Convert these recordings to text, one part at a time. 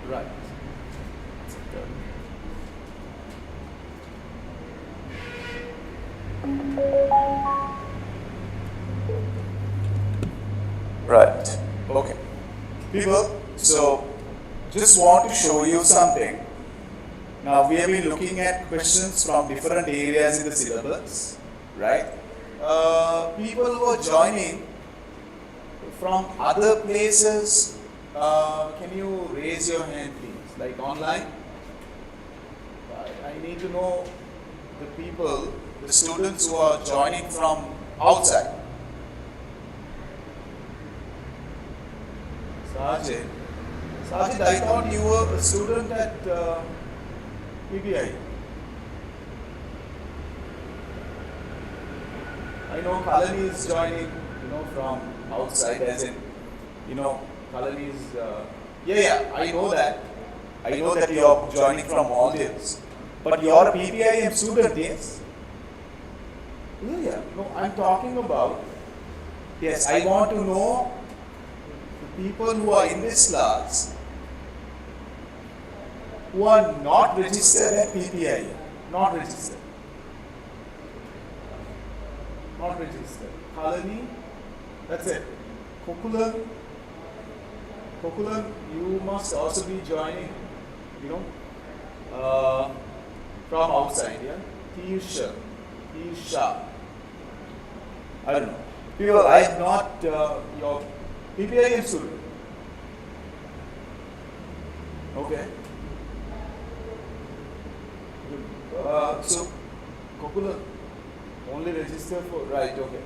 Right. Right. Okay. People, so just want to show you something. Now we have been looking at questions from different areas in the syllabus, right? People who are joining from other places, can you raise your hand please? Like online? I need to know the people, the students who are joining from outside. Sajid, I thought you were a student at PPI. I know Kalani is joining, from outside, as in, Kalani is, I know that. I know that you are joining from Maldives. But you are a PPIM student, yes? Yeah. No, I'm talking about, yes, I want to know the people who are in this class who are not registered at PPI. Not registered. Not registered. Kalani, that's it. Kokulan, you must also be joining, from outside, yeah? Tisha. I don't know. People, I am not your PPIM student. Okay. So, Kokula, only register for, right, okay.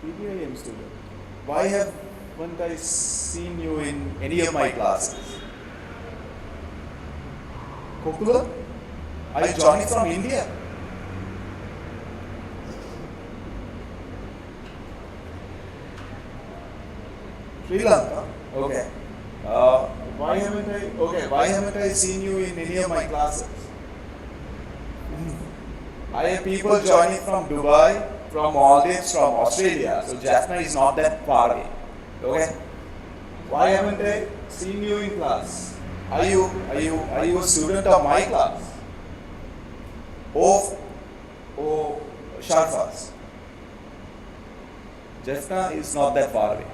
PPIM student. Why haven't I seen you in any of my classes? Kokula, are you joining from India? Sri Lanka? Okay. Why haven't I seen you in any of my classes? I have people joining from Dubai, from Maldives, from Australia. So Jaffna is not that far away. Okay? Why haven't I seen you in class? Are you a student of my class? Or Sharfas? Jaffna is not that far away.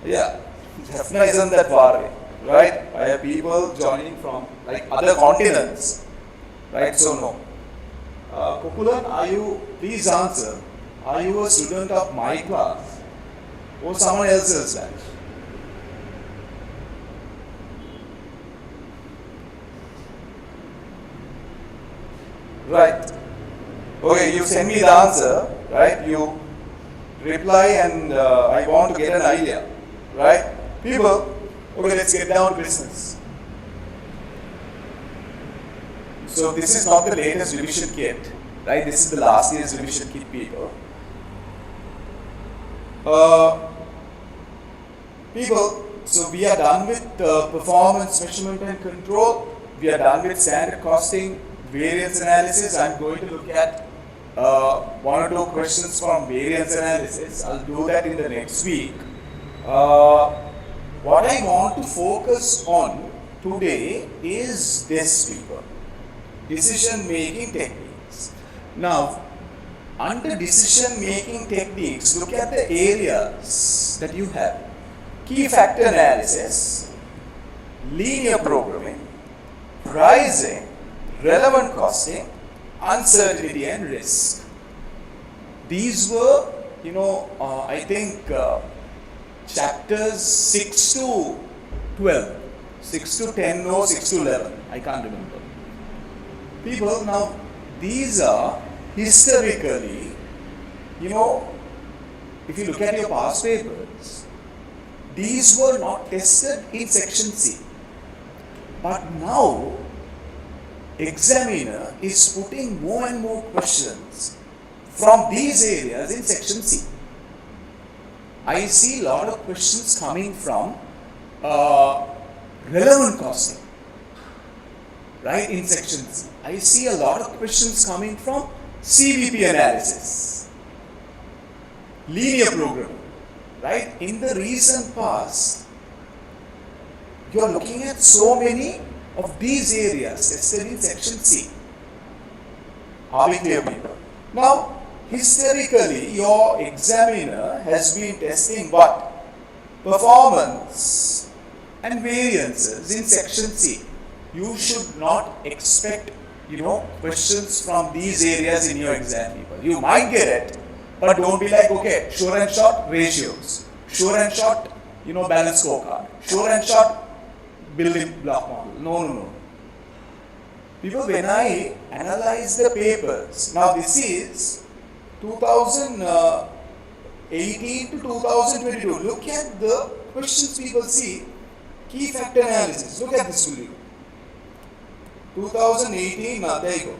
Yeah, Jaffna isn't that far away, right? I have people joining from like other continents, right? So no. Kokulan, please answer, are you a student of my class or someone else's batch? Right. Okay, you send me the answer, right? You reply and I want to get an idea, right? People, okay, let's get down to business. So this is not the latest revision kit, right? This is the last year's revision kit, people. So we are done with performance measurement and control. We are done with standard costing, variance analysis. I'm going to look at one or two questions from variance analysis. I'll do that in the next week. What I want to focus on today is this, people. Decision making techniques. Now, under decision making techniques, look at the areas that you have. Key factor analysis, linear programming, pricing, relevant costing, uncertainty and risk. These were, I think chapters 6 to 12, 6 to 10 or 6 to 11, I can't remember. People, now these are historically, if you look at your past papers, these were not tested in section C. But now, examiner is putting more and more questions from these areas in section C. I see a lot of questions coming from relevant costing, right, in section C. I see a lot of questions coming from CVP analysis, linear programming, right? In the recent past, you are looking at so many of these areas tested in section C. Are we clear, people? Now, historically, your examiner has been testing what? Performance and variances in section C. You should not expect, questions from these areas in your exam paper. You might get it, but don't be like, okay, sure and short ratios, sure and short, balance scorecard, sure and short building block model. No. People, when I analyze the papers, now this is 2018 to 2022. Look at the questions people see. Key factor analysis. Look at this video. 2018, now there you go.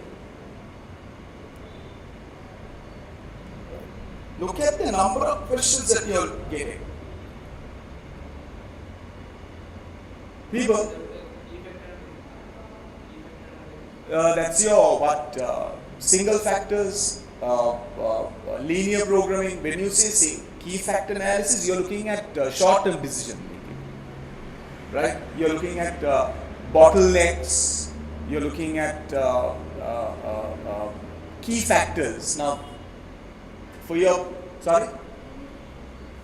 Look at the number of questions that you are getting. People, that's your single factors, linear programming. When you say key factor analysis, you're looking at short-term decision making, right? You're looking at bottlenecks. You're looking at key factors. Now, for your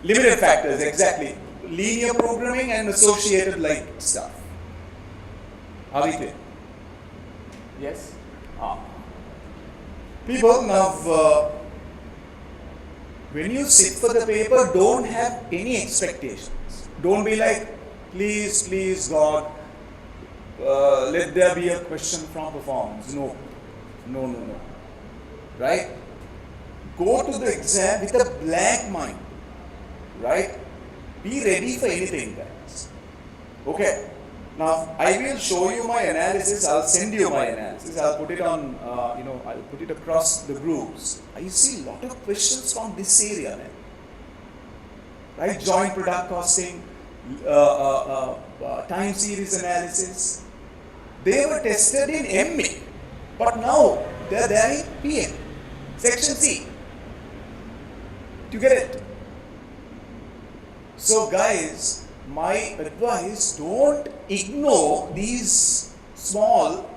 limited factors, exactly. Linear programming and associated stuff. Are we clear? Yes? People, now when you sit for the paper, don't have any expectations. Don't be like, please God, let there be a question from performance. No. Right? Go to the exam with a blank mind. Right? Be ready for anything, guys. Okay. Now, I will show you my analysis. I'll send you my analysis. I'll put it on, I'll put it across the groups. I see a lot of questions from this area, man. Right? Joint product costing, time series analysis. They were tested in MA, but now they're there in PM, section C. Do you get it? So, guys, my advice, don't ignore these small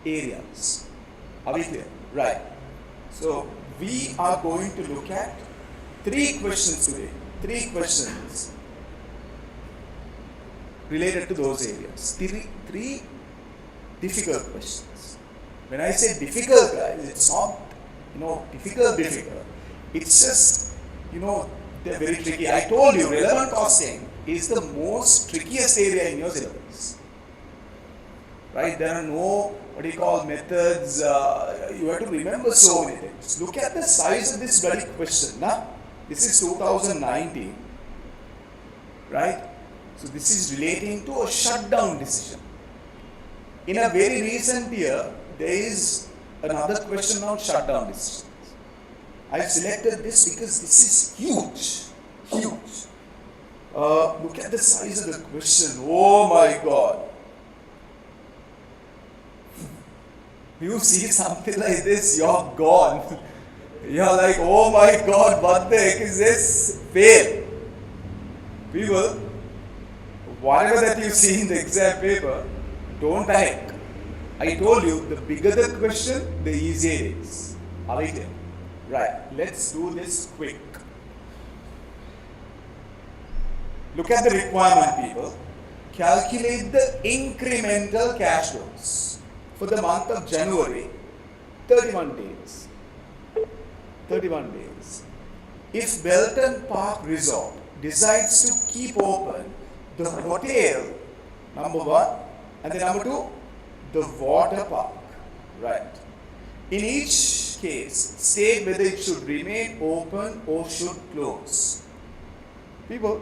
areas. Are we clear? Right. So, we are going to look at 3 questions today. 3 questions related to those areas. 3 difficult questions. When I say difficult, guys, it's not, difficult. It's just, they're very tricky. I told you, relevant costing is the most trickiest area in your syllabus. Right? There are no, methods. You have to remember so many things. Look at the size of this bloody question. Now, this is 2019. Right? So, this is relating to a shutdown decision. In a very recent year, there is another question on shutdown decisions. I've selected this because this is huge. Look at the size of the question. Oh my God. You see something like this, you're gone. You're like, oh my God, what the heck is this? Fail. People, whatever that you see in the exam paper, don't panic. I told you, the bigger the question, the easier it is. Are we clear? Right. Let's do this quick. Look at the requirement, people. Calculate the incremental cash flows for the month of January, 31 days. 31 days. If Belton Park Resort decides to keep open the hotel, number 1, and then number 2, the water park. Right. In each case, state whether it should remain open or should close. People,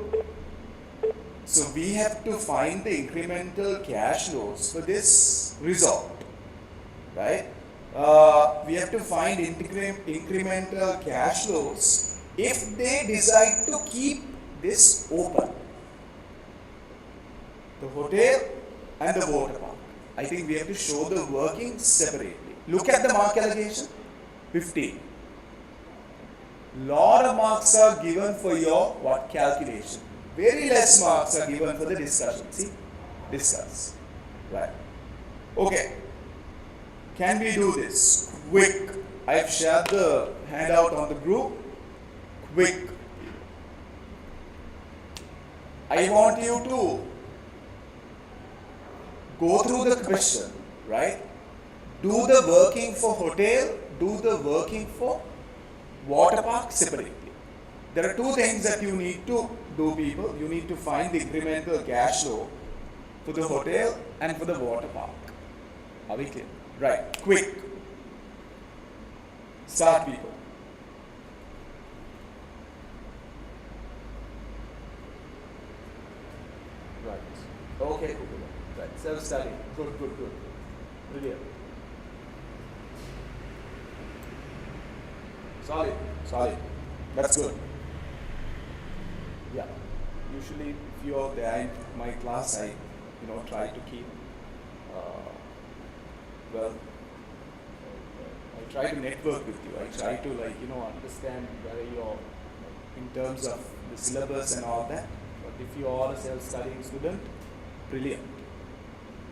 so we have to find the incremental cash flows for this resort, right? We have to find incremental cash flows if they decide to keep this open. The hotel and the water park. I think we have to show the working separately. Look at the mark allocation, 15. Lot of marks are given for your what calculation. Very less marks are given for the discussion. See, discuss. Right. Okay. Can we do this? Quick. I've shared the handout on the group. Quick. I want you to go through the question, right? Do the working for hotel, do the working for water park separately. There are two things that you need to do, people. You need to find the incremental cash flow for the hotel and for the water park. Are we clear? Right. Quick. Start, people. Right. Okay, cool. Right. Self-study. Good. Brilliant. Solid. That's good. Yeah. Usually, if you're there in my class, I, try to keep, I try to network with you. I try to, understand whether you're in terms of the syllabus and all that. But if you are a self-studying student, brilliant.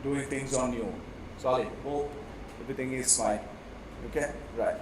Doing things on your own. Solid. Hope everything is fine. Okay? Right.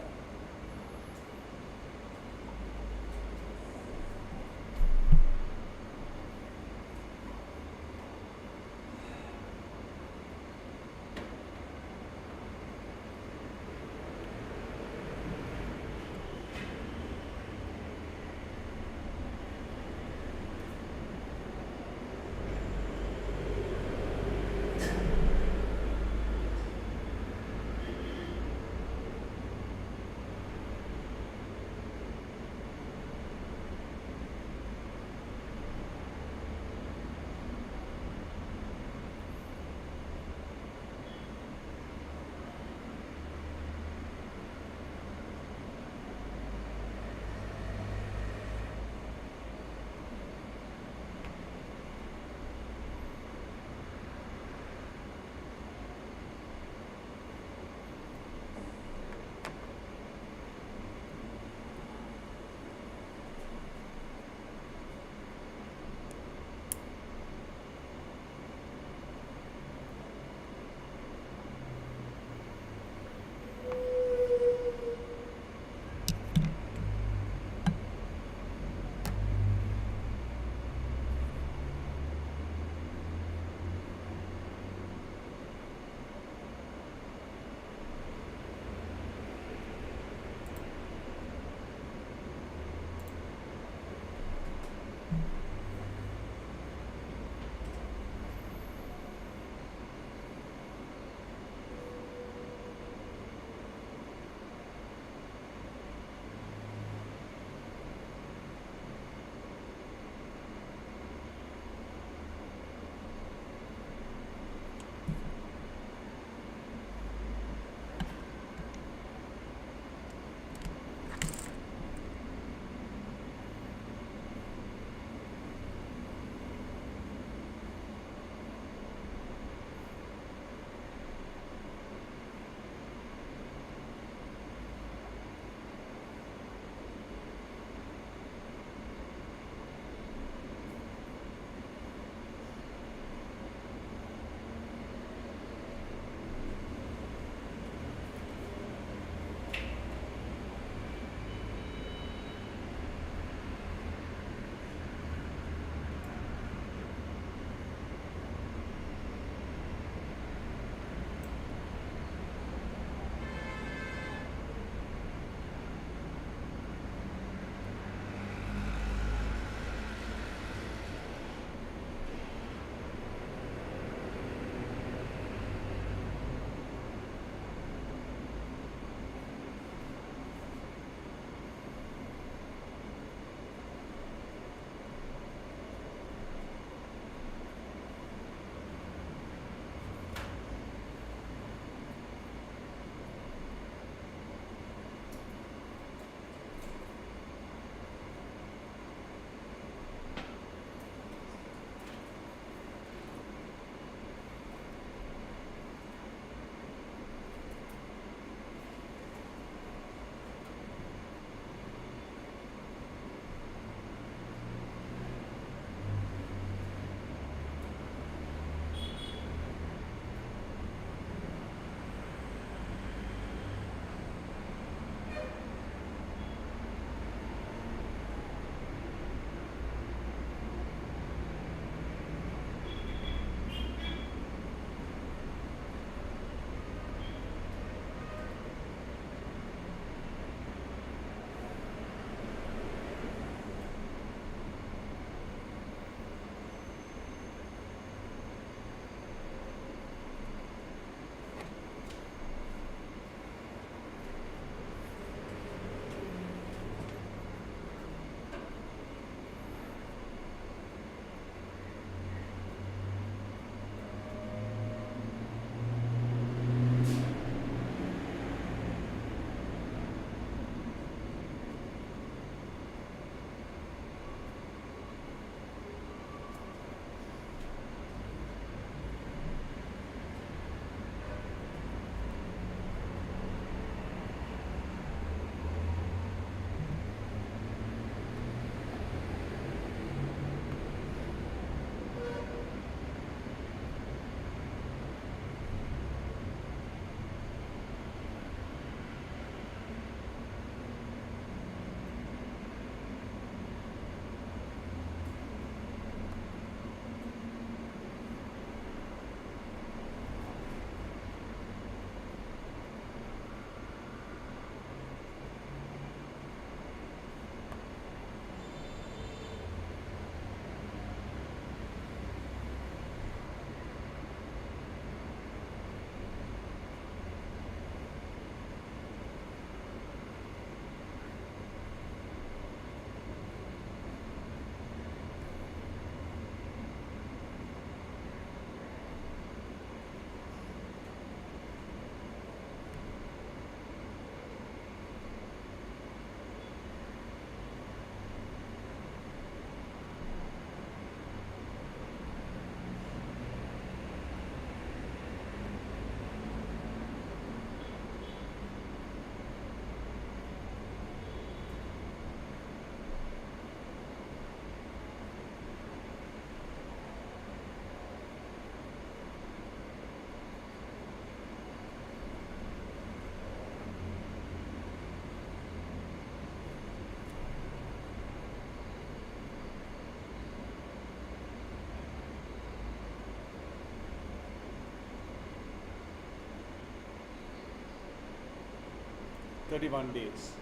31 days.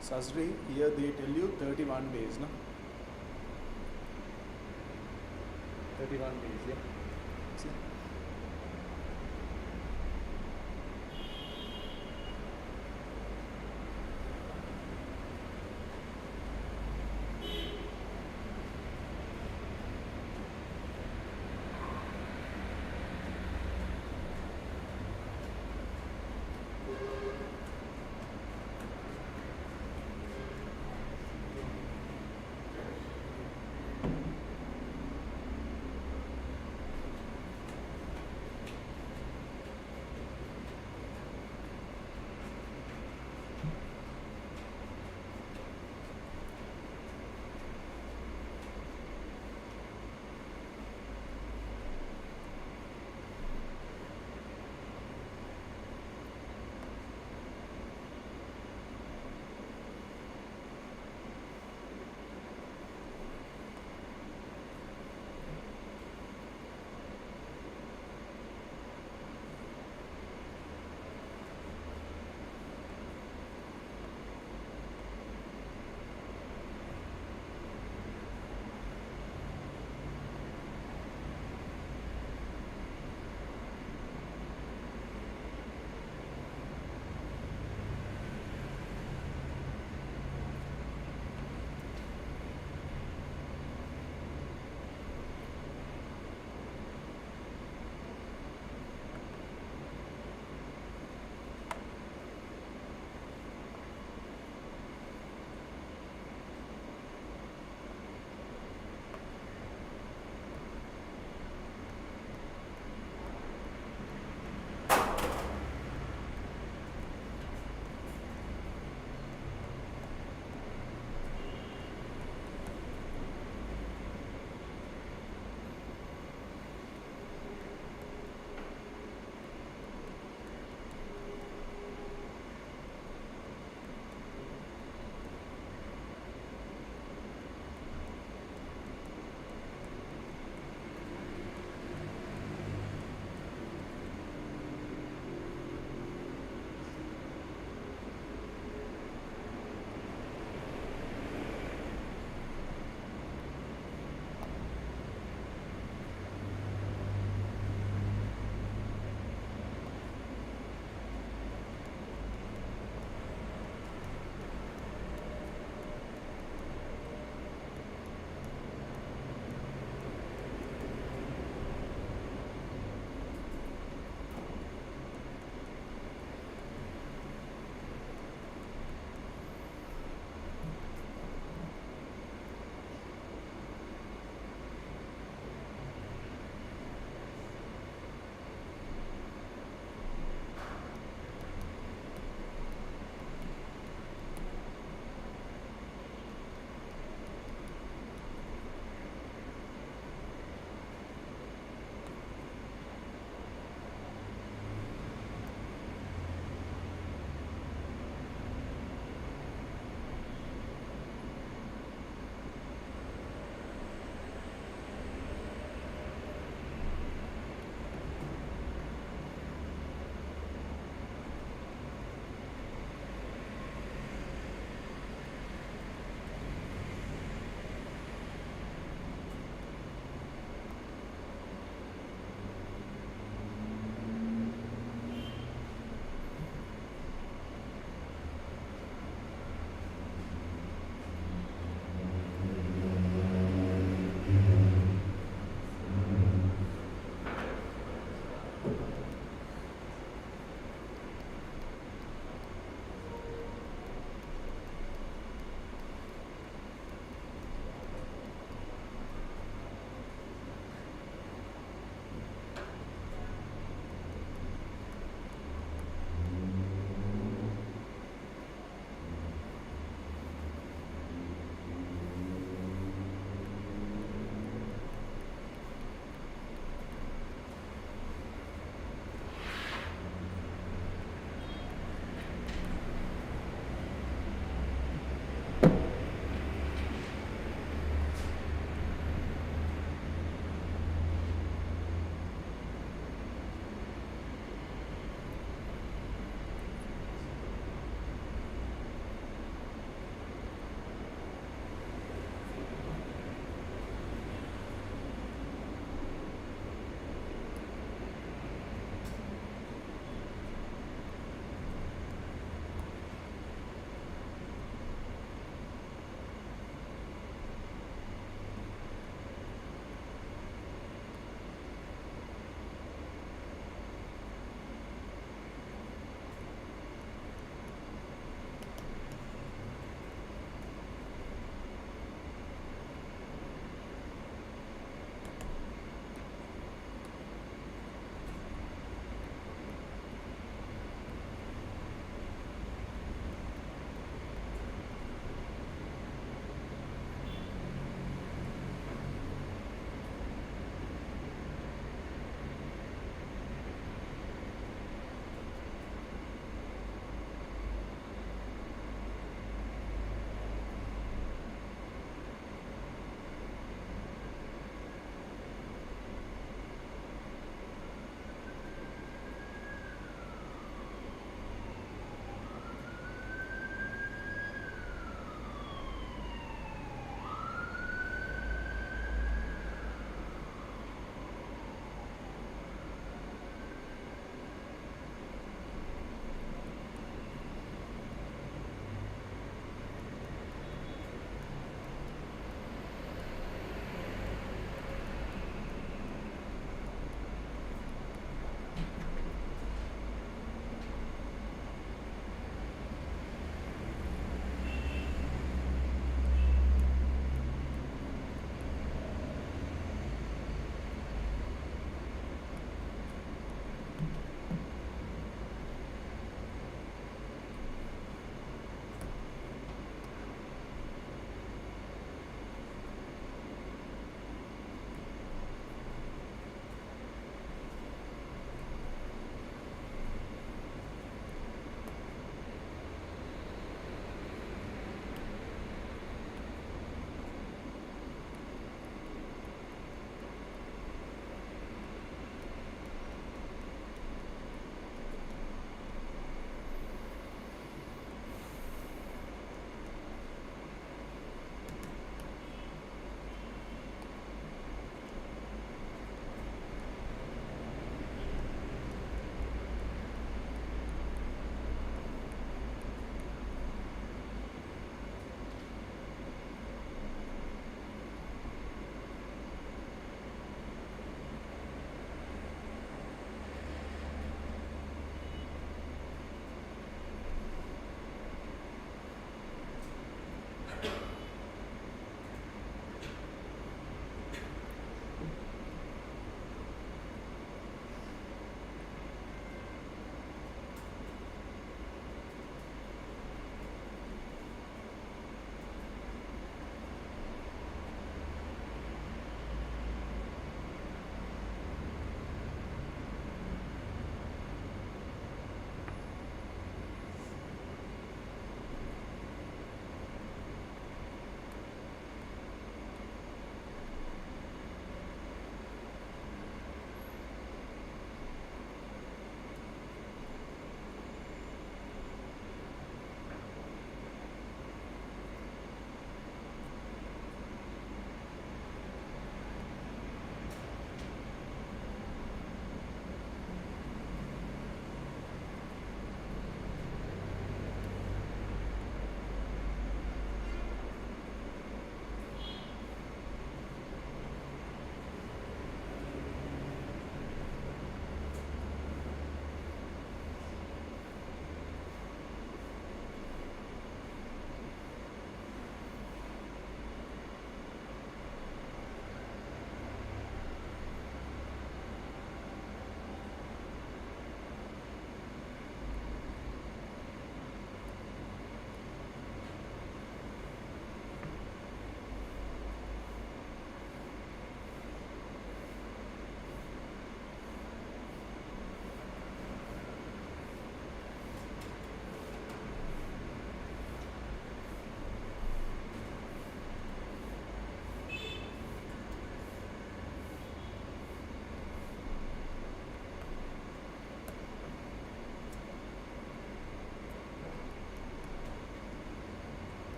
Sasri, here they tell you 31 days, no? 31 days, yeah. See?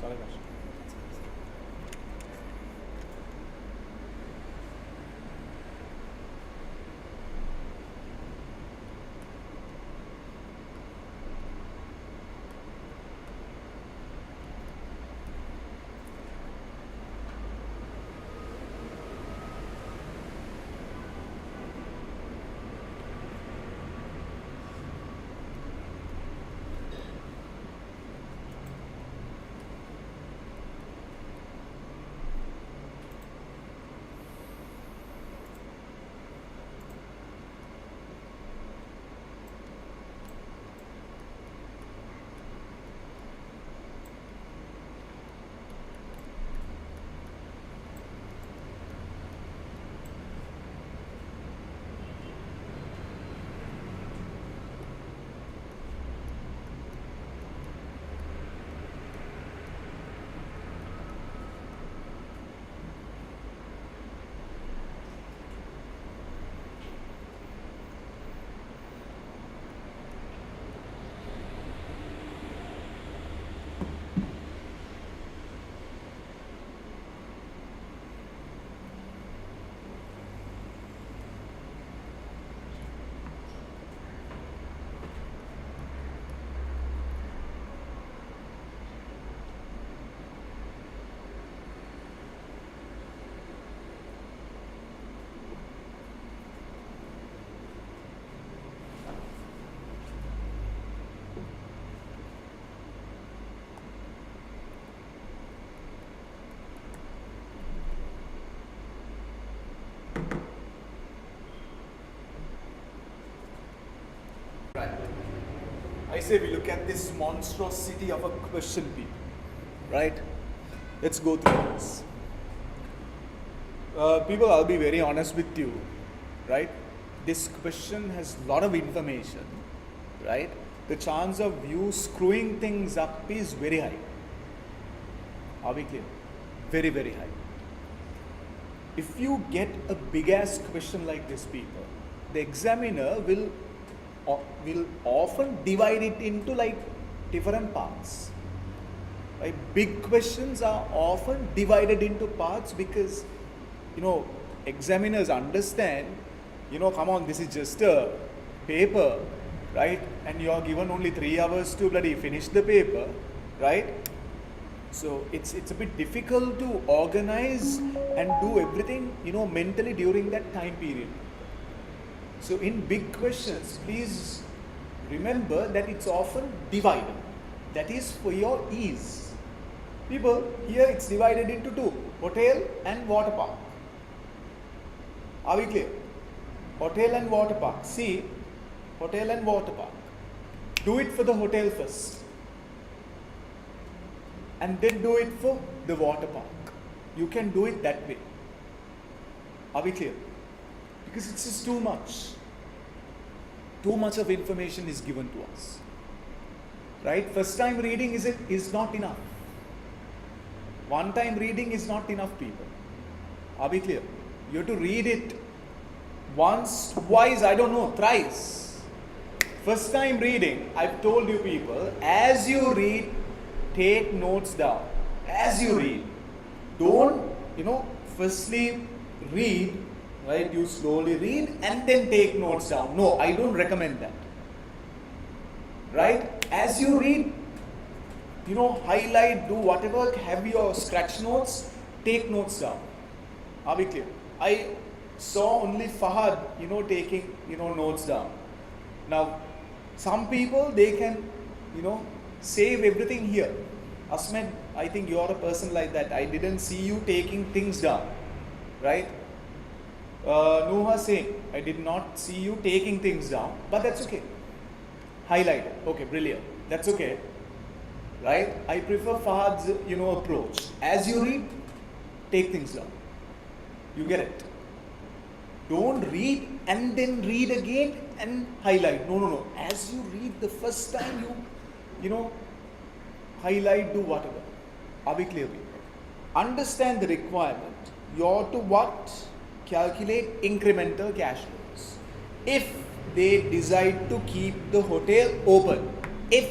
Sorry, Kash. I say we look at this monstrosity of a question paper, right? Let's go through this. People, I'll be very honest with you, right? This question has a lot of information, right? The chance of you screwing things up is very high. Are we clear? Very, very high. If you get a big ass question like this, people, the examiner will often divide it into like different parts. Right? Big questions are often divided into parts because, examiners understand, come on, this is just a paper, right? And you're given only 3 hours to bloody finish the paper, right? So it's a bit difficult to organize and do everything, mentally during that time period. So in big questions, please remember that it's often divided. That is for your ease. People, here it's divided into two, hotel and water park. Are we clear? Hotel and water park. See, hotel and water park. Do it for the hotel first. And then do it for the water park. You can do it that way. Are we clear? Because it's just too much. Too much of information is given to us. Right? First time reading is not enough. One time reading is not enough, people. Are we clear? You have to read it once, twice, I don't know, thrice. First time reading, I've told you people, as you read, take notes down. As you read. Don't, firstly read, right? You slowly read and then take notes down. No, I don't recommend that. Right? As you read, highlight, do whatever, have your scratch notes, take notes down. Are we clear? I saw only Fahad, taking, notes down. Now, some people, they can, save everything here. Asmed, I think you're a person like that. I didn't see you taking things down. Right? Nuha saying, I did not see you taking things down, but that's okay. Highlight. Okay, brilliant. That's okay. Right? I prefer Fahad's, approach. As you read, take things down. You get it? Don't read and then read again and highlight. No. As you read the first time, you highlight, do whatever. Are we clear? Understand the requirement. You ought to what? Calculate incremental cash flows. If they decide to keep the hotel open, if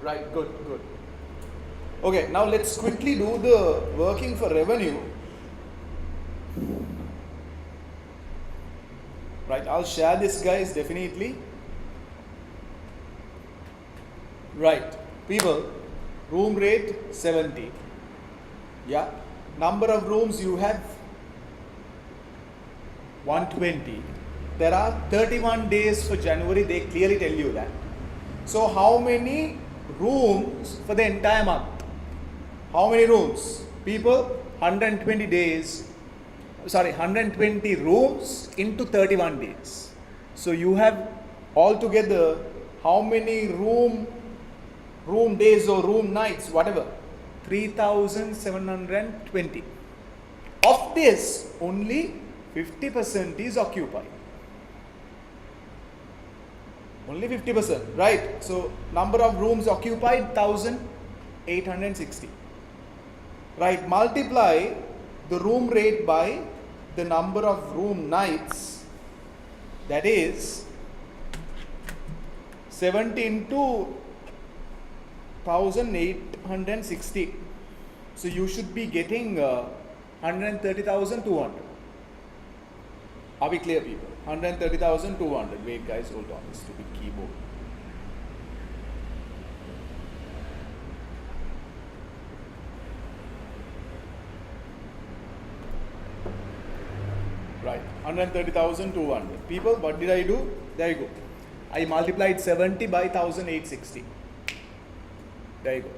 Right, good, good. Okay, now let's quickly do the working for revenue. Right, I'll share this, guys, definitely. Right, people, room rate 70. Yeah, number of rooms you have 120. There are 31 days for January, they clearly tell you that. So how many rooms for the entire month? How many rooms? People, 120 days, 120 rooms into 31 days. So you have altogether how many room days or room nights, whatever? 3,720. Of this, only 50% is occupied. Only 50%, right? So number of rooms occupied 1,860. Right, multiply the room rate by the number of room nights, that is 70 into 1,860. So you should be getting 130,200. Are we clear, people? 130,200. Wait, guys, hold on. This stupid keyboard. Right, 130,200. People, what did I do? There you go. I multiplied 70 by 1,860. There you go.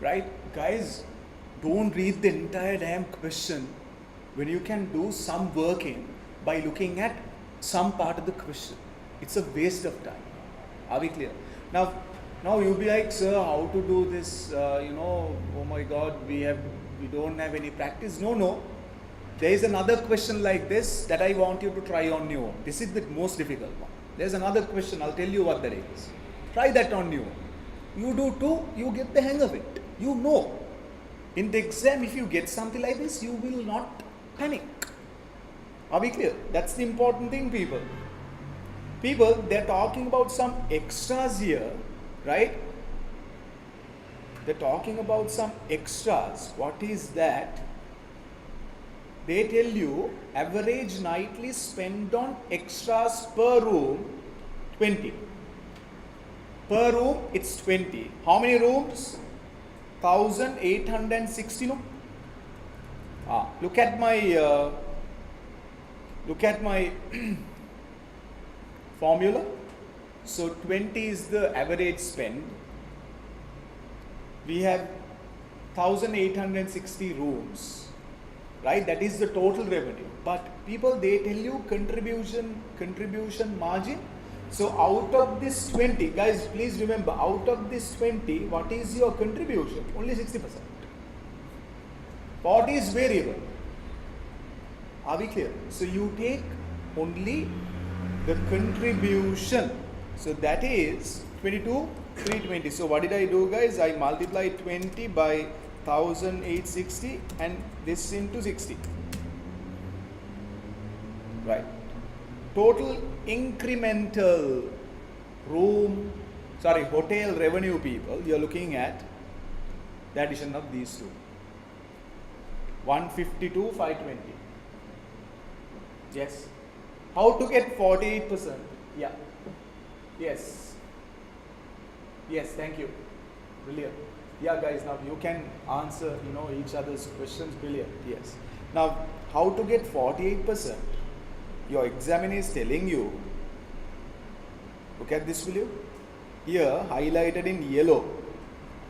Right, guys, don't read the entire damn question when you can do some working by looking at some part of the question. It's a waste of time. Are we clear? Now you'll be like, sir, how to do this? Oh my God, we don't have any practice. No. There is another question like this that I want you to try on your own. This is the most difficult one. There's another question. I'll tell you what that is. Try that on your own. You do too. You get the hang of it. You know. In the exam, if you get something like this, you will not panic. Are we clear? That's the important thing, people. People, they're talking about some extras here, right? They're talking about some extras. What is that? They tell you average nightly spend on extras per room 20. Per room it's 20. How many rooms? 1,860. No? Look at my formula. So 20 is the average spend. We have 1,860 rooms. Right, that is the total revenue. But people, they tell you contribution margin. So out of this 20, guys, please remember, out of this 20, what is your contribution? Only 60%. 40 is variable. Are we clear? So you take only the contribution. So that is 22, 320. So what did I do, guys? I multiplied 20 by 1,860 and this into 60. Right. Total incremental hotel revenue, people, you're looking at the addition of these two. 152, 520. Yes. How to get 48%? Yeah. Yes. Yes, thank you. Brilliant. Yeah, guys, now you can answer, each other's questions. Brilliant. Yes. Now, how to get 48%? Your examiner is telling you. Look at this, will you? Here, highlighted in yellow,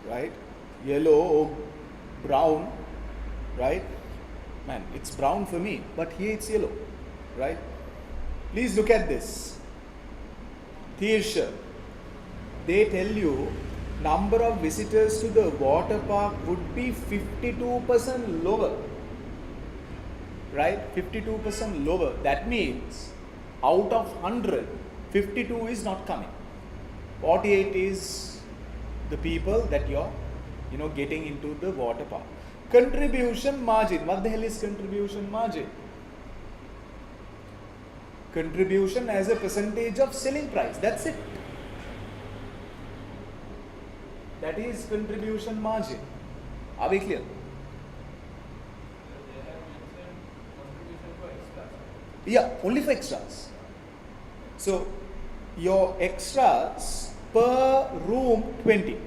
right? Yellow or brown, right? Man, it's brown for me, but here it's yellow, right? Please look at this. Teacher, they tell you number of visitors to the water park would be 52% lower, right? 52% lower. That means out of 100, 52 is not coming. 48 is the people that you're, getting into the water park. Contribution margin. What the hell is contribution margin? Contribution as a percentage of selling price. That's it. That is contribution margin. Are we clear? They have mentioned contribution for extras. Yeah, only for extras. So your extras per room 20.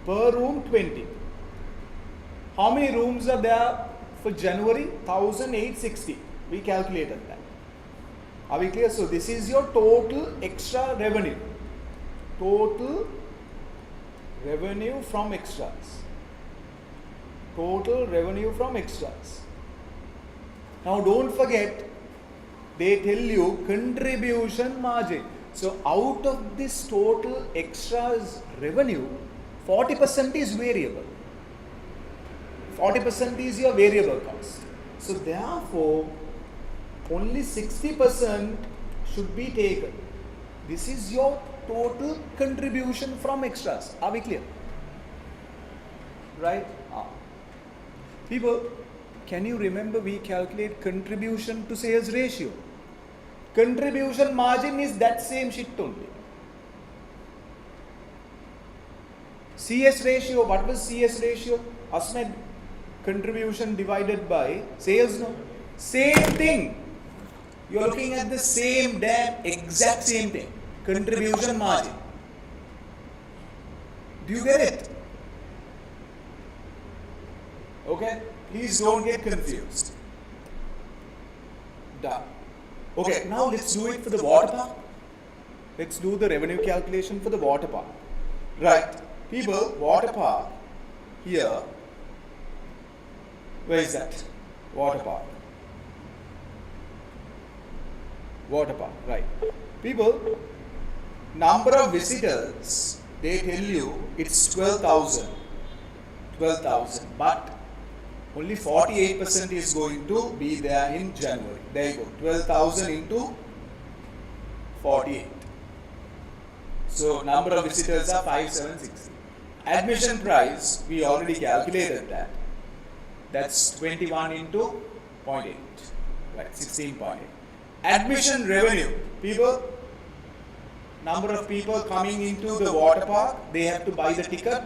Per room 20. How many rooms are there for January? 1860. We calculated that. Are we clear? So this is your total extra revenue. Total revenue from extras. Total revenue from extras. Now don't forget, they tell you contribution margin. So out of this total extras revenue, 40% is variable. 40% is your variable cost. So therefore, only 60% should be taken. This is your total contribution from extras. Are we clear? Right? People, can you remember we calculate contribution to sales ratio? Contribution margin is that same shit only. CS ratio, what was CS ratio? Asmed, contribution divided by sales, no? Same thing. You are looking at the same damn exact same thing. Contribution margin. Do you get it? Okay? Please don't get confused. Done. Okay, now let's do it for the water park. Let's do the revenue calculation for the water park. Right. People, water park, here. Where is that? Water park. Water park, right. People, number of visitors, they tell you it's 12,000. 12,000. But only 48% is going to be there in January. There you go. 12,000 into 48. So number of visitors are 5,760. Admission price, we already calculated that. That's 21 into 0.8. Right, 16.8. Admission revenue. People, number of people coming into the water park, they have to buy the ticket.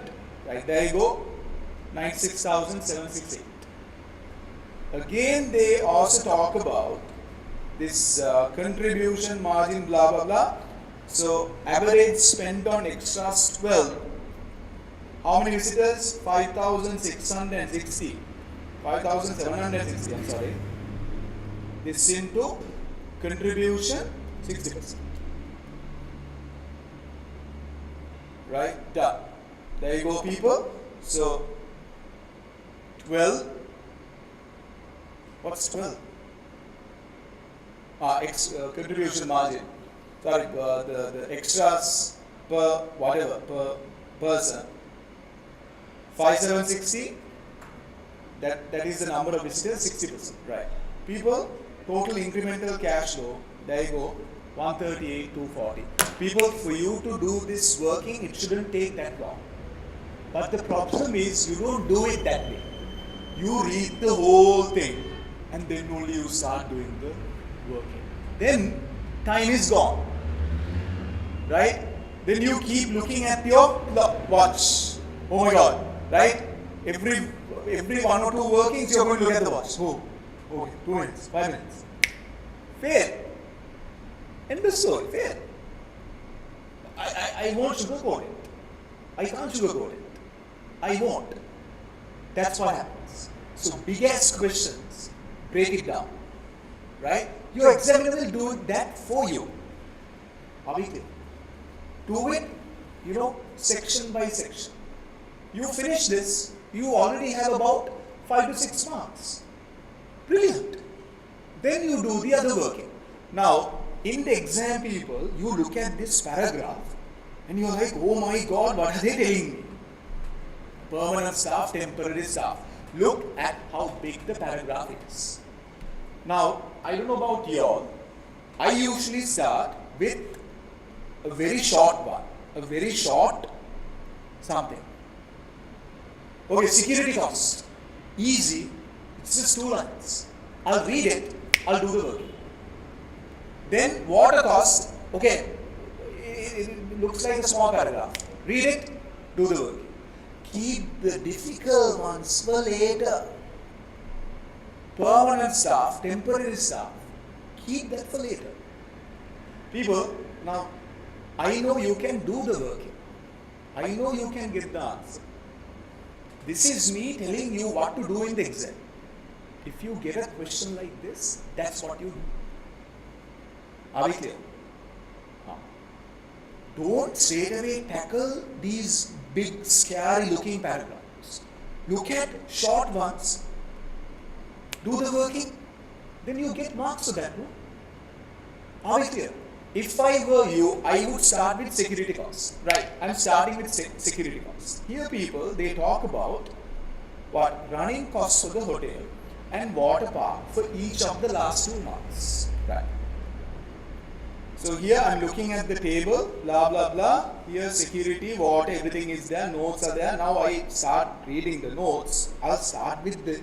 Right, there you go. 96,768. Again, they also talk about this contribution margin, blah blah blah. So average spent on extras 12. How many visitors? 5,660. 5,760. I'm sorry. This into contribution 60%. Right? Done. There you go, people. So 12. What's 12? Contribution margin. Sorry, the extras per whatever, per person. 5,760. That is the number of visitors, 60%. Right. People, total incremental cash flow, there you go, 138, 240. People, for you to do this working, it shouldn't take that long. But the problem is, you don't do it that way. You read the whole thing, and then only you start doing the working. Then, time is gone. Right? Then you keep looking at your watch. Oh my God. Right? Every 1 or 2 workings, you're going to look at the watch. Oh, okay, 2 minutes, 5 minutes. Fair. End of story. Fair. I won't sugarcoat it. I can't sugarcoat it. I won't. That's what happens. So big ass questions, break it down. Right? Your examiner will do that for you. Are we clear? Do it, section by section. You finish this, you already have about 5 to 6 marks. Brilliant. Then you do the other working. Now, in the exam, people, you look at this paragraph and you're like, oh my God, what are they telling me? Permanent staff, temporary staff. Look at how big the paragraph is. Now, I don't know about you all. I usually start with a very short one. A very short something. Okay, security cost. Easy. It's just 2 lines. I'll read it. I'll do the work. Then water cost. Okay, it looks like a small paragraph. Read it. Do the working. Keep the difficult ones for later. Permanent staff, temporary staff, keep that for later. People, now, I know you can do the working. I know you can get the answer. This is me telling you what to do in the exam. If you get a question like this, that's what you do. Are we clear? Don't straight away tackle these big, scary looking paragraphs. Look at short ones. Do the working, then you get marks for that, no? Are we clear? If I were you, I would start with security costs. Right, I'm starting with security costs. Here people, they talk about what? Running costs for the hotel and water park for each of the last 2 months. Right. So here I'm looking at the table, blah, blah, blah. Here security, water, everything is there, notes are there. Now I start reading the notes. I'll start with the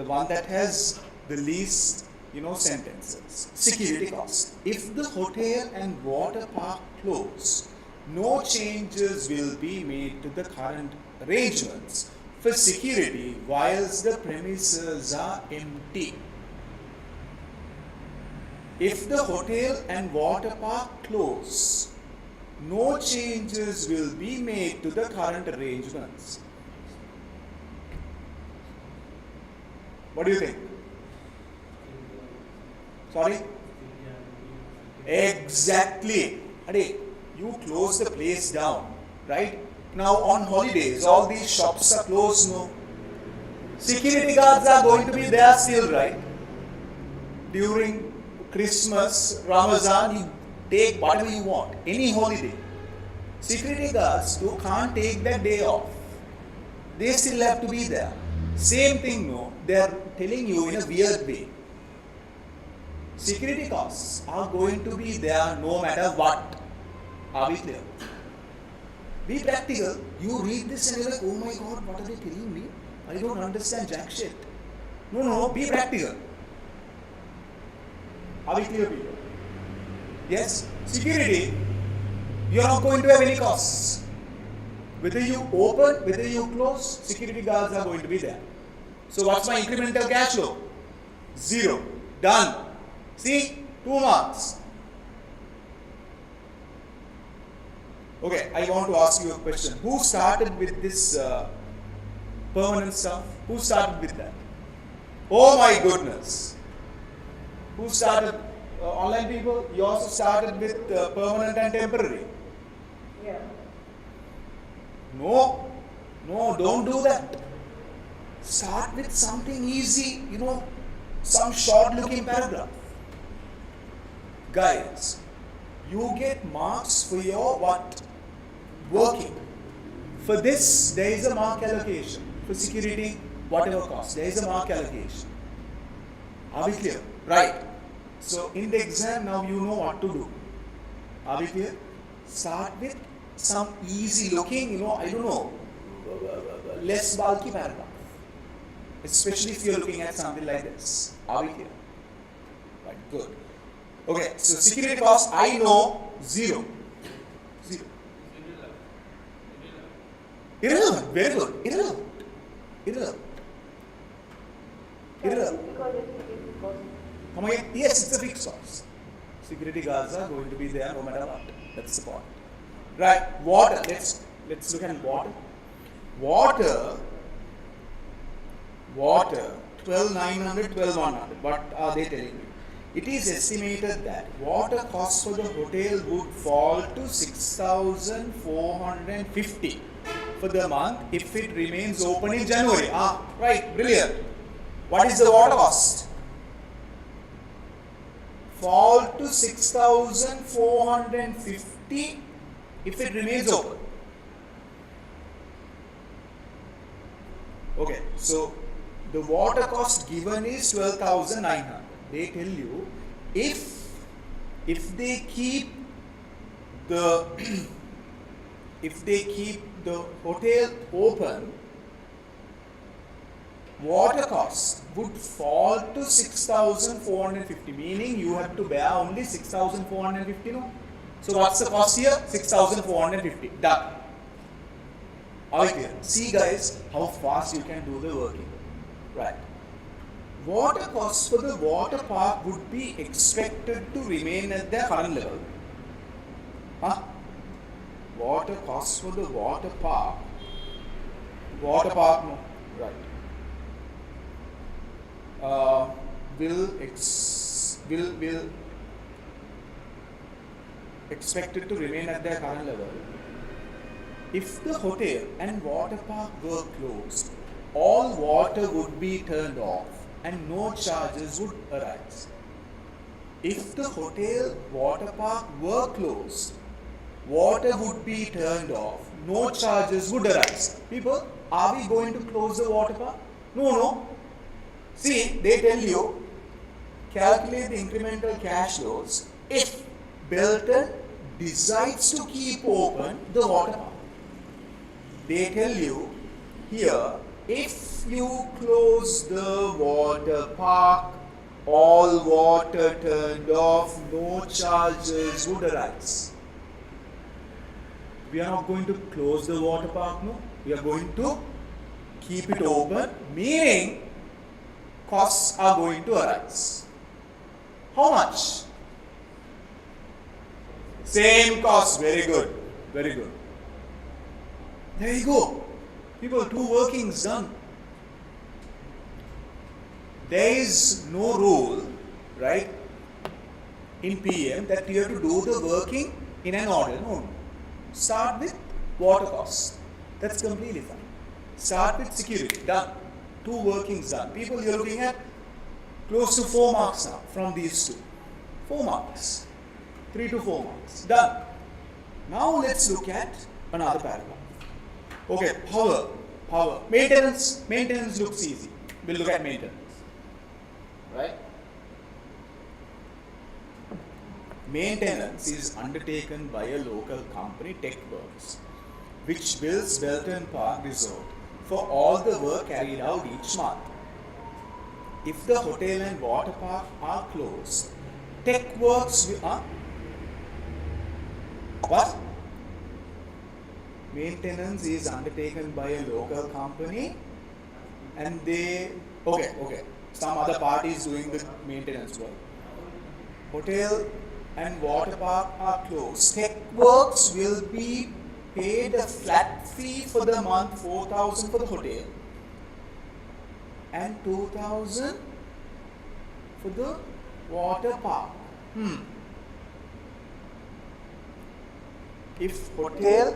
one that has the least, sentences. Security costs. If the hotel and water park close, no changes will be made to the current arrangements for security whilst the premises are empty. If the hotel and water park close, no changes will be made to the current arrangements. What do you think? Sorry? Exactly. Ade, you close the place down, right? Now on holidays, all these shops are closed, no? Security guards are going to be there still, right? During Christmas, Ramazan, you take whatever you want, any holiday. Security guards, you can't take that day off. They still have to be there. Same thing, no? They are telling you in a weird way. Security costs are going to be there no matter what. Are we clear? Be practical. You read this and you're like, oh my God, what are they telling me? I don't understand jack shit. No, be practical. Are we clear, people? Yes? Security, you're not going to have any costs. Whether you open, whether you close, security guards are going to be there. So what's my incremental cash flow? 0. Done. See? 2 marks. Okay, I want to ask you a question. Who started with this permanent stuff? Who started with that? Oh my goodness. Who started? Online people? You also started with permanent and temporary? Yeah. No, don't do that. Start with something easy, some short looking paragraph. Guys, you get marks for your what? Working. For this, there is a mark allocation. For security, whatever cost, there is a mark allocation. Are we clear? Right. So in the exam now you know what to do. Are we clear? Start with some easy looking, less bulky paragraph. Especially if you're looking at something like this. Are we clear? Right, good. Okay, so security cost, I know 0. Irrelevant, very good. Irrelevant. Come again? Yes, it's a fixed cost. Security guards are going to be there no matter what. That's the point. Right, water. Let's look at water. Water, 12,900, 12,100. What are they telling you? It is estimated that water costs for the hotel would fall to 6,450 for the month if it remains open in January. Right, brilliant. What is the water cost? Fall to 6,450 if it remains open. Okay, so the water cost given is 12,900. They tell you if they keep the hotel open, water cost would fall to 6,450, meaning you have to bear only 6,450, no? So what's the cost here? 6,450. Done. Are we clear? See guys, how fast you can do the working. Right. Water costs for the water park would be expected to remain at their current level. Huh? Water costs for the water park. Water park, no. Right. Will expected to remain at their current level. If the hotel and water park were closed, all water would be turned off and no charges would arise. If the hotel, water park were closed, water would be turned off, no charges would arise. People, are we going to close the water park? No. See, they tell you, calculate the incremental cash flows if Belton decides to keep open the water park. They tell you here, if you close the water park, all water turned off, no charges would arise. We are not going to close the water park, no. We are going to keep it open, meaning costs are going to arise. How much? Same cost. Very good. Very good. There you go. People, 2 workings done. There is no rule, right, in PM that you have to do the working in an order. No. Start with water cost. That's completely fine. Start with security. Done. 2 workings done. People, you're looking at close to 4 marks now from these 2. 4 marks. 3 to 4 marks. Done. Now let's look at another paragraph. Okay, power. Maintenance looks easy. We'll look at maintenance. Right? Maintenance is undertaken by a local company, TechWorks, which builds Belton Park Resort for all the work carried out each month. If the hotel and water park are closed, TechWorks will... What? Maintenance is undertaken by a local company and they... Okay. Some other party is doing the maintenance work. Hotel and water park are closed. TechWorks will be paid a flat fee for the month, 4,000 for the hotel and 2,000 for the water park. If hotel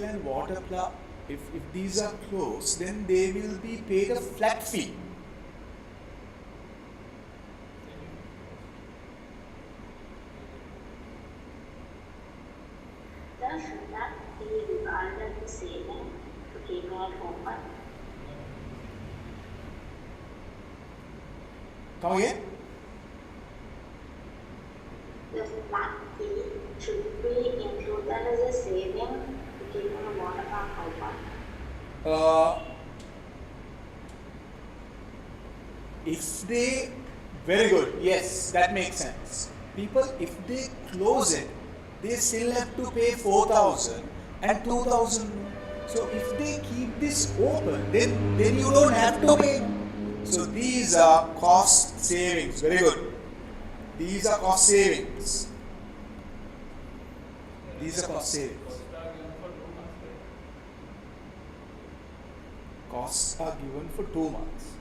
and water park, if these are closed, then they will be paid a flat fee. Does that be regarded as saving to keep it open? Come again? The flat fee should be included as a saving to keep the water park open. If they, very good, yes, that makes sense. People, if they close it, they still have to pay 4,000 and 2,000. So if they keep this open, then you don't have to pay. So these are cost savings. Very good. These are cost savings. These are cost savings. Costs are given for 2 months.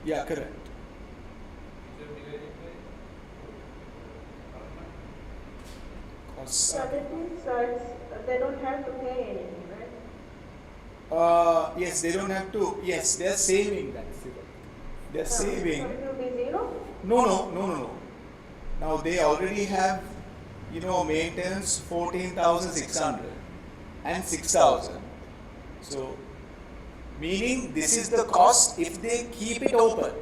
Yeah, correct. Costs So are, that means they don't have to pay anything, right? yes, they don't have to. Yes, they're saving that figure. They're saving. So it will be zero? No. Now they already have, maintenance 14,600 and 6,000. So, meaning this is the cost if they keep it open,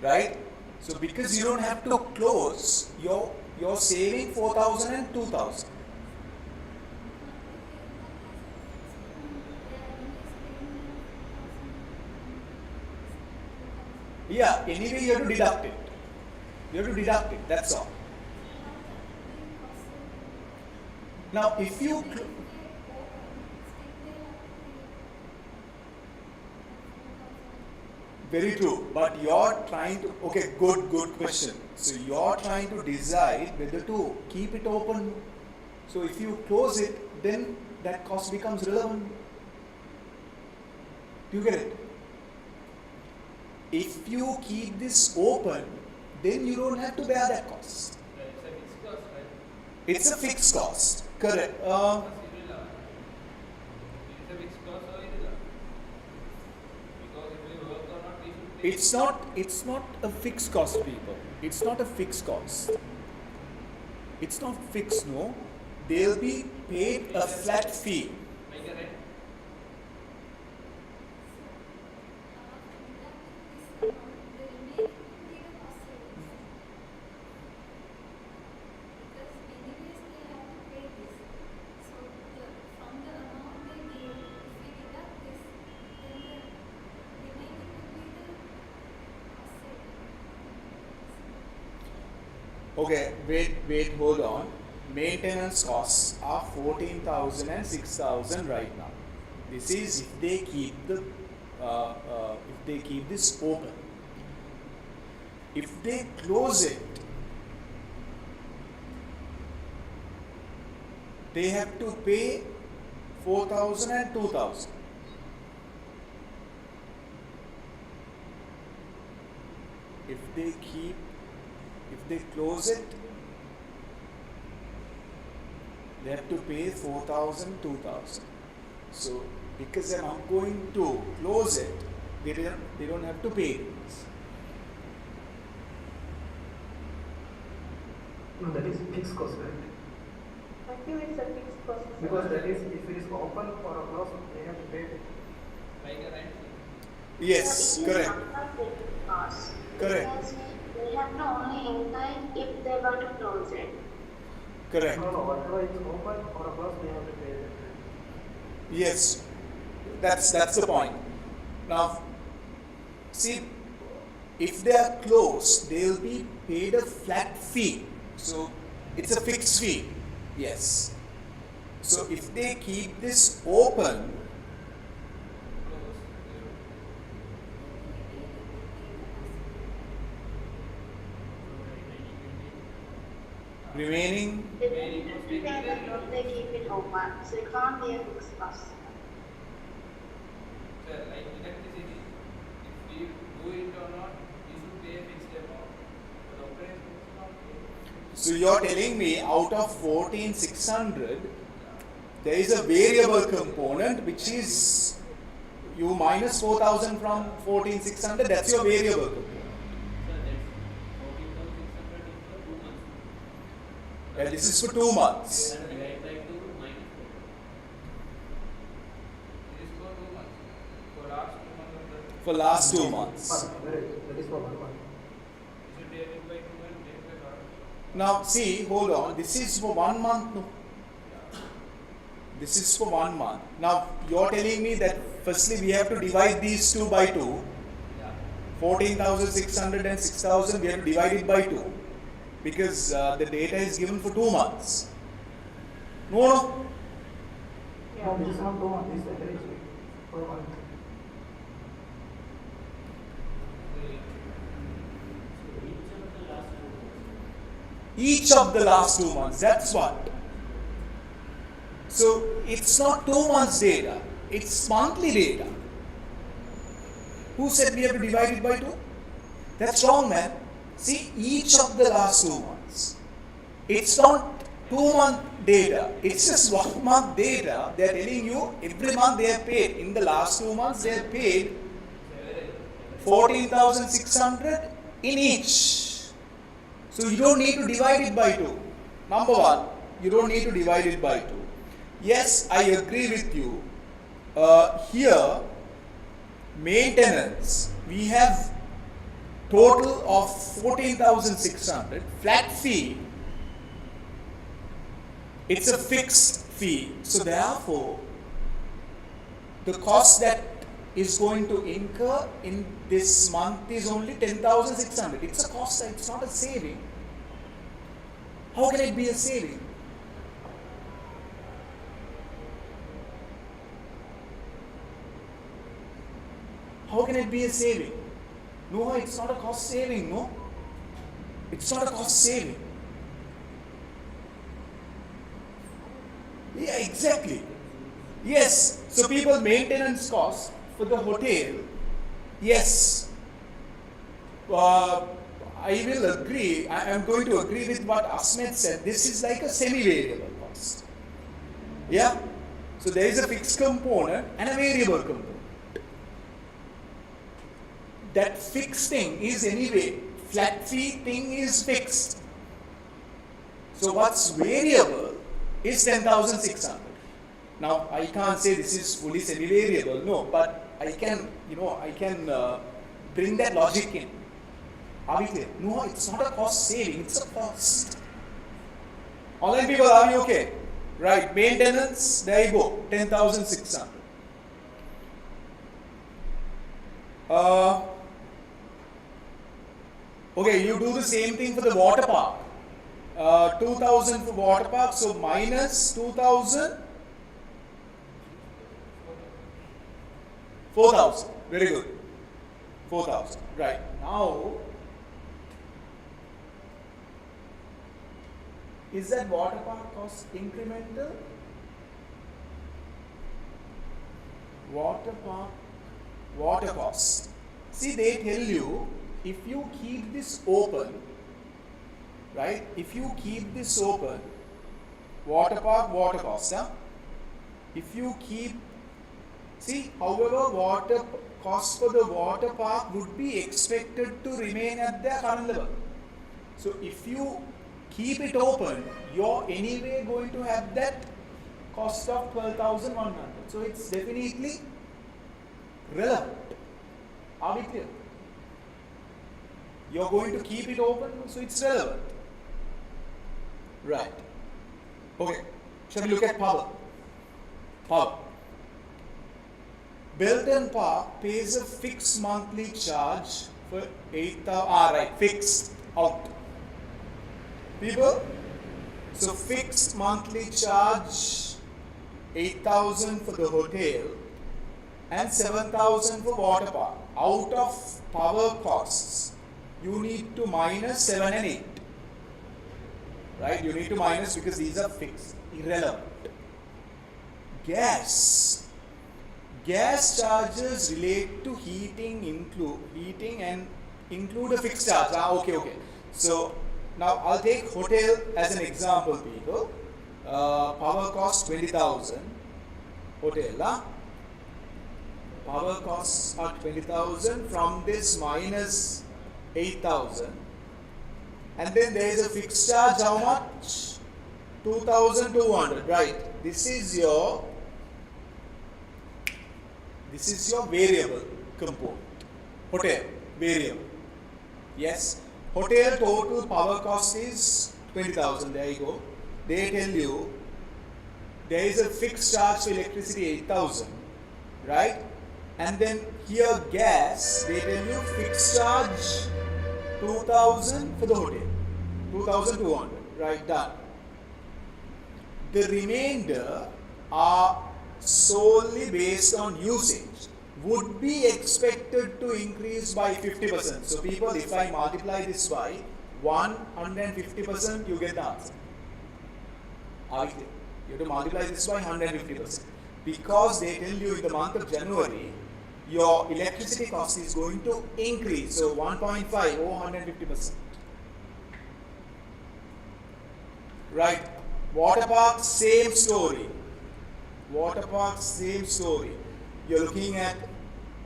right? So because you don't have to close, you're saving 4,000 and 2,000. Yeah, anyway you have to deduct it. You have to deduct it, that's all. Now, if you very true, but you're trying to, okay, good question. So you're trying to decide whether to keep it open. So if you close it, then that cost becomes relevant. Do you get it? If you keep this open, then you don't have to bear that cost. It's a fixed cost, right? It's a fixed cost, correct. It's irrelevant. It's a fixed cost or irrelevant? Because if we work or not, we should pay. It's not a fixed cost, people. It's not a fixed cost. It's not fixed, no. They'll be paid a flat fee. Like a rent. Okay, wait, hold on. Maintenance costs are 14,000 and 6,000 right now. This is if they keep this open. If they close it, they have to pay 4,000 and 2,000. If they close it, they have to pay 4,000, 2,000. So because I'm not going to close it, they don't have to pay this. No, that is fixed cost, right? I feel it's a fixed cost. Because that is, if it is open or a close, they have to pay it. Like a rent. Yes, So it is correct. not a fixed cost. Correct. Because we have to only incur if they were to close it. Correct. No, whatever is open or a close, they have to pay it. Yes, that's the point. Now, see, if they are closed, they will be paid a flat fee. So it's a fixed fee. Yes. So if they keep this open, remaining, They have to pay the loan, they keep it open, so it can't be a fixed cost. So like electricity, if we do it or not, we should pay a fixed amount. But operation is not paid. so you're telling me out of 14,600, there is a variable component which is you minus 4,000 from 14,600, that's your variable component. So that's 14,600 is for 2 months. This is for 2 months. And divide by 2 minus 4. It is for 2 months. For last 2 months of the For last 2 months. Right, that is for 1 month. you should divide by 2 and divide by 1. Now see, hold on, this is for 1 month. No. This is for 1 month. Now you're telling me that firstly we have to divide these 2 by 2. Yeah. 14,600 and 6,000 we have to divide it by 2. Because the data is given for 2 months. No. No, this is not 2 months, this is average for 1 month. Each of the last 2 months, that's what. So it's not 2 months data, it's monthly data. Who said we have to divide it by 2? That's wrong, man. See, each of the last 2 months. It's not 2 month data, it's just 1 month data. They're telling you every month they have paid. In the last 2 months, they have paid 14,600 in each. So you don't need to divide it by 2. Number one, you don't need to divide it by 2. Yes, I agree with you. Here, maintenance, we have total of 14,600 flat fee. It's a fixed fee. So therefore, the cost that is going to incur in this month is only 10,600. It's a cost, it's not a saving. How can it be a saving? How can it be a saving? No, it's not a cost saving, no. It's not a cost saving. Yeah, exactly. Yes, so people maintenance cost for the hotel, yes. I will agree, I am going to agree with what Asmed said. This is like a semi-variable cost. Yeah? So there is a fixed component and a variable component. That fixed thing is anyway, flat fee thing is fixed. So what's variable is 10,600. Now I can't say this is fully semi-variable, no, but I can, bring that logic in. Are we clear? No, it's not a cost saving, it's a cost. Online people, are we okay? Right, maintenance, there you go, 10,600. Okay, you do the same thing for the water park. 2,000 for water park, so minus 2,000. 4,000, very good. 4,000, right. Now, is that water park cost incremental? Water park, water cost. See, they tell you, if you keep this open, right? If you keep this open, water park, water cost, huh? If you keep, see, however, water cost for the water park would be expected to remain at their current level. So if you keep it open, you're anyway going to have that cost of 12,100. So it's definitely relevant. Are we clear? You're going to keep it open, so it's relevant. Right. Okay. Shall we look at power? Power. Belton Park pays a fixed monthly charge for 8,000. Right, fixed out. People, so fixed monthly charge 8,000 for the hotel and 7,000 for water park. Out of power costs, you need to minus 7 and 8. Right, you need to minus because these are fixed, irrelevant. Gas. Gas charges relate to heating and include a fixed charge. Okay. So now I'll take hotel as an example, people. Power cost 20,000. Hotel. Power costs are 20,000. From this minus 8,000. And then there is a fixed charge. How much? 2,200. Right. This is your variable component. Hotel, variable. Yes. Hotel total power cost is 20,000. There you go. They tell you there is a fixed charge for electricity 8,000. Right? And then here gas, they tell you fixed charge 2,000 for the hotel. 2,200. Right, done. The remainder are solely based on usage, would be expected to increase by 50%. So people, if I multiply this by 150%, you get the answer. Are you clear? You have to multiply this by 150%. Because they tell you in the month of January, your electricity cost is going to increase. So 1.5 or 150%. Right. Water park, same story. Water park, same story. You're looking at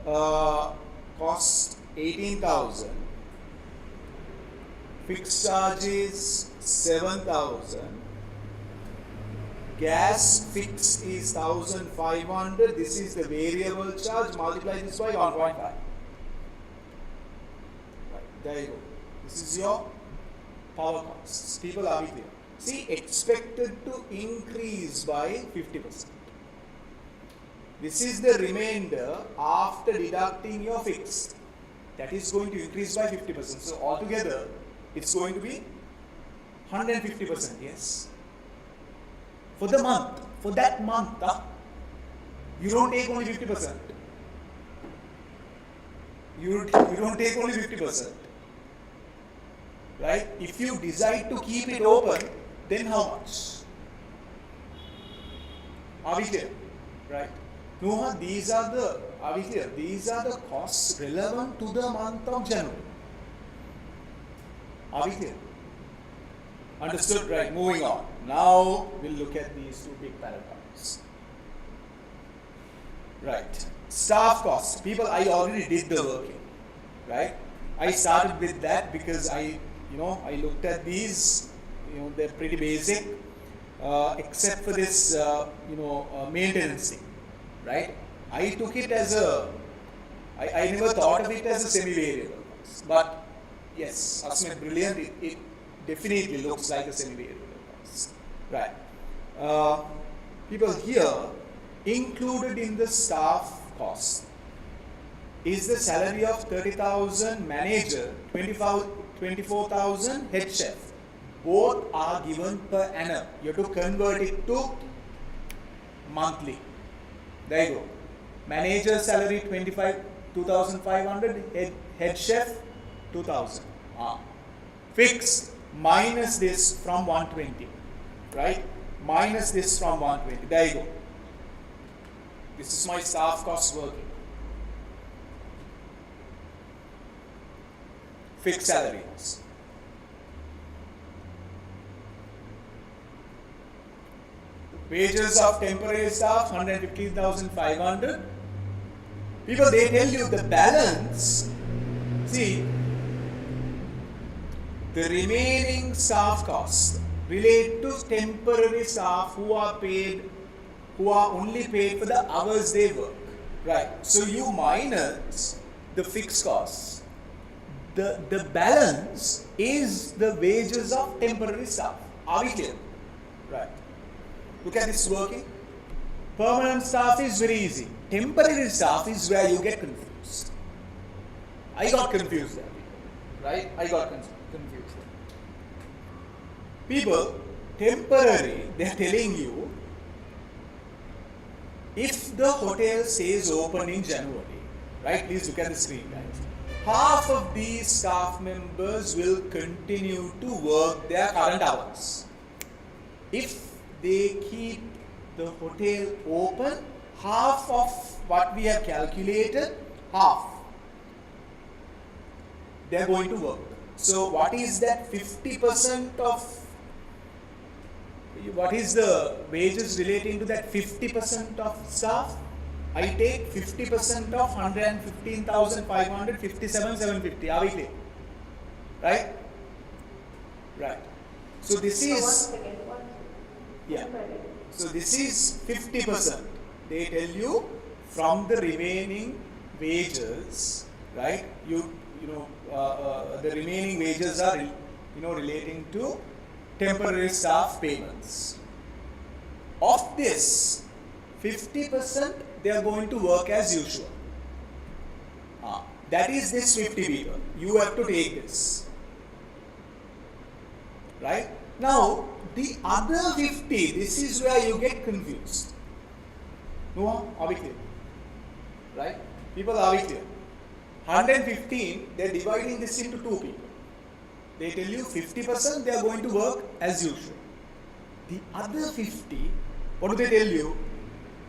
cost 18,000. Fixed charges 7,000. Gas fixed is 1,500. This is the variable charge. Multiply this by 1.5. Right, there you go. This is your power costs. People, are we clear? See, expected to increase by 50%. This is the remainder after deducting your fixed. That is going to increase by 50%. So altogether, it's going to be 150%, yes. For the month, for that month, you don't take only 50%. You don't take only 50%. Right? If you decide to keep it open, then how much? Are we clear? Right? No, these are the, are we clear? These are the costs relevant to the month of January. Are we clear? Understood? Right, moving on. Now we'll look at these two big paragraphs. Right. Staff costs. People, I already did the working. Right? I started with that because I looked at these, they're pretty basic, except for this, maintenance thing. Right? I took it as I never thought of it as a semi-variable. But yes, Asmit, brilliant. It definitely looks like a semi-variable cost. Right. People, here, included in the staff cost is the salary of 30,000 manager, 24,000 head chef. Both are given per annum. You have to convert it to monthly. There you go. Manager salary 2,500, head chef 2,000. Fixed minus this from 120, right? Minus this from 120. There you go. This is my staff cost working. Fixed salaries. Wages of temporary staff 115,500. People, they tell you the balance. See, the remaining staff costs relate to temporary staff who are only paid for the hours they work. Right. So you minus the fixed costs. The balance is the wages of temporary staff. Are we clear? Right. Look at this working. Permanent staff is very easy. Temporary staff is where you get confused. I got confused there. Right? I got confused. People, temporary, they are telling you, if the hotel stays open in January, right? Please look at the screen, guys. Half of these staff members will continue to work their current hours. If they keep the hotel open, half of what we have calculated, half, they are going to work. So what is that 50% of, what is the wages relating to that 50% of staff? I take 50% of 115,500, 57,750. Are we clear? Right? Right. So this is, One second. yeah. So this is 50%. They tell you from the remaining wages, right? The remaining wages are relating to temporary staff payments. Of this, 50% they are going to work as usual. That is this 50 people. You have to take this. Right? Now, the other 50, this is where you get confused. No, are we clear? Right? People, are we clear? 115, they are dividing this into two people. They tell you 50% they are going to work as usual. The other 50, what do they tell you?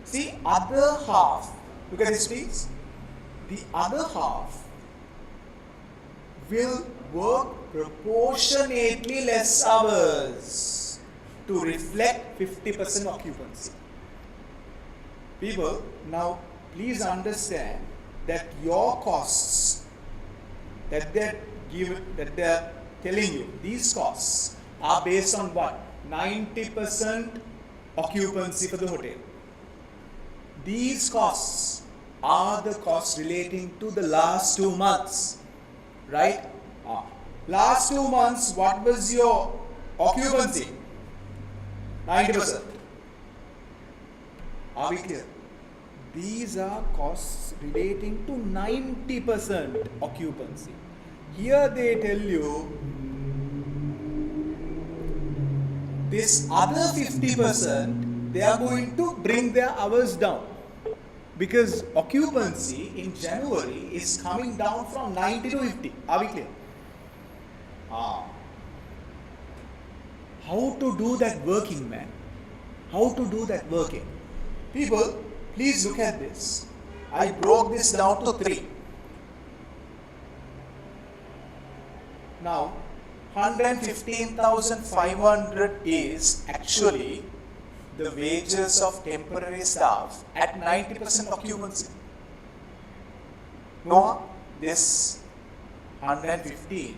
See, other half, look at this please. The other half will work proportionately less hours to reflect 50% occupancy. People, now please understand that your costs that they're telling you, these costs are based on what? 90% occupancy for the hotel. These costs are the costs relating to the last 2 months, right? Last 2 months, what was your occupancy? 90%. Are we clear? These are costs relating to 90% occupancy. Here they tell you this other 50% they are going to bring their hours down, because occupancy in January is coming down from 90 to 50. Are we clear? How to do that working, man? How to do that working? People, please look at this. I broke this down to 3. Now, 115,500 is actually the wages of temporary staff at 90% occupancy. No, this 115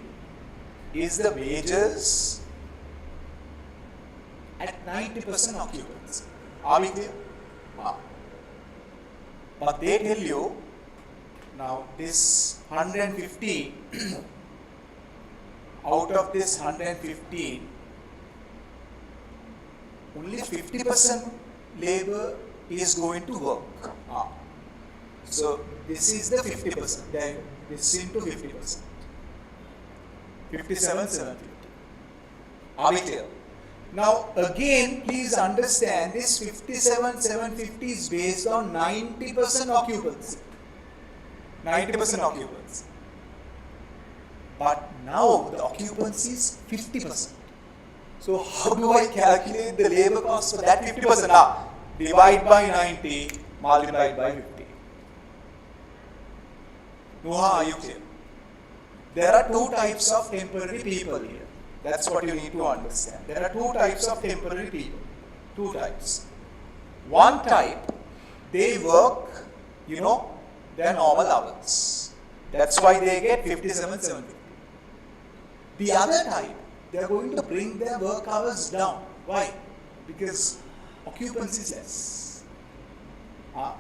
is the wages at 90% occupancy. Are we clear? But they tell you now this 115 out of this 115 only 50% labor is going to work. So this is the 50%. Then this into 50%. 57,750. Are we clear? Now again, please understand this 57,750 is based on 90% occupancy. 90% occupancy. But now the occupancy is 50%. So how do I calculate the labor cost for that 50%? Divide by 90, multiplied by 50. Are you clear? There are 2 types of temporary people here. That's what you need to understand. There are 2 types of temporary people. 2 types. One type, they work, their normal hours. That's why they get 57,750. The other type, they are going to bring their work hours down. Why? Because occupancy is less.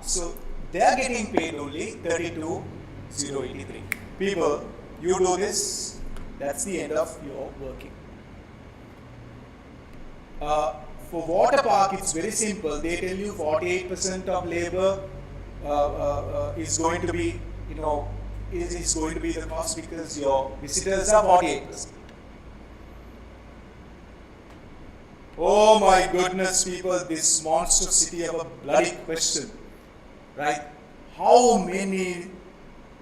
So they are getting paid only 32,083. People, you do this, that's the end of your working. For water park, it's very simple. They tell you 48% of labor is going to be, is going to be the cost because your visitors are 48%. Oh my goodness, people, this monstrosity of a bloody question, right? How many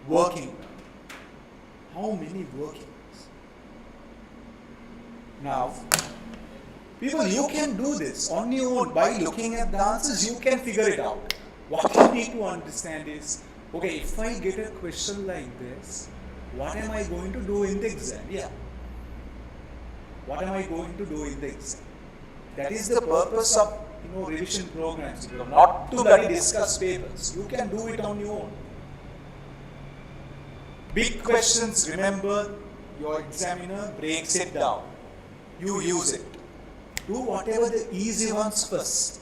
working? How many workings? Now, people, you can do this on your own. By looking at the answers, you can figure it out. What you need to understand is, okay, if I get a question like this, what am I going to do in the exam? What am I going to do in the exam? That is the purpose of revision programs. Not to bloody discuss papers. You can do it on your own. Big questions, remember, your examiner breaks it down. You use it. Do whatever the easy ones first.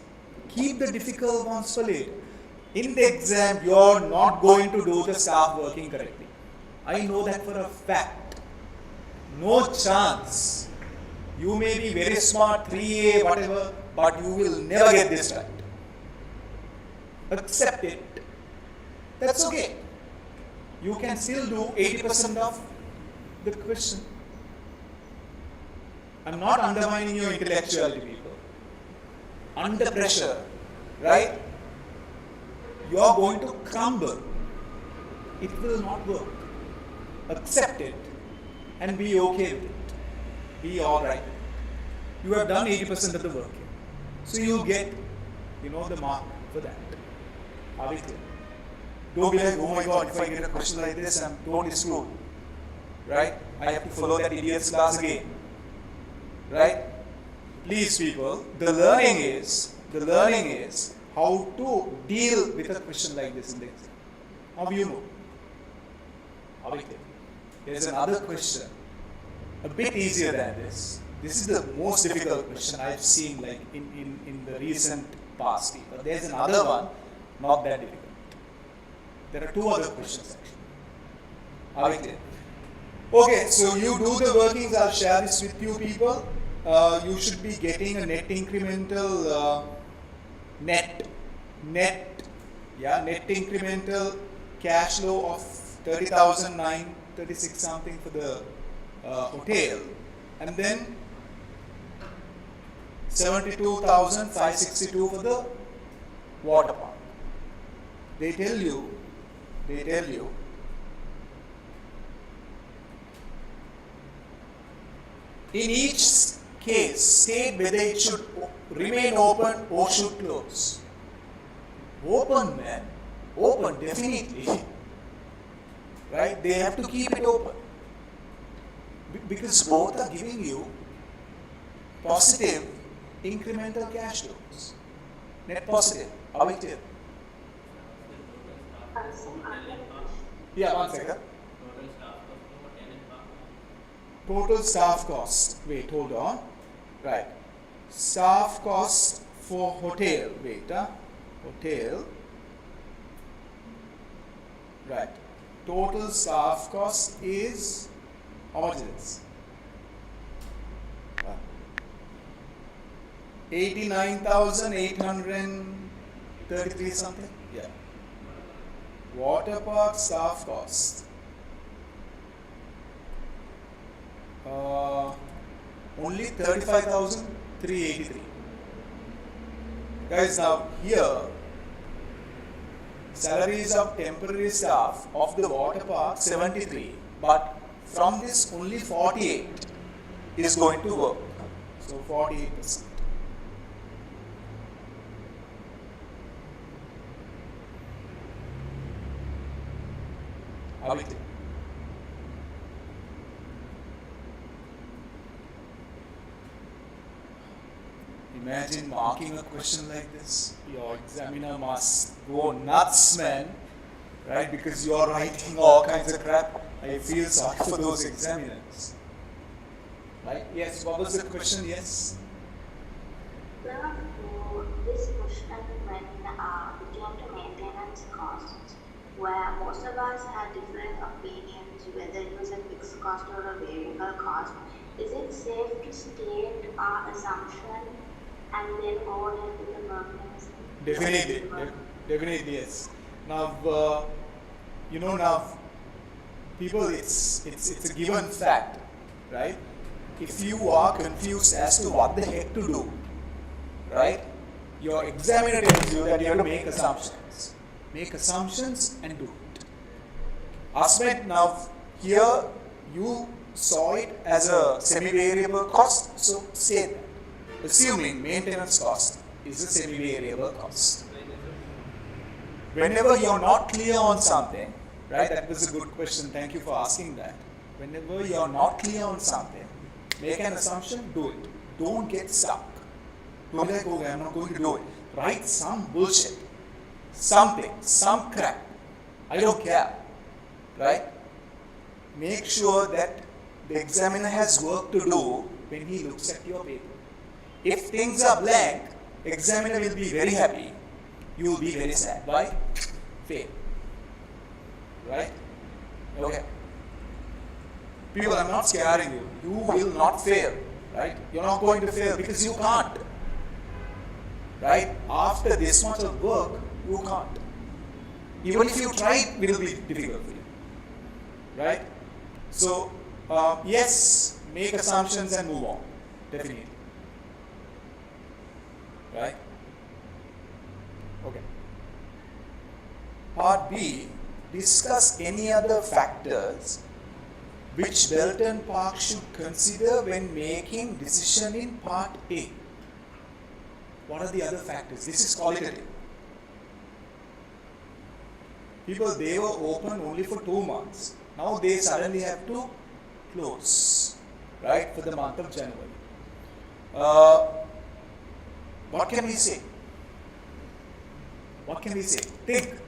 Keep the difficult ones for later. In the exam, you are not going to do the staff working correctly. I know that for a fact. No chance. You may be very smart, 3A, whatever, but you will never get this right. Accept it. That's okay. You can still do 80% of the question. I'm not undermining your intellectuality, people. Under pressure, right? You are going to crumble. It will not work. Accept it and be okay with it. Be alright. You have done 80% of the work here. So you get, the mark for that. Are we clear? Don't be like, oh my God, if I get a question like this, I'm totally screwed. Right? I have to follow that idiot's class again. Right? Please, people, the learning is how to deal with a question like this in the exam. How you know? Are we clear? There's another question, a bit easier than this. This is the most difficult question I've seen in the recent past. But there's another one, not that difficult. There are 2 other questions actually. Are we clear? Okay, so you do the workings. I'll share this with you, people. You should be getting a net incremental net Yeah, net incremental cash flow of 30,936 something for the hotel, and then 72,562 for the water park. They tell you, in each case, state whether it should remain open or should close. Open, man. Open, definitely. Right? They have to keep it open. Because both are giving you positive incremental cash flows. Net positive. Are we clear? Some other Yeah, one second. Total staff cost. Wait, hold on. Right. Staff cost for hotel. Wait, hotel. Right. Total staff cost is, how much is this? 89,833 something? Yeah. Water park staff cost. Only 35,383. Guys, now here, salaries of temporary staff of the water park 73, but from this only 48 is going to work. So 48%. Are we clear? Imagine marking a question like this. Your examiner must go nuts, man. Right? Because you are writing all kinds of crap. I feel sorry for those examiners. Right? Yes, what was the question? Yes? Now, for this question when we came to maintenance costs, where most of us had different opinions whether it was a fixed cost or a variable cost, is it safe to state our assumption and then go ahead with the workings? Definitely, yes. Now, now, people, it's a given fact, right? If you are confused as to what the heck to do, right? Your examiner tells you that you have to make assumptions. Make assumptions and do it. Asmet, now here you saw it as a semi-variable cost, so say that. Assuming maintenance cost is a semi-variable cost. Whenever you're not clear on something, right? That was a good question. Thank you for asking that. Whenever you're not clear on something, make an assumption, do it. Don't get stuck. Don't be like, okay, I'm not going to do it. Write some bullshit. Something, some crap. I don't care. Right? Make sure that the examiner has work to do when he looks at your paper. If things are blank, examiner will be very happy. You will be very sad. Why? Fail. Right? Okay. People, I'm not scaring you. You will not fail. Right? You're not going to fail because you can't. Right? After this much of work, you can't. Even if you try, it will be difficult for you. Right? So, yes, make assumptions and move on. Definitely. Right? Okay. Part B, discuss any other factors which Belton Park should consider when making decision in Part A. What are the other factors? This is qualitative. People, they were open only for 2 months. Now they suddenly have to close, right, for the month of January. What can we say? What can we say? Think.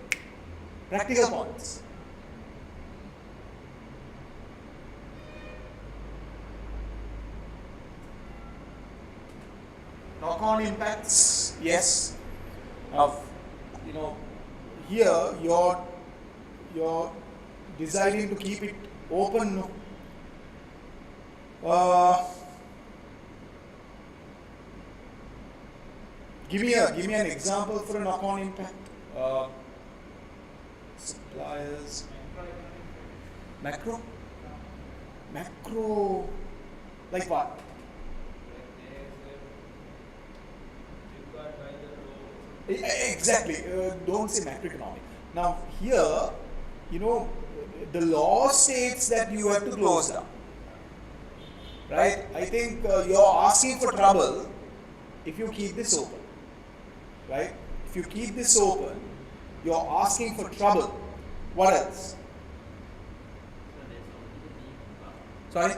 Practical points. Knock-on impacts, yes. Now, here you're deciding to keep it open. Give me an example for a knock-on impact. Suppliers. Macro? Macro. Like what? Exactly. Don't say macroeconomic. Now here, the law states that you have to close down. Right? I think you're asking for trouble if you keep this open. Right? If you keep this open, you're asking for trouble. What else? Sorry?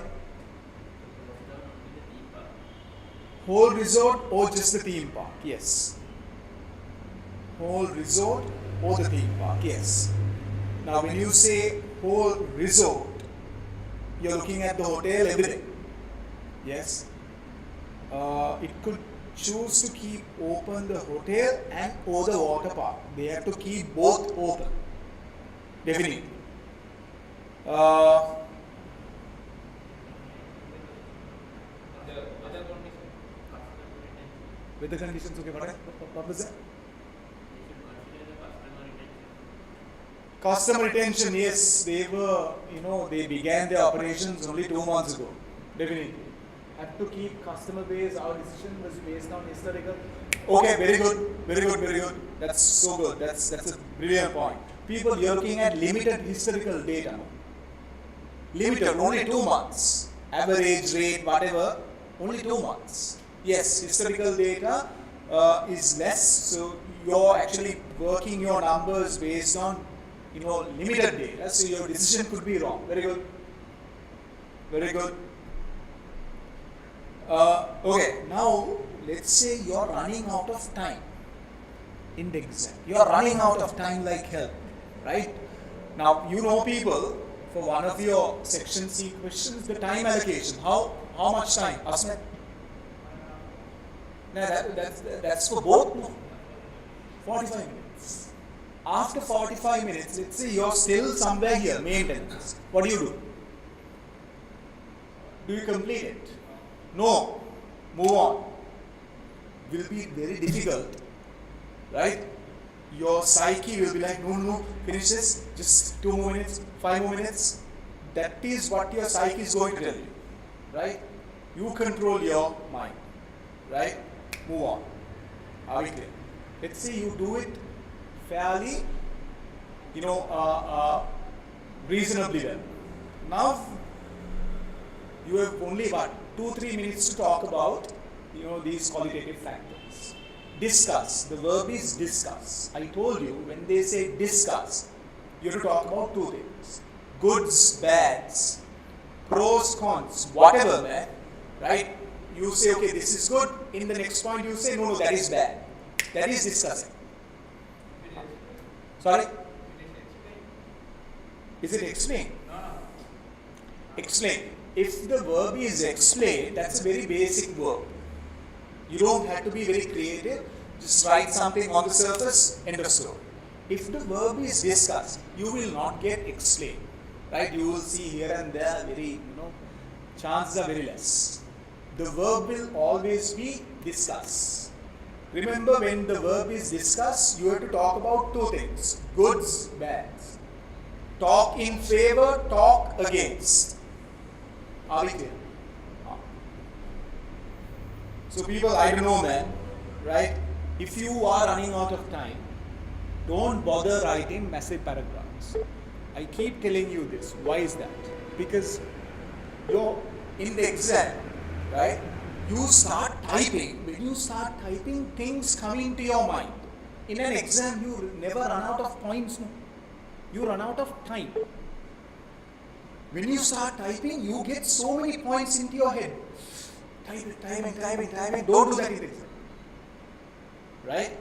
Whole resort or just the theme park? Yes. Whole resort or the theme park? Yes. Now when you say whole resort, you're looking at the hotel, everything. Yes. It could choose to keep open the hotel and or the water park. They have to keep both open. Definitely. With the conditions, okay, what was that? Customer retention, yes, they were, they began their operations only 2 months ago. Definitely. Had to keep customer base, our decision was based on historical. Okay, very good, very good, very good. That's so good. That's a brilliant point. People, you're looking at limited historical data. Limited, only 2 months. Average rate, whatever, only 2 months. Yes, historical data is less, so you're actually working your numbers based on limited data, so your decision could be wrong. Very good. Very good. Okay, now let's say you're running out of time in the exam. You're running out of time like hell, right? Now, people, for one of your section C questions, the time allocation. How much time? Asmat? No, that's for both, no? 45 minutes. After 45 minutes, let's say you're still somewhere here, maintenance. What do? Do you complete it? No. Move on. Will be very difficult, right? Your psyche will be like, no, finish this, just 2 more minutes, 5 more minutes. That is what your psyche is going to tell you, right? You control your mind, right? Move on. Are we clear? Let's say you do it fairly, reasonably well. Now, you have only 2-3 minutes to talk about, these qualitative factors. Discuss. The verb is discuss. I told you, when they say discuss, you have to talk about 2 things. Goods, bads, pros, cons, whatever, man, right? You say, okay, this is good. In the next point, you say, no, that is bad. That is discussing. Sorry? Is it explain? No. Explain. If the verb is explain, that's a very basic verb. You don't have to be very creative. Just write something on the surface, end of story. If the verb is discuss, you will not get explain. Right? You will see here and there very, chances are very less. The verb will always be discuss. Remember, when the verb is discuss, you have to talk about 2 things. Goods, bads. Talk in favor, talk against. Are we clear? So people, I don't know, man, right? If you are running out of time, don't bother writing massive paragraphs. I keep telling you this. Why is that? Because you're in the exam, right? You start typing. When you start typing, things come into your mind. In an exam, you never run out of points. No? You run out of time. When you start typing, you get so many points into your head. Typing. Don't do that in the exam. Right?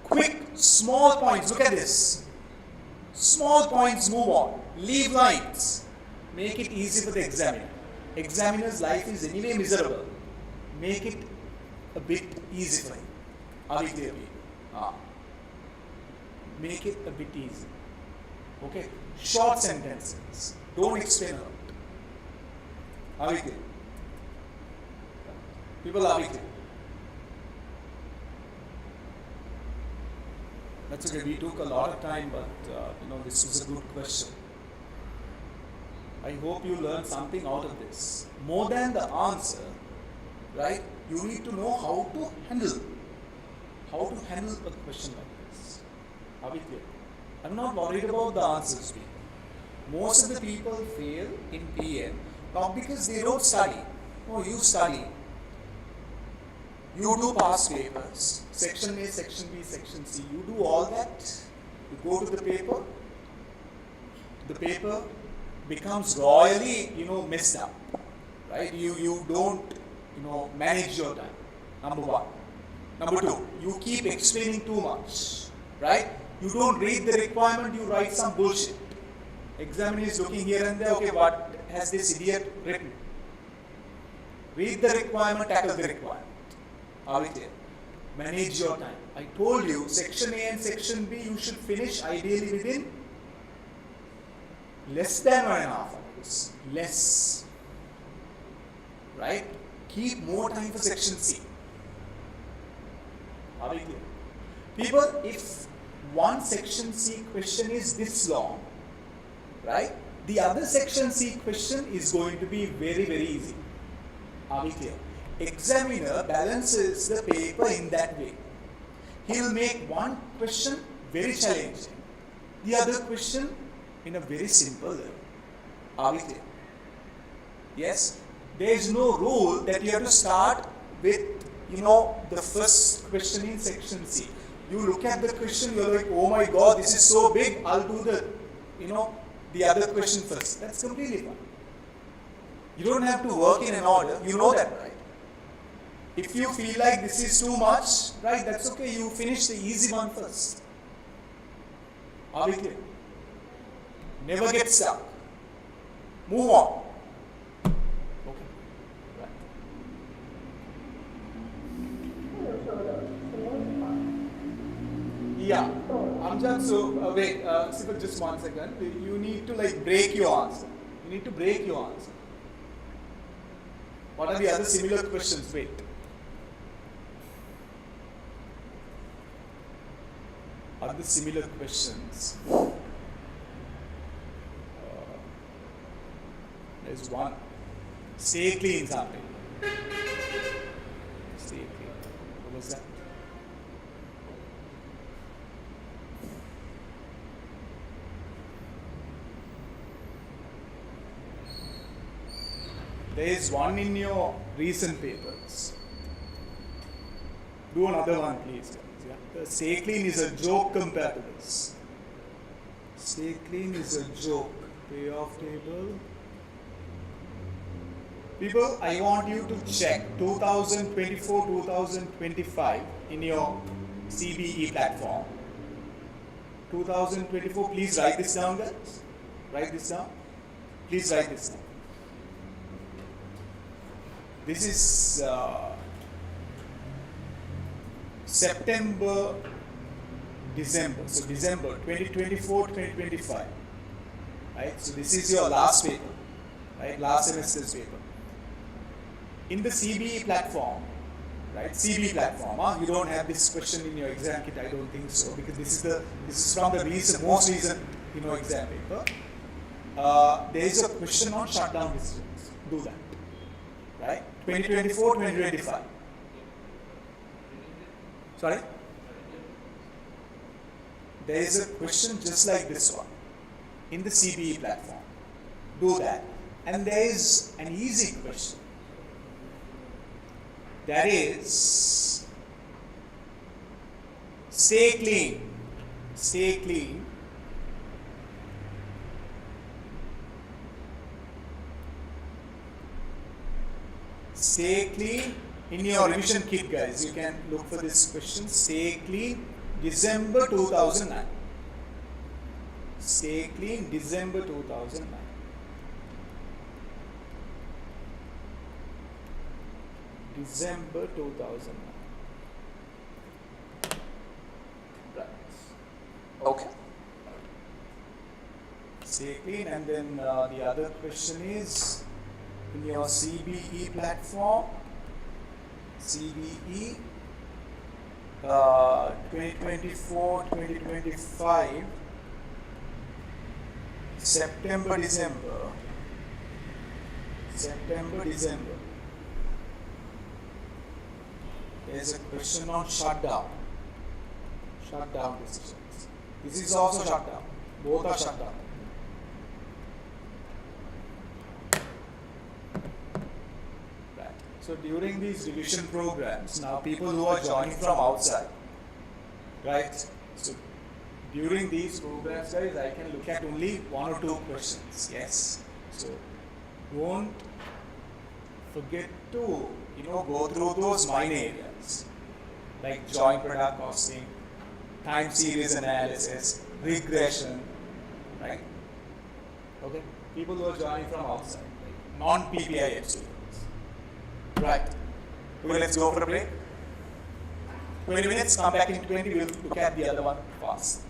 Quick, small points. Look at this. Small points, move on. Leave lines. Make it easy for the examiner. Examiner's life is anyway miserable. Make it a bit easy for him. Are we clear? Make it a bit easy. Okay? Short sentences. Don't explain a lot. Are we clear? People, are we clear? That's okay. We took a lot of time, but this was a good question. I hope you learned something out of this. More than the answer, right? You need to know how to handle a question like this. Are we clear? I'm not worried about the answers. Most of the people fail in PM not because they don't study. No, you study. You do past papers, section A, section B, section C. You do all that. You go to the paper. The paper becomes royally, messed up, right? You don't, manage your time. Number one. Number two, you keep explaining too much, right? You don't read the requirement. You write some bullshit. Examiner is looking here and there. Okay, what has this idiot written? Read the requirement. Tackle the requirement. Are we clear? Manage your time. I told you, section A and section B, you should finish ideally within less than 1.5 hours. Less. Right? Keep more time for section C. Are we clear? People, if one section C question is this long, right? The other section C question is going to be very, very easy. Are we clear? Examiner balances the paper in that way. He will make one question very challenging, the other question in a very simple level. Are we clear? Yes? There is no rule that you have to start with, the first question in section C. You look at the question, you're like, oh my God, this is so big, I'll do the other question first. That's completely fine. You don't have to work in an order. You know that, right? If you feel like this is too much, right, that's okay. You finish the easy one first. Are we clear? Never get stuck. Move on. Okay. Right. Yeah. Amjad, so wait, Sifat, just 1 second. You need to break your answer. You need to break your answer. What are the other similar questions? Wait. Other similar questions. There's one. Stay clean something. Stay clean. What was that? There is one in your recent papers. Do another one, please, guys. Yeah? The stay clean is a joke compared to this. Stay clean is a joke. Payoff table. People, I want you to check 2024-2025 in your CBE platform. 2024, please write this down, guys. Write this down. Please write this down. This is September, December. So December 2024-2025. Right? So this is your last paper. Right? Last semester's paper. In the CBE platform, right? CBE platform. You don't have this question in your exam kit. I don't think so, because this is from the most recent exam paper. There is a question on shutdown decisions. Do that. Right? 2024-2025. Sorry? There is a question just like this one in the CBE platform. Do that. And there is an easy question. That is, stay clean. Stay clean. Stay clean in your revision kit, guys. You can look for this question. Stay clean, December 2009. Stay clean, December 2009. December 2009. Right. Okay. Stay clean, and then the other question is in your CBE platform. CBE 2024, 2025, September, December. There's a question on shutdown. Shutdown decisions. This is also shutdown. Both are shutdown. Right. So during these revision programs, now people who are joining from outside, right? So during these programs, guys, I can look at only one or two questions. Yes. So don't forget to go through those minor areas like joint product costing, time series analysis, regression, right? Okay. People who are joining from outside, non-PPIM students, right? Okay, let's go for a break. 20 minutes. Come back in 20. We'll look at the other one fast.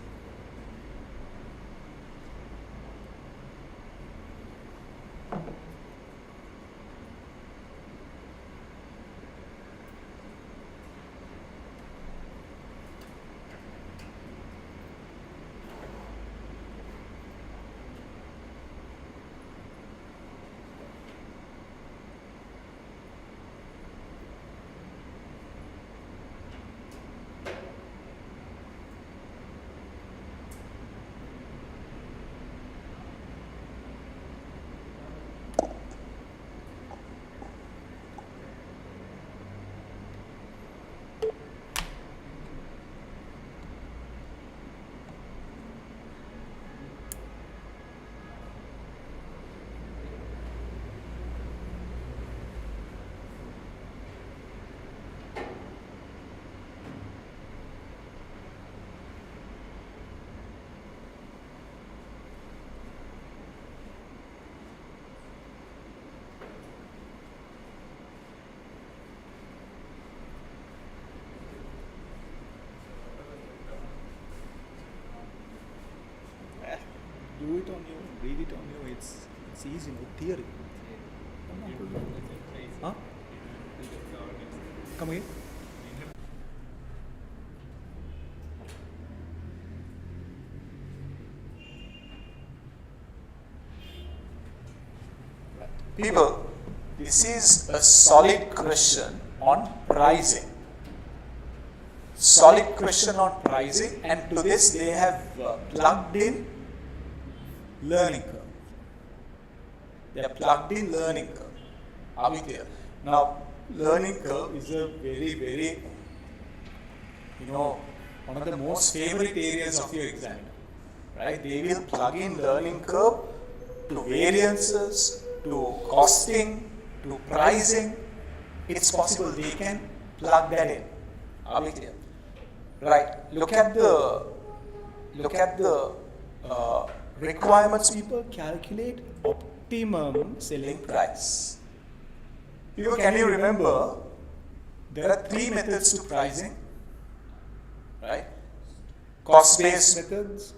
Do it on you, read it on you. It's easy, no theory. Huh? Come again. People, this is a solid question on pricing. Solid question on pricing, and to this they have plugged in learning curve. They are plugged in learning curve. Are we clear? Now, learning curve is a very, one of the most favorite areas of your examiner. Right? They will plug in learning curve to variances, to costing, to pricing. It's possible they can plug that in. Are we clear? Right. Look at the requirements. People calculate optimum selling price. People, can you remember? There are three methods to pricing. Right? Cost-based methods.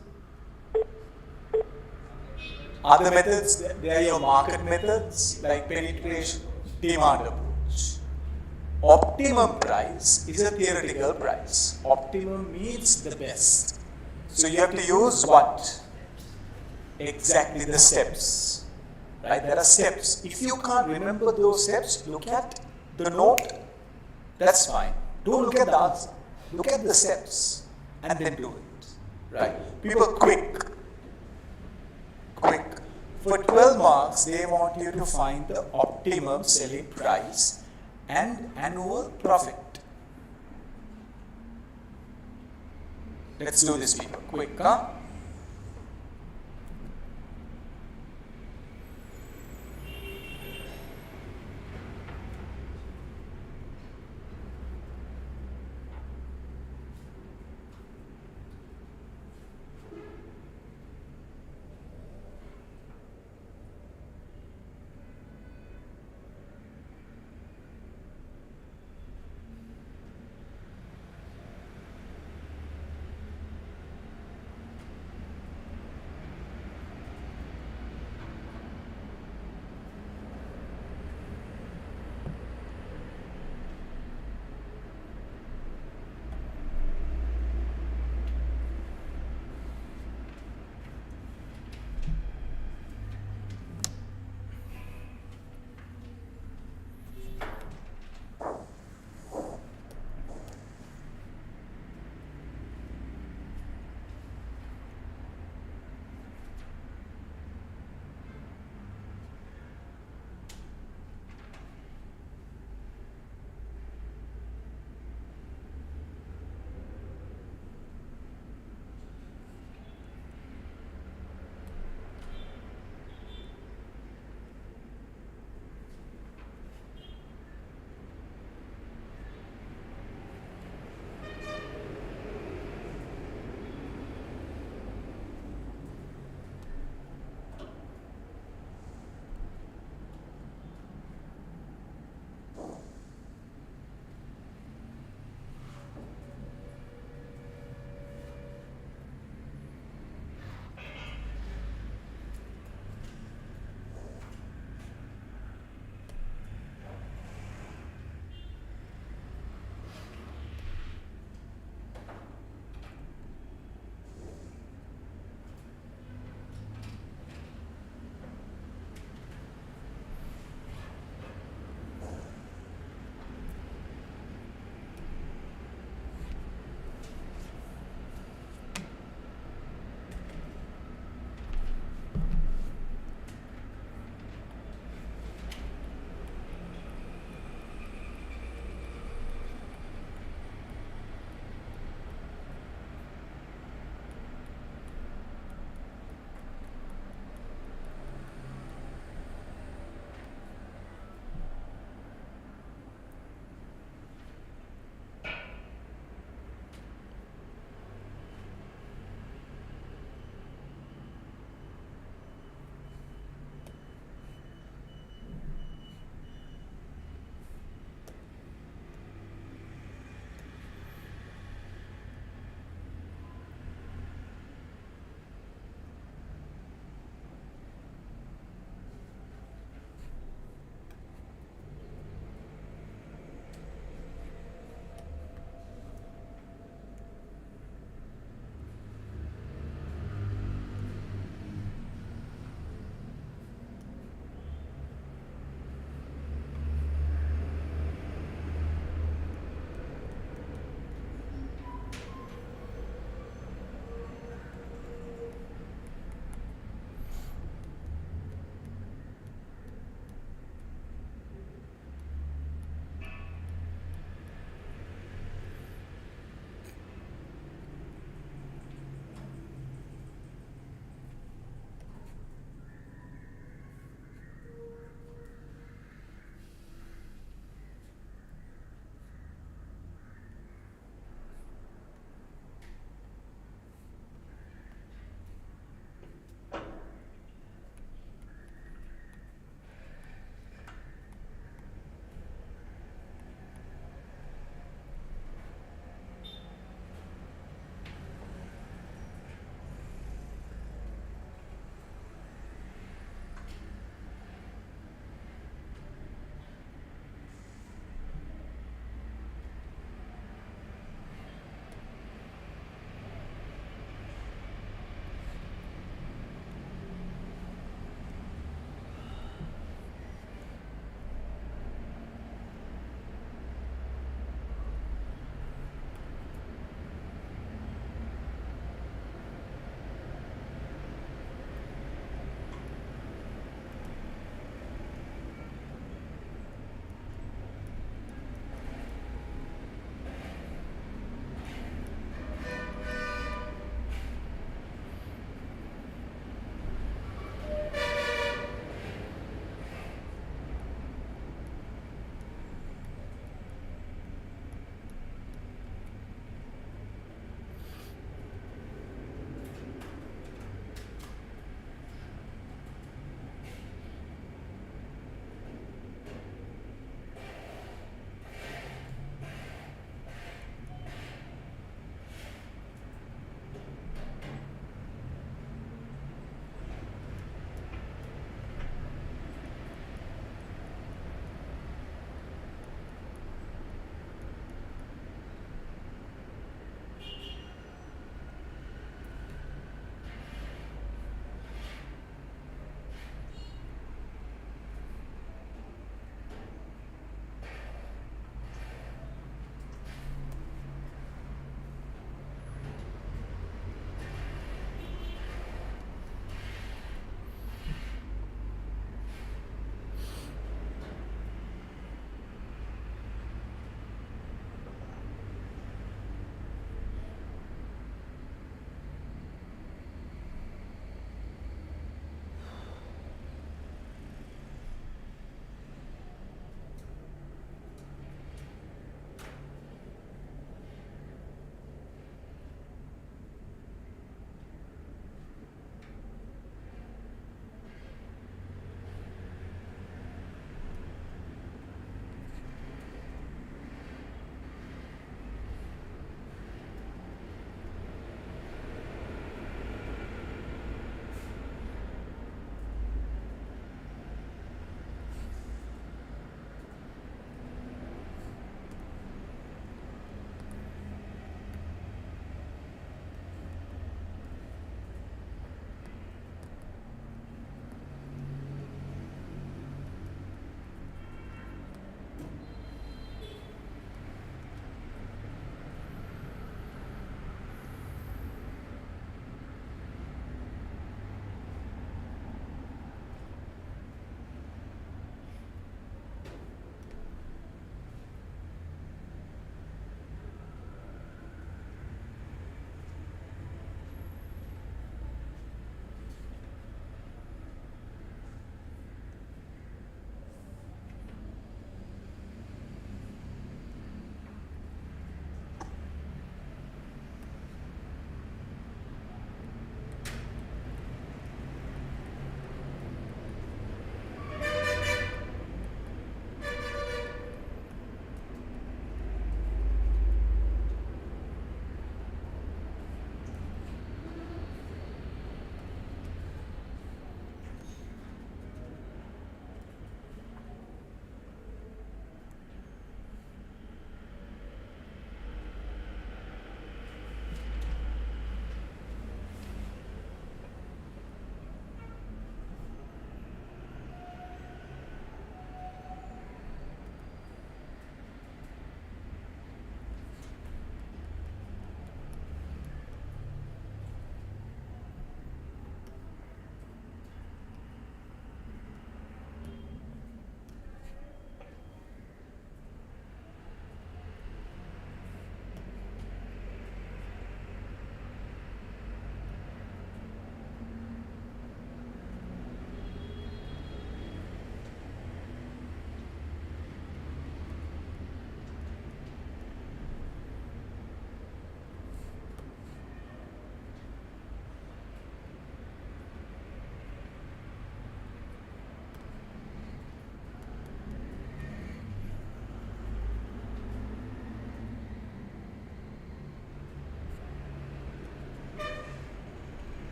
Other methods, they are your market methods like penetration, demand approach. Optimum price is a theoretical price. Optimum means the best. So you have to use what? Exactly the steps. Right? There are steps. If you can't remember those steps, look at the note. That's fine. Don't look at the answer. Look at the steps and then do it. Right? People, quick. For 12 marks, they want you to find the optimum selling price and annual profit. Let's do this, people. Quick, huh?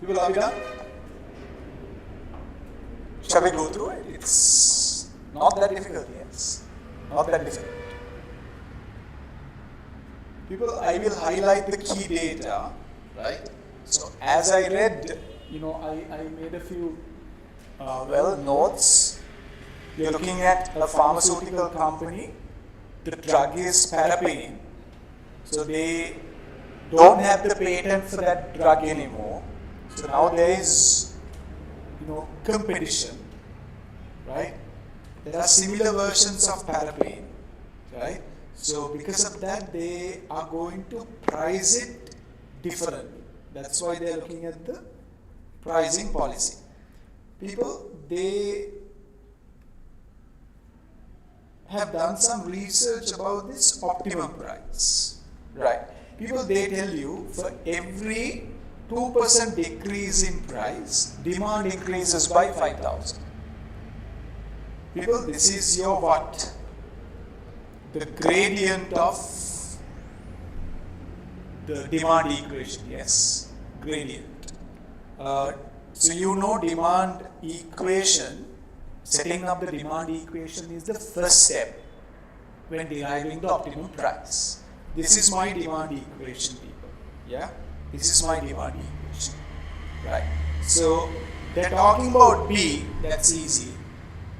People, are we done? Shall we go through it? It's not that difficult, yes. Not that difficult. People, I will highlight the key data, right? So, as I read, I made a few notes. You're looking at a pharmaceutical company. The drug is PPIM. So, they don't have the patent for that drug anymore. So, now there is competition, right? There are similar versions of PPIM, right? So because of that, they are going to price it differently. That's why they are looking at the pricing policy. People, they have done some research about this optimum price, right? People, they tell you for every 2% decrease in price, demand increases by 5,000. People, this is your what? The gradient of the demand equation, yes, gradient. So demand equation, setting up the demand equation is the first step when deriving the optimum price. This is my demand equation, people, yeah? This is my demand equation, right? So, they're talking about B, that's easy.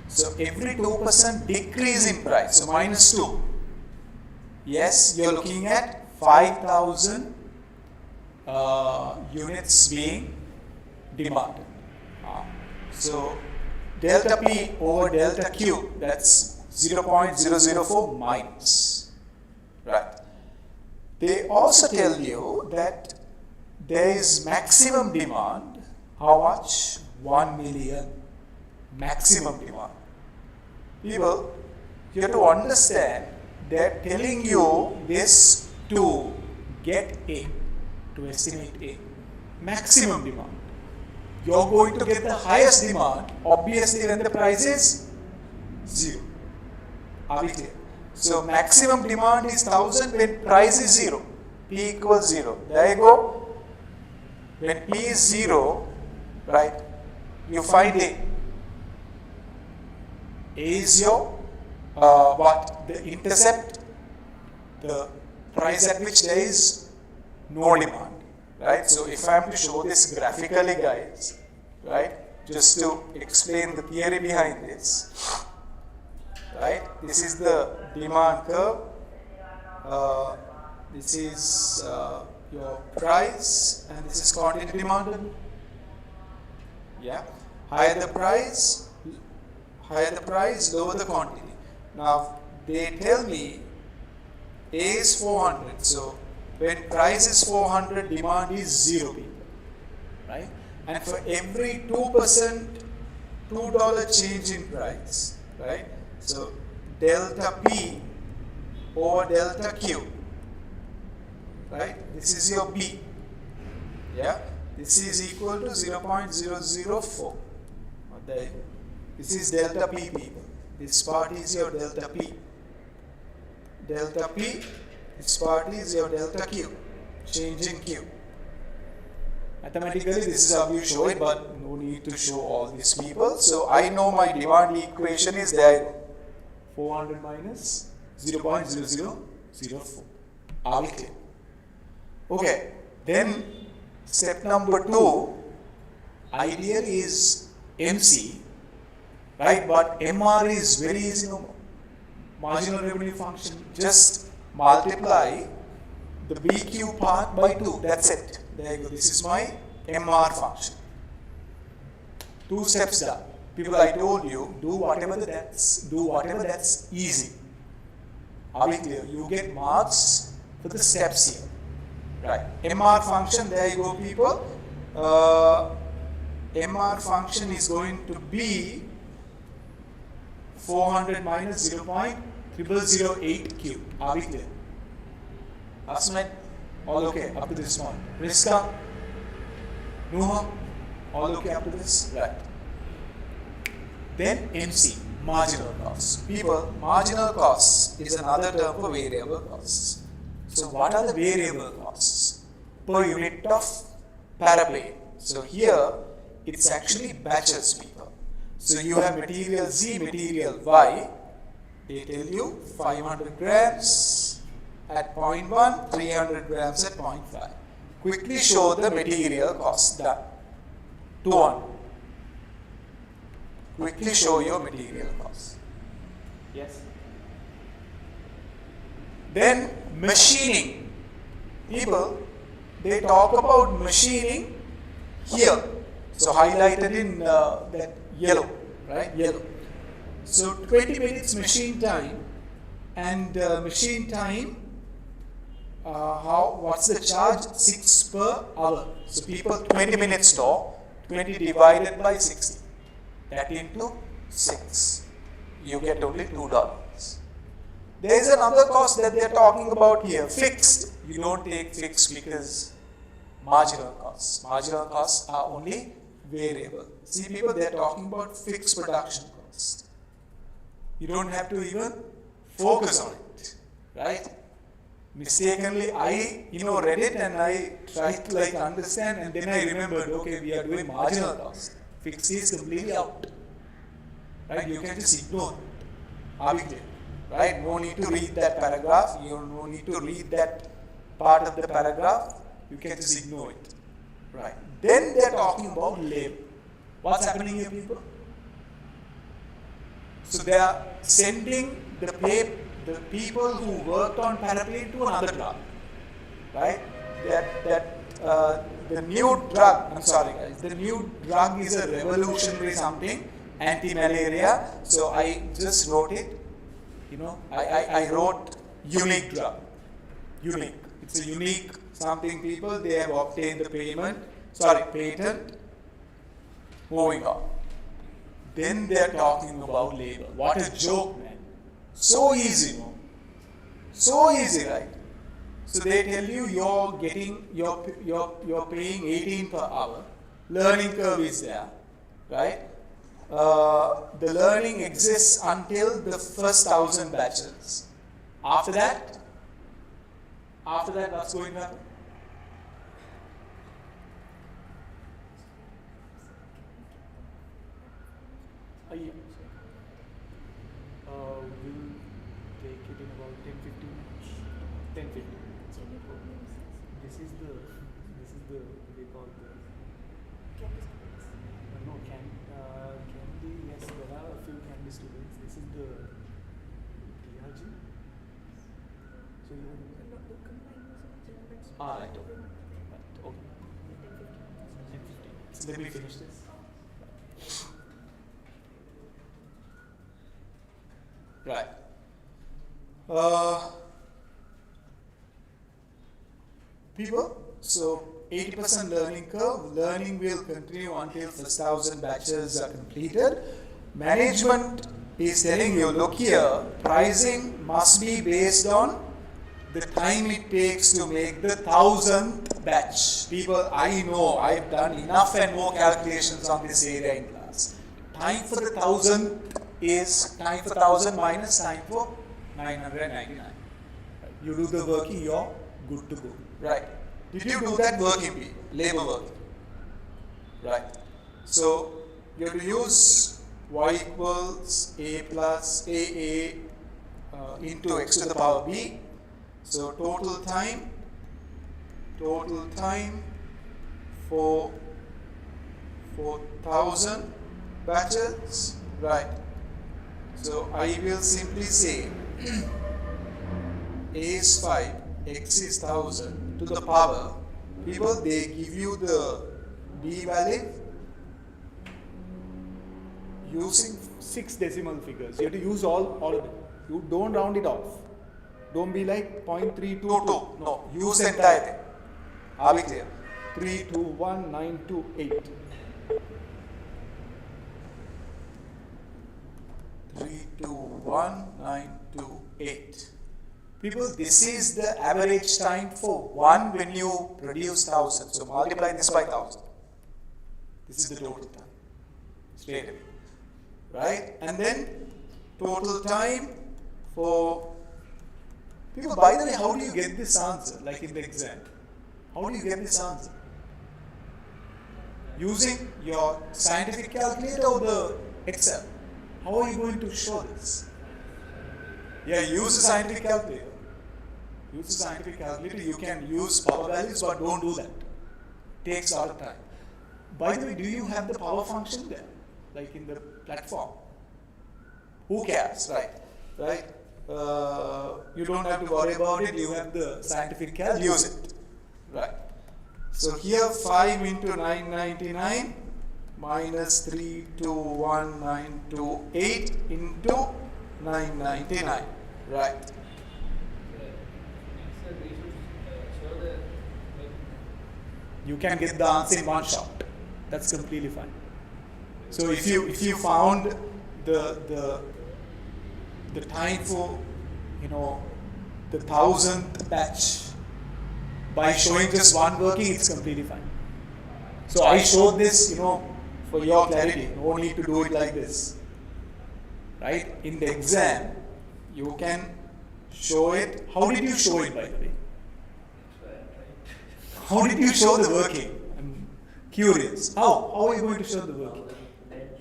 So, every 2% decrease in price, so minus 2. Yes, you're looking at 5,000 units being demanded. So, delta P over delta Q, that's 0.004 minus, right? They also tell you that there is maximum demand. How much? 1 million. Maximum demand. People, you have to understand, they're telling you this to get A, to estimate A. Maximum demand. You're going to get the highest demand, obviously, when the price is 0. Are we clear? So, maximum demand is 1000 when price is 0. P equals 0. There you go. When P is 0, right, you find A. A is your what? The intercept, the price at which there is no demand, right? So, if I am to show this graphically, guys, right, just to explain the theory behind this, right, this is the demand curve, this is your price, and this is quantity demanded. Yeah, higher the price, lower the quantity. Now they tell me A is 400. So when price is 400, demand is 0 people, right? And for every 2%, $2 change in price, right? So delta P over delta Q. Right? This is your B. Yeah? This is equal to 0.004. This is delta P, people. This part is your delta P. Delta P, this part is your delta Q. Change in Q. Mathematically, this is how you show it, but no need to show all these people. So, I know my demand equation is there. 400 minus 0.0004. Are we clear? Okay, then step number 2, ideal is MC, right? But MR is very easy, no more. Marginal revenue function, just multiply the BQ part by 2, that's it. There you go, this is my MR function. 2 steps done. People, I told you, do whatever that's easy. Are we clear? You get marks for the steps here. Right, MR function, there you go, people. MR function is going to be 400 minus 0.0008 Q. Are we clear? Last night, all okay up to this point. Riska, Nuha, all okay up to this? Right. Then MC, marginal cost. People, marginal cost is another term for variable costs. So what are the variable costs per unit of PPIM? So here it's actually batches, people. So you have material Z, material Y. They tell you 500 grams at 0.1, 300 grams at 0.5. Quickly show the material cost. Done. 2 on. Quickly show your material cost. Yes. Then machining. People, they talk about machining here. So highlighted in that yellow, right? Yellow. So 20 minutes machine time, and machine time, what's the charge? 6 per hour. So people 20 minutes store, 20 divided by 60. That into 6. You get only $2. There is another cost that they are talking about here, fixed. You don't take fixed because marginal costs. Marginal costs are only variable. See people, they are talking about fixed production cost. You don't have to even focus on it, right? Mistakenly, I read it and I tried to understand, and then I remembered, okay, we are doing marginal cost. Fixed is completely out, right? You can just ignore it. Are we clear? Right? No need to read that paragraph. You no need to read that part of the paragraph. You can just ignore it, right? Then they are talking about labor. What's happening here, people? So they are sending the people who worked on paraplane to another drug, right? The new drug, I'm sorry guys, the new drug is a revolutionary something, anti-malaria. So I just wrote it, I wrote unique drug, unique. It's a unique something, people, they have obtained the patent, moving on. Then they are talking about labor. What a joke, man. So easy, no? So easy, right? So they tell you you're paying 18 per hour. Learning curve is there, right? The learning exists until the first 1,000 batches. After that, what's going to happen? We'll take it in about 10-15. This is the they call the candy. Yes, there are a few candy students. This is the DRG. So you right. Okay. 10-15. So let me finish this. Right. People, so 80% learning curve. Learning will continue until first 1,000 batches are completed. Management is telling you, look here, pricing must be based on the time it takes to make the 1,000th batch. People, I know, I've done enough and more calculations on this area in class. Time for the 1,000th is time for 1,000 minus time for 999. You do the working, you're good to go. Right. Did you do that working, people? Labor working. Right. So you have to use y equals a plus AA into x to the power b. So total time for 1,000 batches. Right. So I will simply say A is 5, X is 1,000 to the power. People, they give you the B value using 6 decimal figures. You have to use all of them. You don't round it off. Don't be like 0.322. No, use the entire thing. Are we clear? 321,928. 321,928. People, this is the average time for one when you produce 1,000. So multiply this by 1,000. This is the total time. Straight away. Right? And then total time for people, by the way, how do you get this answer? Like in the exam. How do you get this answer? Using your scientific calculator or the Excel? How are you going to show this? Yeah, use a scientific calculator. Use a scientific calculator. You can use power values, but don't do that. Takes a lot of time. By the way, do you have the power function there, like in the platform? Who cares, right? Right? You don't have to worry about it. You have the scientific cal. Use it, right? So here 5 into 999 minus 321,928 into 999, right? Next, we should show the You can get the answer in one shot. That's completely fine. So if you found the time for the 1000th batch by showing just one working, it's completely fine. So I showed this for your clarity. No need to do it like this, right? In the exam you can show it. How did you show it, by the way? How did you show the working? I'm curious. How are you going to show the working? Batch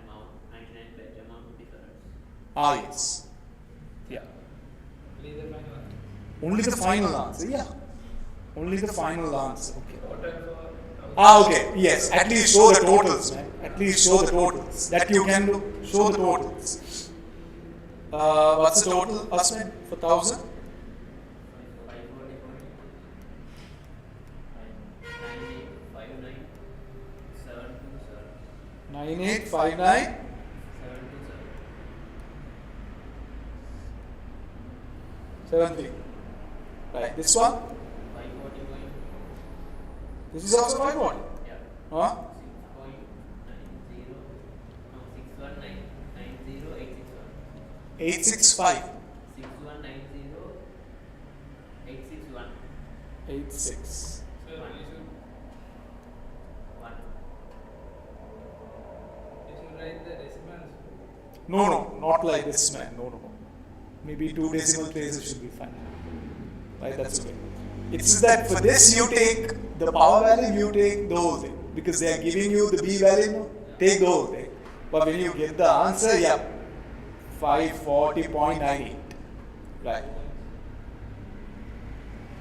amount, 99 batch amount difference. Yes. Yeah. only the final answer. Only the final answer. Yeah. Only the final answer. Okay. Total for Okay. Yes. At least show the totals, man. At least show the totals. That you can do. Show the totals. What's the total, Asman, for 1000? 9859 73. Right. This one? 540. This is also 540. Yeah. Huh? 865. 86. so we should write the decimals. No, not like this, man. No. Maybe 2 decimal places should be fine. Right, that's okay. It's that for this you take the power value, you take the whole thing. Because they are giving you the B value, take the whole thing. But when you get the answer, 540.98. Right.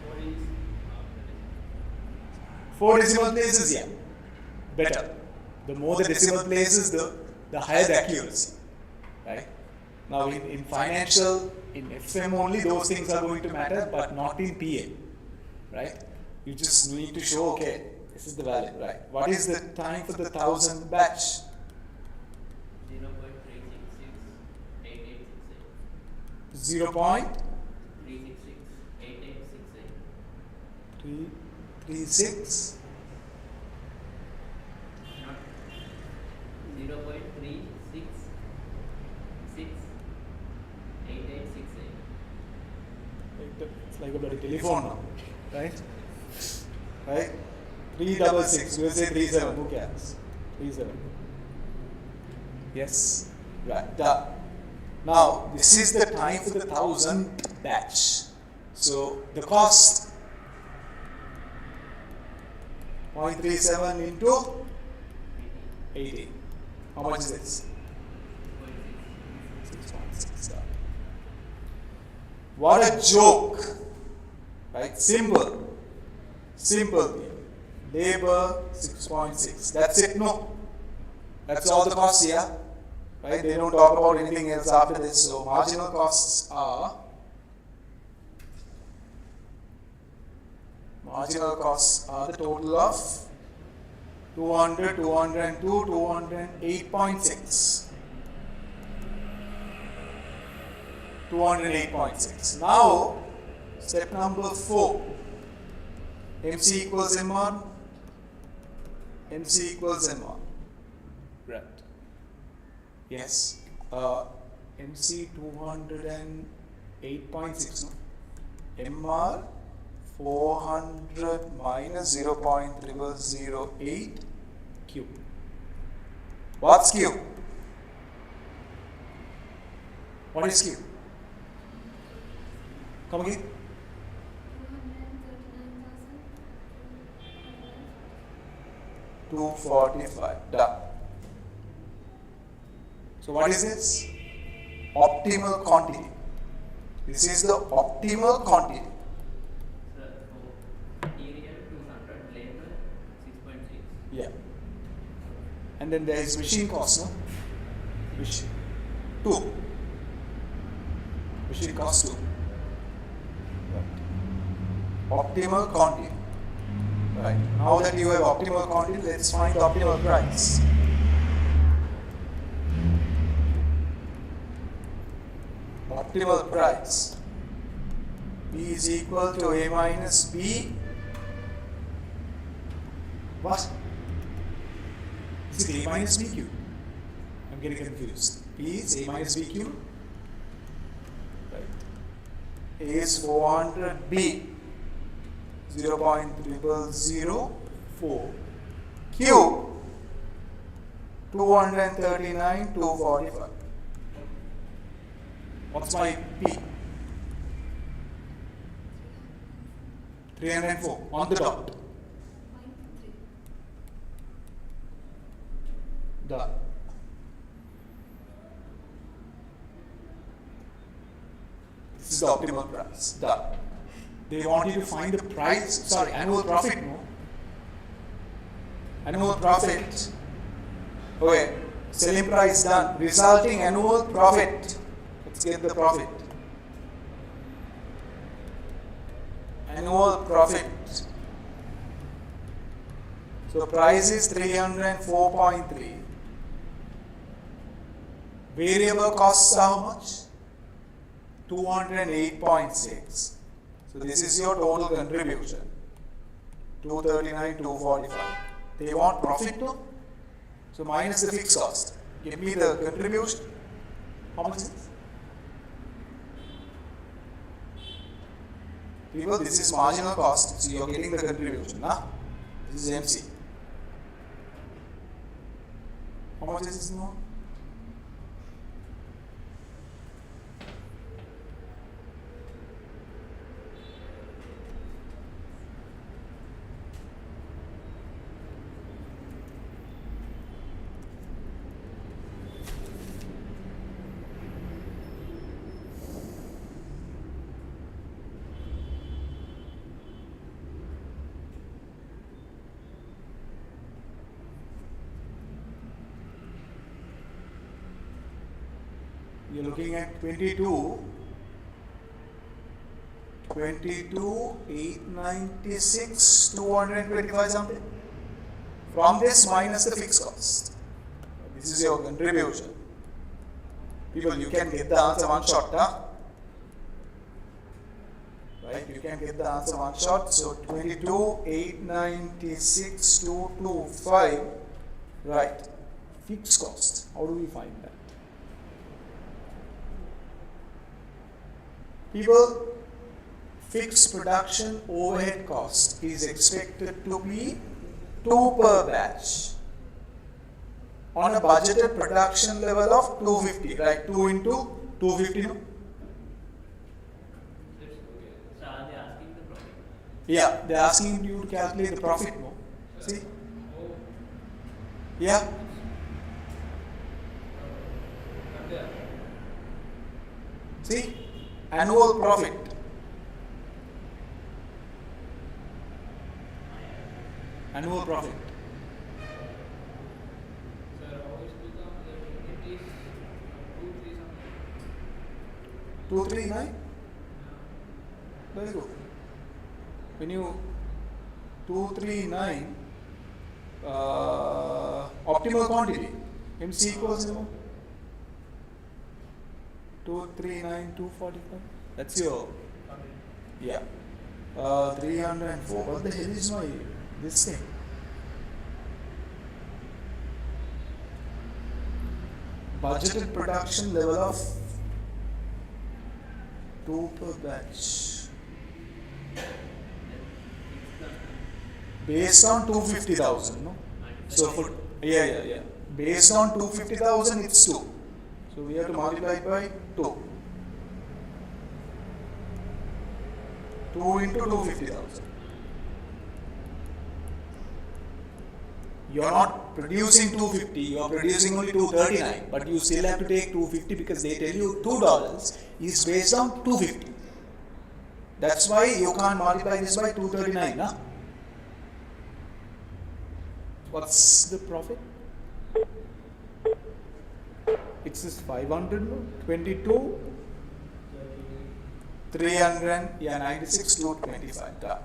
What is 4 decimal places, better. The more the decimal places, the higher the accuracy. Right? Now in financial, in FM only, those things are going to matter, but not in PA. Right? You just need to show, okay, this is the value, right? What is the time for the 1000 batch? 0. 336. 0.3668868. It's like a bloody telephone now, right? Right? 366. We'll say 37. Who cares? 37. Yes. Right. Done. Now this is the time for the 1000th batch. So the cost 0.37 into 80. How much is this? 6.6. What a joke, right? Simple. Labor 6.6. That's it, no? That's all the costs here, right? They don't talk about anything else after this. So marginal costs are the total of 200, 202, 208.6. 208.6. Now, step number 4. MC equals M1. MC equals M1. Right. Yes. MC 208.6. No? MR 400 minus 0.008 Q. What's Q? What is Q? Come again. 245. Done. So what is this? Optimal quantity. This is the optimal quantity. Sir, for material 200, labor 6.6. Yeah. And then there is machine cost, no? Machine. 2. Machine cost 2. Optimal quantity. Right. Now that you have optimal quantity, let's find the optimal price. Optimal price. B is equal to A minus B. What? Is it A minus B cube? I'm getting confused. B is A minus B cube. Right. A is 400, B 0.0004, Q 239, 245. What's my P? 304 on the dot. Done. This is the optimal price. Done. They want you to find the price, sorry, annual profit, no? Annual profit. Okay, selling price done. Resulting annual profit. Let's get the profit. Annual profit. So price is 304.3. Variable costs are how much? 208.6. So this is your total contribution. 239, 245. They want profit too? So minus the fixed cost. Give me the contribution. How much is it? People, this is marginal cost. So you are getting the contribution. Nah? This is MC. How much is this now? You're looking at 896, 225 something. From this minus the fixed cost. This is your contribution. People, you can get the answer one shot, huh? Right, you can get the answer one shot. So 896, 225. Right. Fixed cost. How do we find that? People, fixed production overhead cost is expected to be 2 per batch on a budgeted production level of 250, right? 2 into 250, no? So are they asking the profit? Yeah, they're asking you to calculate the profit, no? See? Yeah? See? Annual profit. Annual profit. Sir, how is become the unit is 239? 239? Very good. When you 239 optimal quantity, MC equals 239, 245. That's your, yeah. 304. What the hell is my this thing? Budgeted production level of 2 per batch. Based on 250,000, no? So for yeah. Based on 250,000, it's 2. So we have to multiply by 2. 2 into 250,000. you're not producing 250, you're producing only 239, but you still have to take 250 because they tell you $2 is based on 250. That's why you can't multiply this by 239, nah? What's the profit? It's this 500, no? 22, 300, yeah, 96, 225, done.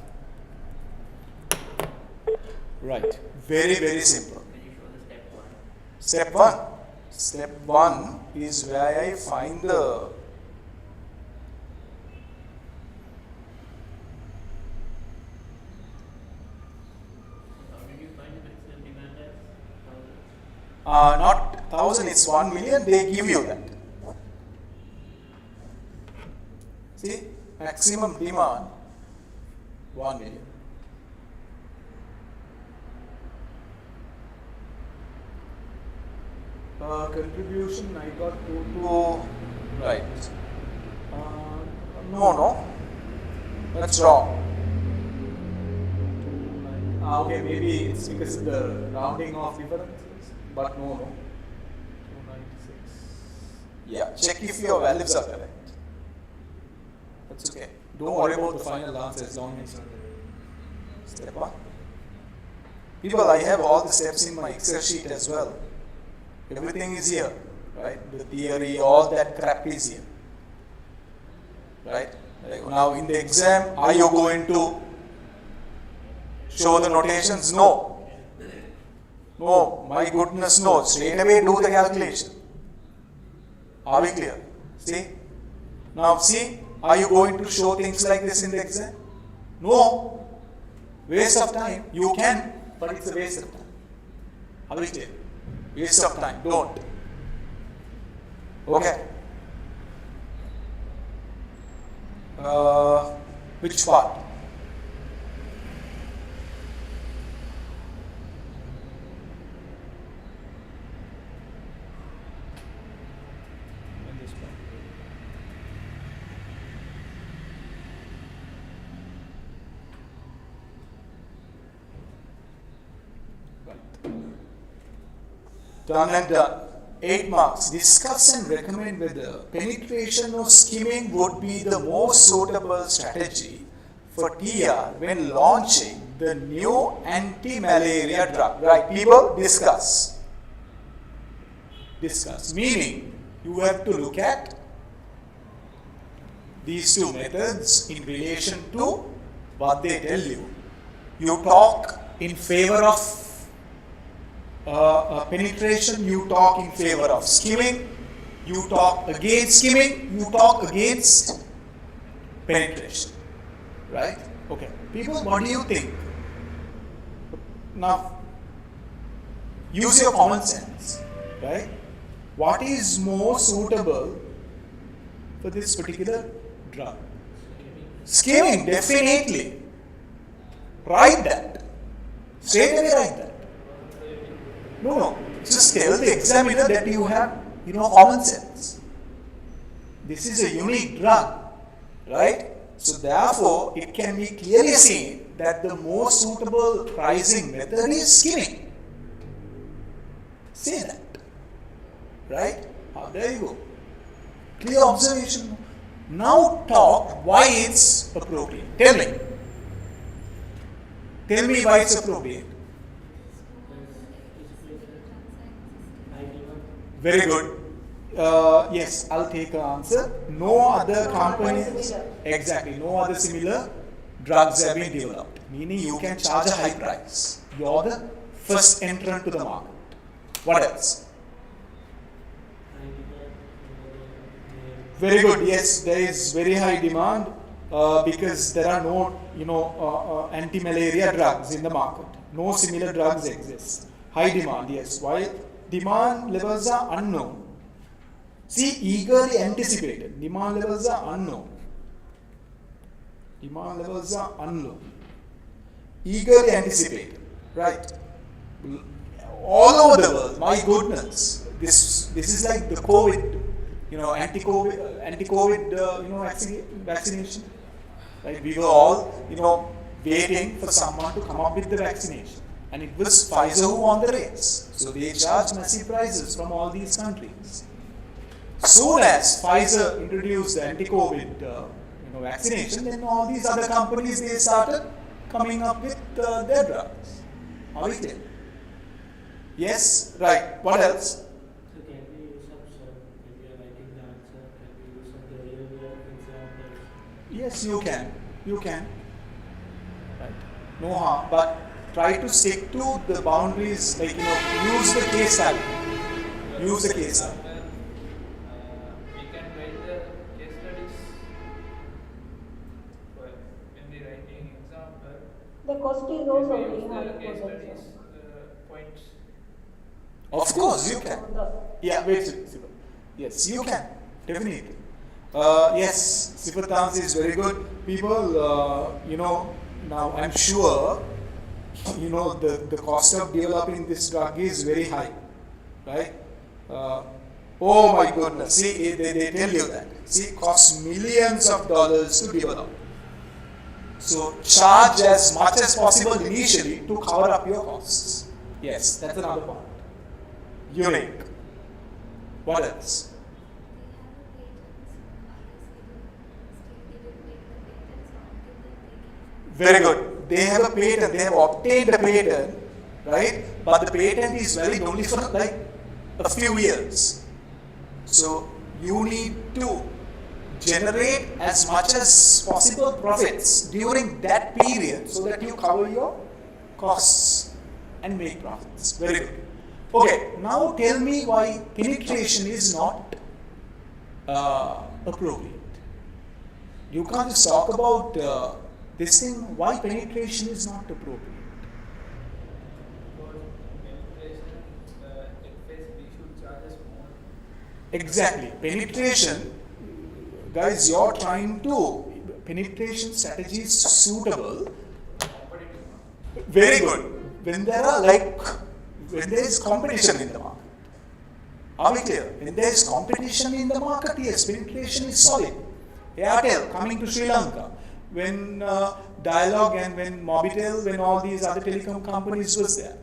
Right, very, very simple. Can you show the step 1? Step 1. Step 1 is where I find the How did you find the maximum demand as 1,000? not 1,000, it's 1 million, they give you that. See, maximum demand 1 million. Contribution I got to right. No, that's wrong. Okay, maybe it's because of the rounding off differences, but no. 296. Yeah, check if your values are correct. That's okay. Don't worry about the final answer as long as step 1. People, I have all the steps in my Excel sheet as well. Everything is here, right? The theory, all that crap is here, right? Like now in the exam, are you going to show the notations? No. No, my goodness, no. Straight away do the calculation. Are we clear? See? Now see, are you going to show things like this in the exam? No. Waste of time. You can, but it's a waste of time. Are we clear? Waste of time. Don't. Okay. Which part? Done and done. 8 marks. Discuss and recommend whether penetration or skimming would be the most suitable strategy for TR when launching the new anti-malaria drug. Right, people, discuss. Discuss. Meaning, you have to look at these two methods in relation to what they tell you. You talk in favor of penetration, you talk in favor of skimming, you talk against skimming, you talk against penetration. Right? Okay. People, what do you think? Now, use your common sense. Right? What is more suitable for this particular drug? Skimming, definitely. Write that. Straight away write that. No. Just tell the examiner that you have, common sense. This is a unique drug, right? So therefore, it can be clearly seen that the most suitable pricing method is skimming. Say that, right? There you go. Clear observation. Now talk why it's appropriate. Tell me. Tell me why it's appropriate. Very good. Yes, I'll take an answer. No other companies, exactly, no other similar drugs have been developed. Meaning you can charge a high price. You're the first entrant to the market. What else? Very good. Yes, there is very high demand because there are no, anti-malaria drugs in the market. No similar drugs exist. High demand, yes. While demand levels are unknown. See, eagerly anticipated. Demand levels are unknown. Demand levels are unknown. Eagerly anticipated. Right. All over the world, my goodness. This is like the COVID, anti-COVID, vaccination. Right. We were all, waiting for someone to come up with the vaccination. And it was Pfizer who won the race. So they charged massive prices from all these countries. Soon as Pfizer introduced the anti-COVID vaccination, then all these other companies, they started coming up with their drugs. Are we clear? Yes, right. What else? So can we use some when we are writing the answer, can we use some real world examples? Yes, you can. You can. Right. No harm, but try to stick to the boundaries, like, use the case study. Use the case study. We can write the case studies for when we writing example. The cost is Can also we very use high the for case that. studies points? Of course, you can. Yeah, wait. Yes, you can. Definitely. Yes, Sifat's answer is very good. People, now I'm sure, the cost of developing this drug is very high, right? Oh my goodness, see, they tell you that. See, it costs millions of dollars to develop. So charge as much as possible initially to cover up your costs. Yes, that's another part. Unique. What else? Very good. They have a patent, they have obtained a patent, right? But the patent is valid only for like a few years. So you need to generate as much as possible profits during that period so that you cover your costs and make profits. Very good. Okay, now tell me why penetration is not appropriate. You can't just talk about this thing, why penetration is not appropriate. For penetration, at first we should charge us more. Exactly. Penetration, guys, you're trying to, penetration strategy is suitable. Competitive. Very good. When there is competition in the market. Are we clear? When there is competition in the market, yes, penetration is solid. Airtel coming to Sri Lanka, when Dialog and when Mobitel, when all these other telecom companies was there,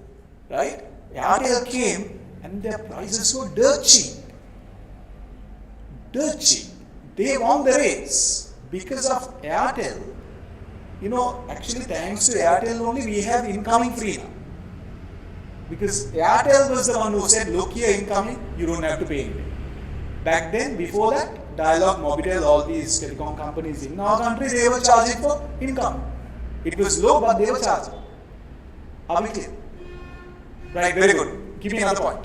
right? Airtel came and their prices were dirt cheap. Dirt cheap. They won the race because of Airtel. Actually thanks to Airtel only we have incoming free now. Because Airtel was the one who said, look here, incoming, you don't have to pay anything. Back then, before that, Dialog, Mobitel, all these telecom companies in our country, they were charging for income. It was low, but they were charging. Are we clear? Right, very good. Give me another point.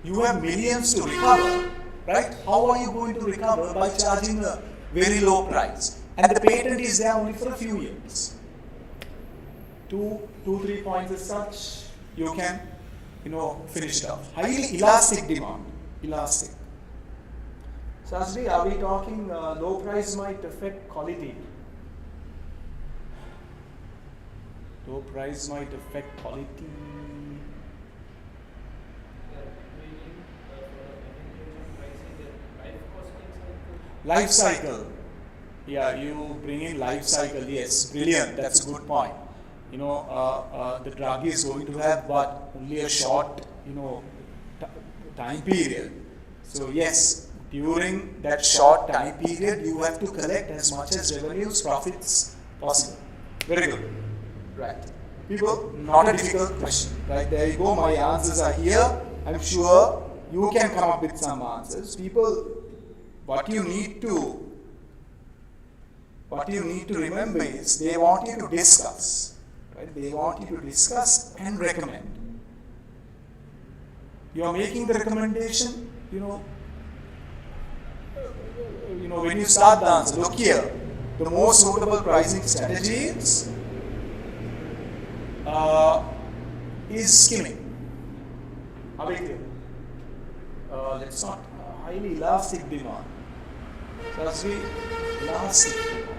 You have millions to recover, right? How are you going to recover? By charging a very low price. And the patent is there only for a few years. 3 points as such, you can, finish it off. Highly elastic demand. Elastic. Sasri, are we talking low price might affect quality? Low price might affect quality. Life cycle. Yeah, you bring in life cycle. Yes, brilliant. That's a good point. The drug is going to have only a short, time period. So yes, during that short time period, you have to collect as much as revenues, profits possible. Very good. Right. People, not a difficult question. Right, there you go. My answers are here. I'm sure you can come up with some answers. People, what you need to remember is they want you to discuss. Right? They want you to discuss and recommend. You are making the recommendation, when you start the answer, look here, the most suitable pricing strategy is skimming. Are we clear? Let's not highly elastic demand. So that's the elastic demand.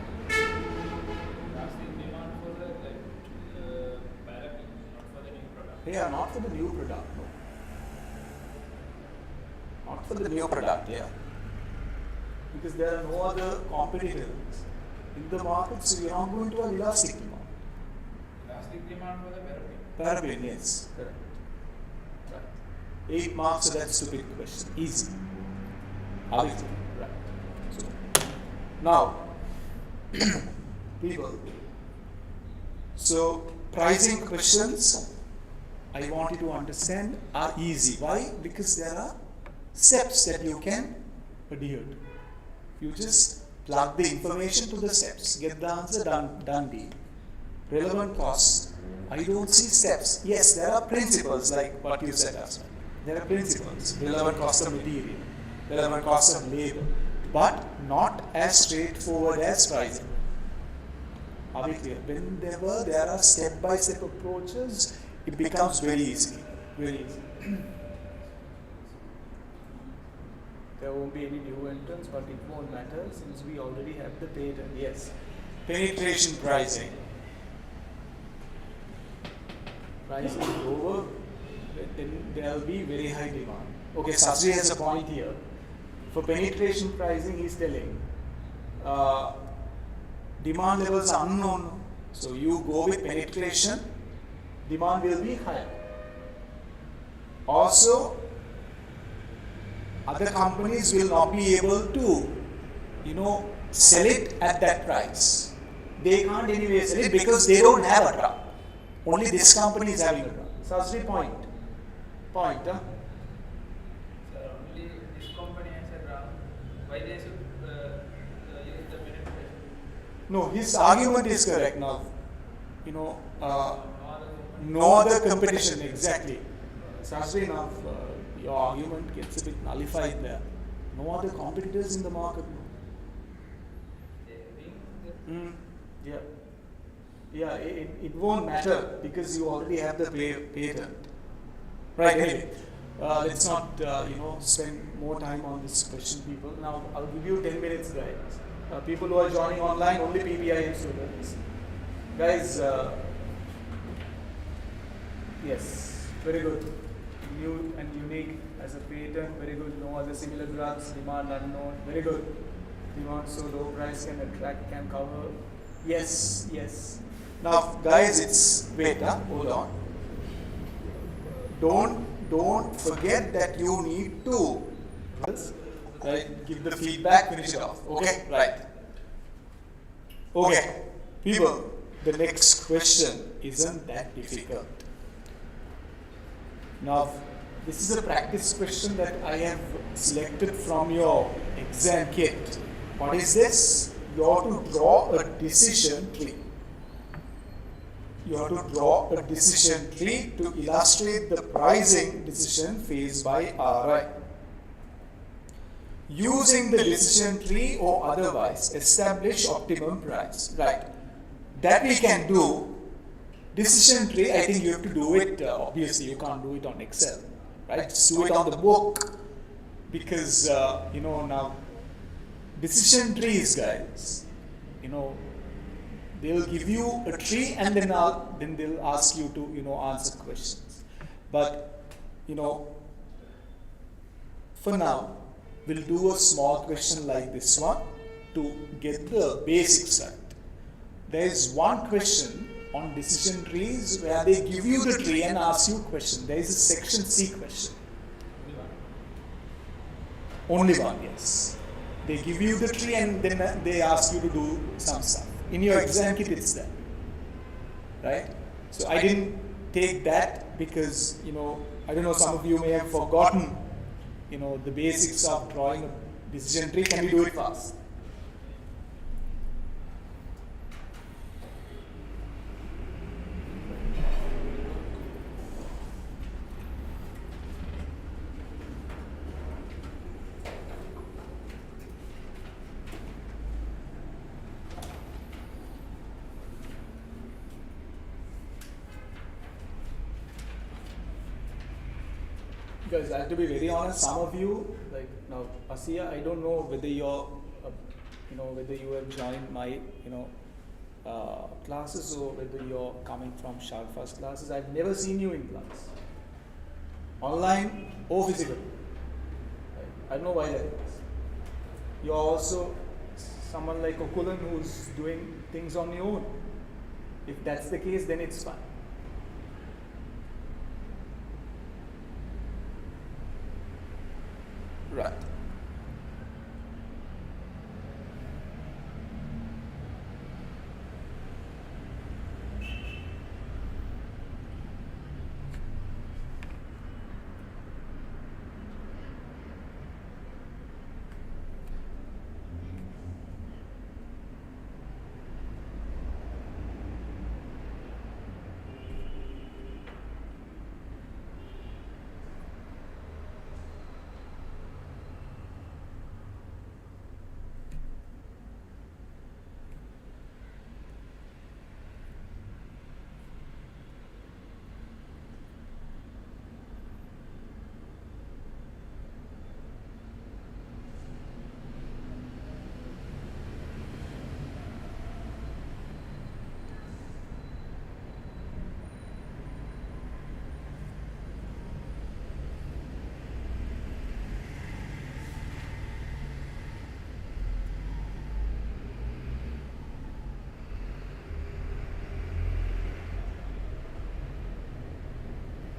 Yeah, not for the new product, no. Not for the new product, yeah. Because there are no other competitors. in the market, so you are not going to have elastic demand. Elastic demand for the paraffin. Paraffin, yes, correct. Right. 8 marks, so that's stupid question. Easy. Obviously. Right. So, now, people. So, pricing questions, I want you to understand, are easy. Why? Because there are steps that you can adhere to. You just plug the information to the steps, get the answer, done deal. Relevant costs, I don't see steps. Yes, there are principles like what you said as well. There are principles, relevant cost of material, relevant cost of labor, but not as straightforward as pricing. Are we clear? Whenever there are step-by-step approaches, it becomes very easy. Very easy. There won't be any new entrants, but it won't matter since we already have the patent. Yes. Penetration pricing. Pricing is over, then there will be very high demand. Okay, Sasri has a point here. For penetration pricing, he is telling demand levels are unknown. So you go with penetration, demand will be higher. Also, other companies will not be able to, sell it at that price. They can't anyway sell it because they don't have a truck. Only this company is having a truck. Sasri point. Point, huh? Sir, only this company has a drum. Why they should use the penetration? No, his argument is correct now. No other company. No other competition, exactly. Sasri, now your argument gets a bit nullified there. No other competitors in the market. They think that Yeah, it won't matter because you already have the patent. Right, anyway, let's not, spend more time on this question, people. Now, I'll give you 10 minutes, guys. People who are joining online, only PPIM students. Guys, yes, very good. New and unique as a patent, very good. No other similar drugs, demand unknown, very good. Demand so low price can cover. Yes. Now, guys, hold on. Don't forget that you need to give the feedback, finish it off. Okay, right. Okay, people, the next question isn't that difficult. Now, this is a practice question that I have selected from your exam kit. What is this? You have to draw a decision tree. You have to draw a decision tree to illustrate the pricing decision faced by RI. Using the decision tree or otherwise establish optimum price. Right. That we can do. Decision tree, I think you have to do it, obviously you can't do it on Excel. Right? Just do it on the book. Because, now, decision trees, guys, they'll give you a tree and then they'll ask you to, answer questions. But, for now, we'll do a small question like this one to get the basics right. There is one question on decision trees where they give you the tree and ask you a question. There is a section C question. Only one, yes. They give you the tree and then they ask you to do some stuff. In your exam kit, it's there. Right? So I didn't take that because, I don't know, some of you may have forgotten, the basics of drawing a decision tree. Can we do it fast? Because I have to be very honest, some of you, like now, Asiya, I don't know whether whether you have joined my, classes or whether you're coming from Sharfa's classes. I've never seen you in class. Online or physical. I don't know why that is. You're also someone like Okulan who's doing things on your own. If that's the case, then it's fine. Right.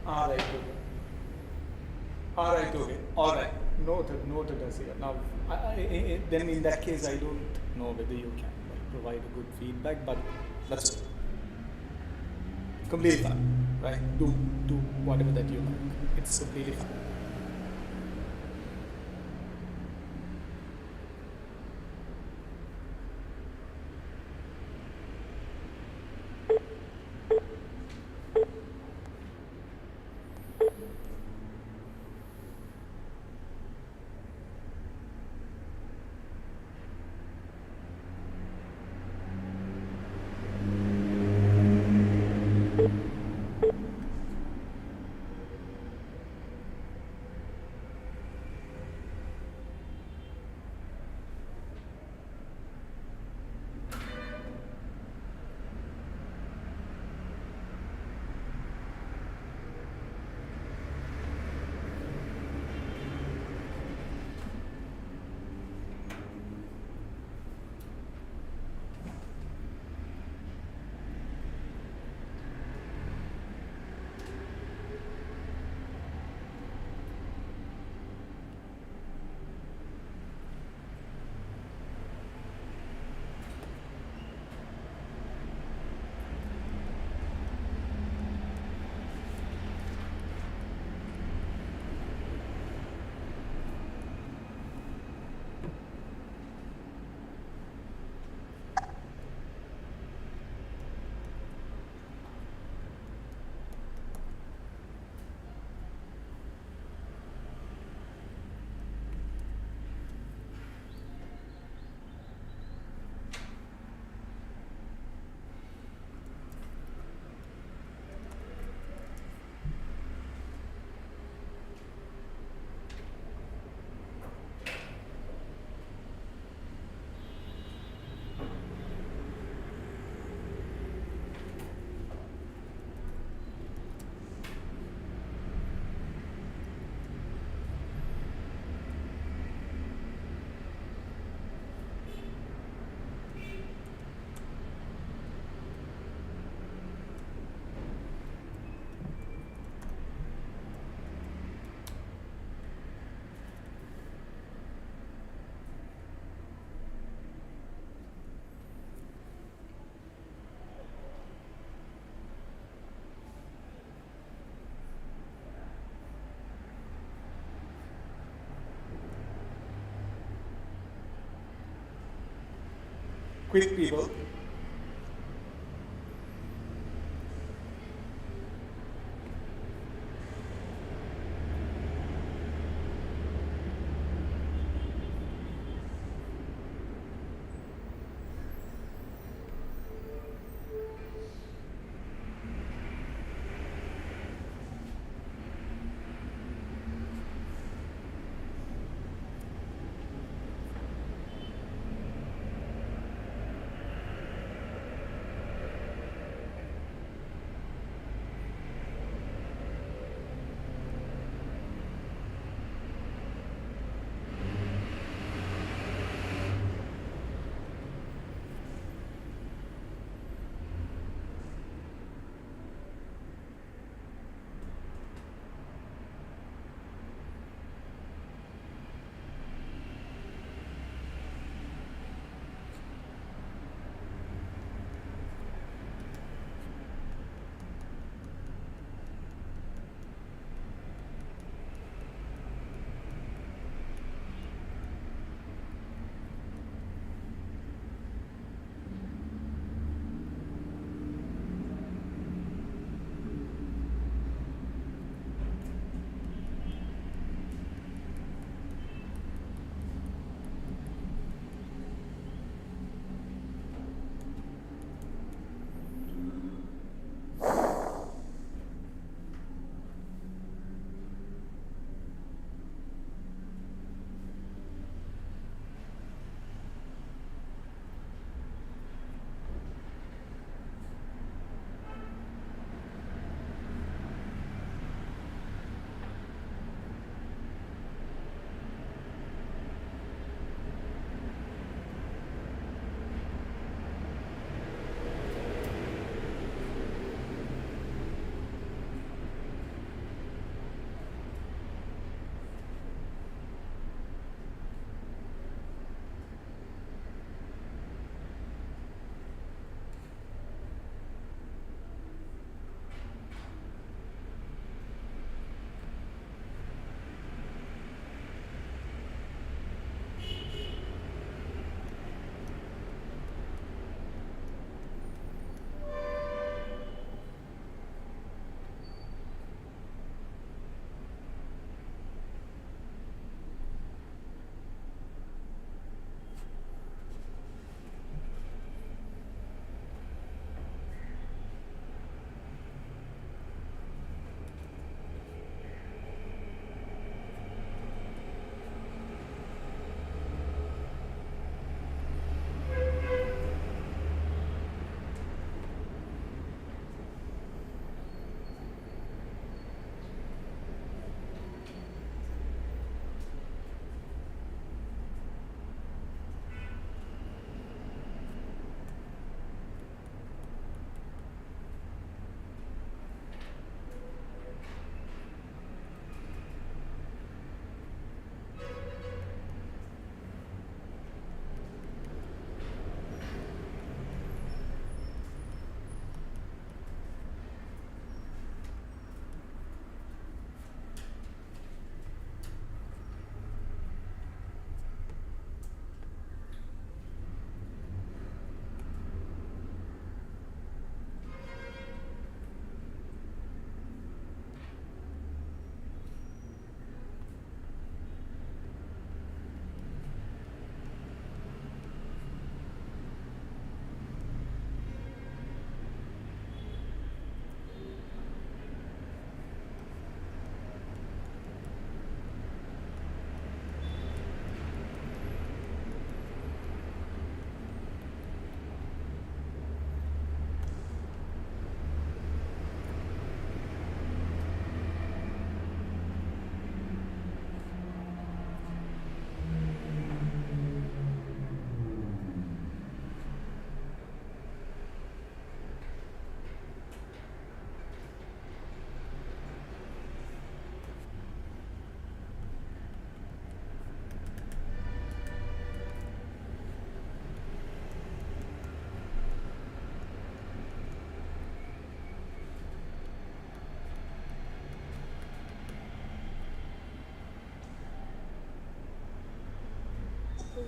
Alright, okay. Alright, okay. Alright. Noted as here. Now, then in that case, I don't know whether you can provide a good feedback, but that's it. Completely fine. Right? Do whatever that you like. It's completely fine. Quick, people.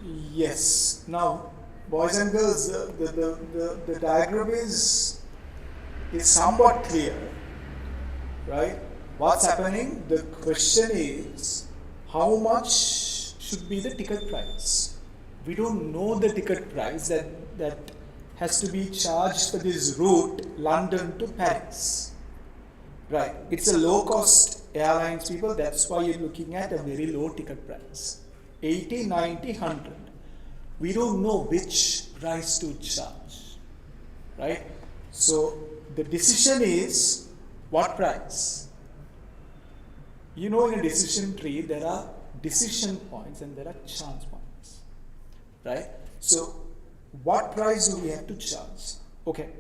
Yes. Now, boys and girls, the diagram is somewhat clear, right? What's happening? The question is, how much should be the ticket price? We don't know the ticket price that has to be charged for this route, London to Paris. Right. It's a low-cost airlines, people. That's why you're looking at a very low ticket price. 80, 90, 100. We don't know which price to charge. Right? So, the decision is what price? You know, in a decision tree, there are decision points and there are chance points. Right? So, what price do we have to charge? Okay.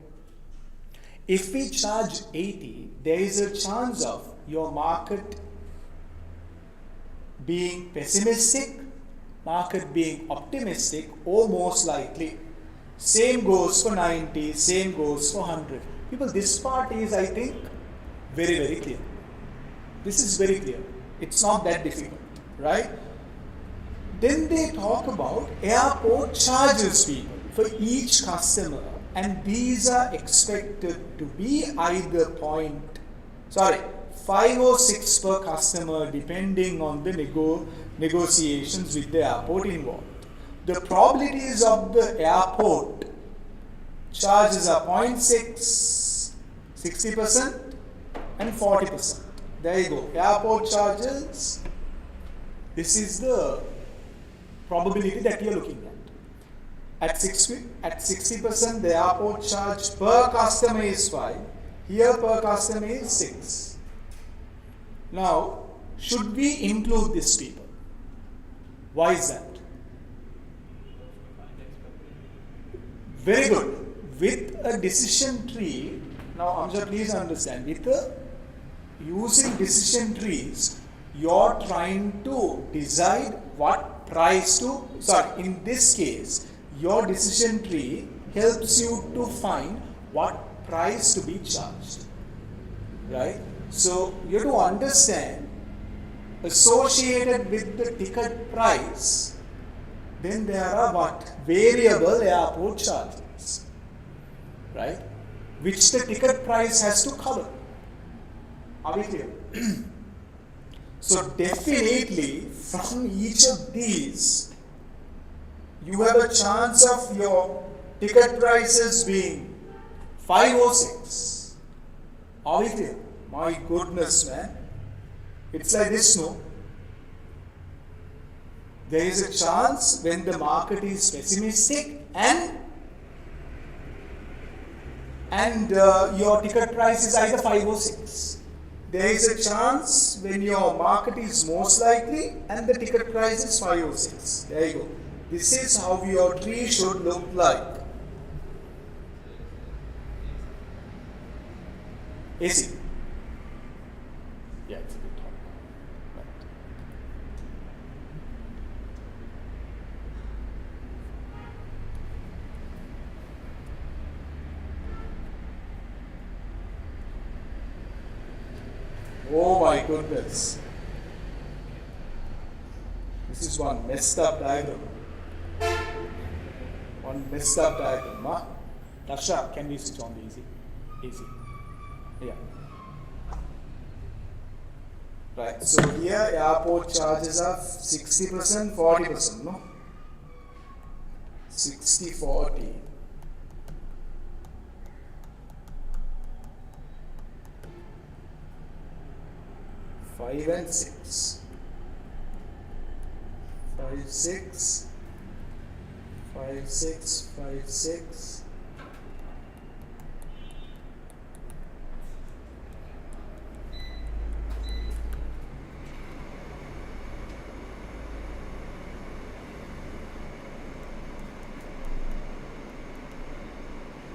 If we charge 80, there is a chance of your market being pessimistic, market being optimistic, or most likely. Same goes for 90, same goes for 100. People, this part is, I think, very, very clear. This is very clear. It's not that difficult, right? Then they talk about airport charges, people, for each customer. And these are expected to be either 5 or 6 per customer, depending on the negotiations with the airport involved. The probabilities of the airport charges are 0.6, 60%, and 40%. There you go. Airport charges. This is the probability that you're looking at. At 60%, the airport charge per customer is 5. Here per customer is 6. Now, should we include these people? Why is that? Very good. With a decision tree, now Amjad, please understand, using decision trees, you're trying to decide what price to, in this case, your decision tree helps you to find what price to be charged, right? So you have to understand, associated with the ticket price, then there are what? Variable airport charges, right? Which the ticket price has to cover. Are we clear? So definitely from each of these, you have a chance of your ticket prices being 5 or 6. Are we clear? My goodness, man. It's like this, no? There is a chance when the market is pessimistic and your ticket price is either 5 or 6. There is a chance when your market is most likely and the ticket price is 5 or 6. There you go. This is how your tree should look like. AC. Yeah, it's a bit hot. Right. Oh my goodness. This is one messed up diagram. One messed up diagram. Huh? Tasha, can we switch on the easy? Easy. Yeah. Right. So here airport charges are 60%, 40%, no? 60-40. Five and 6. 5, 6. 5, 6, 5, 6.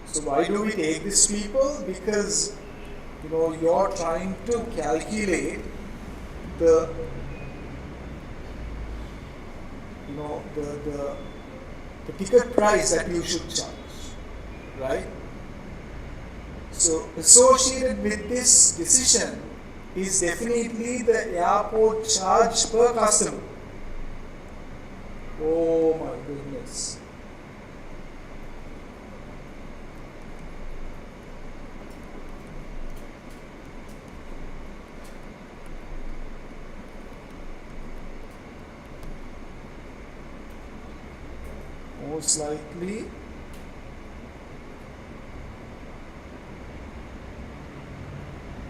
So why do we take these people? Because you're trying to calculate the ticket price that you should charge, right? So associated with this decision is definitely the airport charge per customer. Oh my goodness. Most likely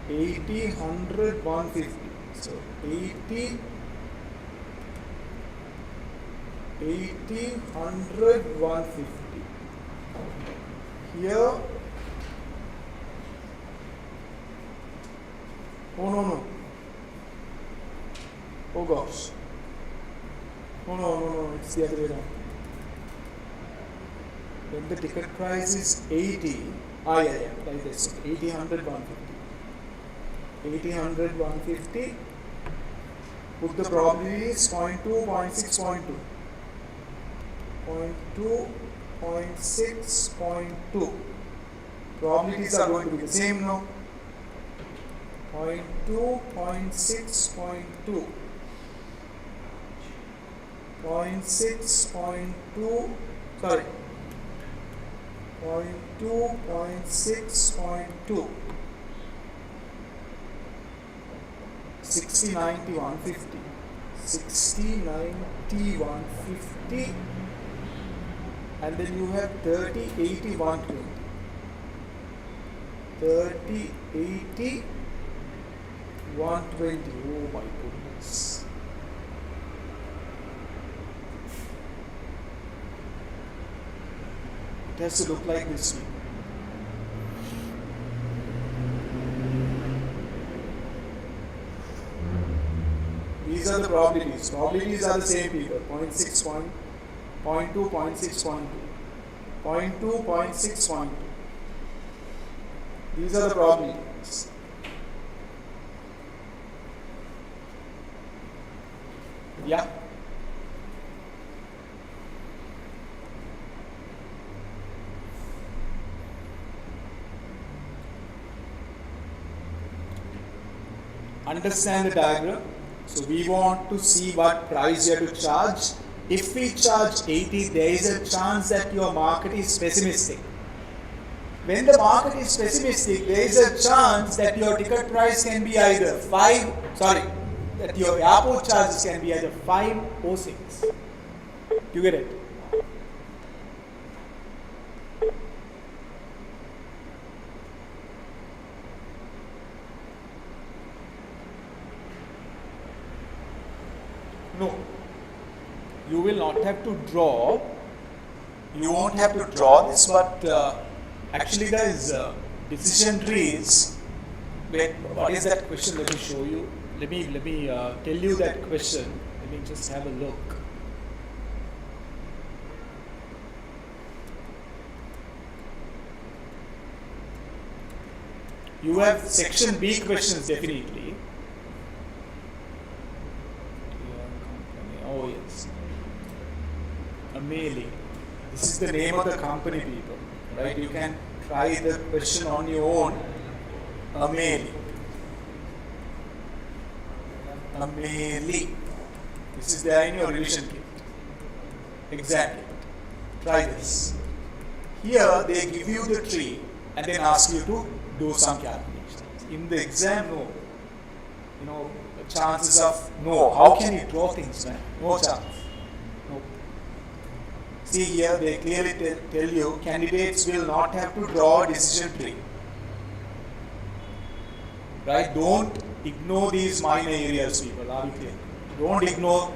$80, $100, $150. So 80, 100, 150. Here, oh no. Oh gosh. No, it's the other way around. When the ticket price is 80, like this, 80, 100, 150. 80, 100, 150. Put the probability is 0.2, 0.6, 0.2. 0.2, 0.6, 0.2. Probabilities are going to be the same now. 0.2, 0.6, 0.2. 0.6, 0.2, sorry. 0.2, 0.6, 0.2. 60, 90, 150. 60, 90, 150. And then you have 30, 80, 120. 30, 80, 120. Oh my goodness. It has to look like this way. These are the probabilities. Probabilities are the same people. 0.6, 0.2, 0.6, 0.2. 0.2, 0.6, 0.2. These are the probabilities. Yeah. Understand the diagram. So we want to see what price you have to charge. If we charge 80, there is a chance that your market is pessimistic. When the market is pessimistic, there is a chance that your ticket price can be either that your airport charges can be either 5 or 6. You get it? No, you will not have to draw. You won't have to draw this, but actually, guys, decision trees. Wait, what is that question? Let me show you. Let me tell you that question. Let me just have a look. You have section B questions definitely. Oh yes, Ameli. This is the name of the company, people. Right? You can try the question on your own. Ameli. Ameli. This is there in your revision kit. Exactly. Try this. Here they give you the tree and then ask you to do some calculations. In the exam, no. The chances of no. How can you draw things, man? No chance. No. See here, they clearly tell you candidates will not have to draw a decision tree. Right? Don't ignore these minor areas, people. Are we clear? Don't ignore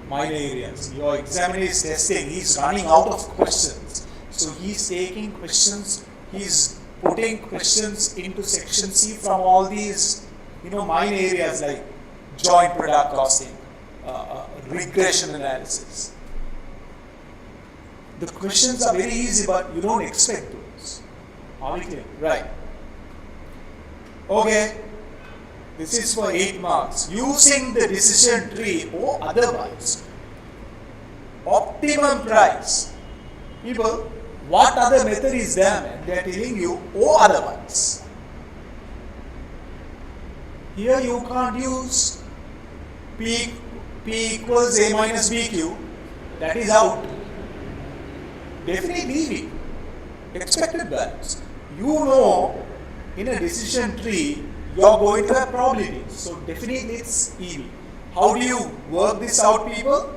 minor areas. Your examiner is testing. He's running out of questions. So he's taking questions. He's putting questions into section C from all these, minor areas like joint product costing, regression analysis. The questions are very easy, but you don't expect those. Are we clear? Right. Okay. This is for 8 marks. Using the decision tree or otherwise. Optimum price. People, what other method is there, man? They are telling you or otherwise. Here you can't use P equals A minus BQ. That is out. definitely EV. Expected values. You know, in a decision tree, you're going to have probabilities. So definitely it's EV. How do you work this out, people?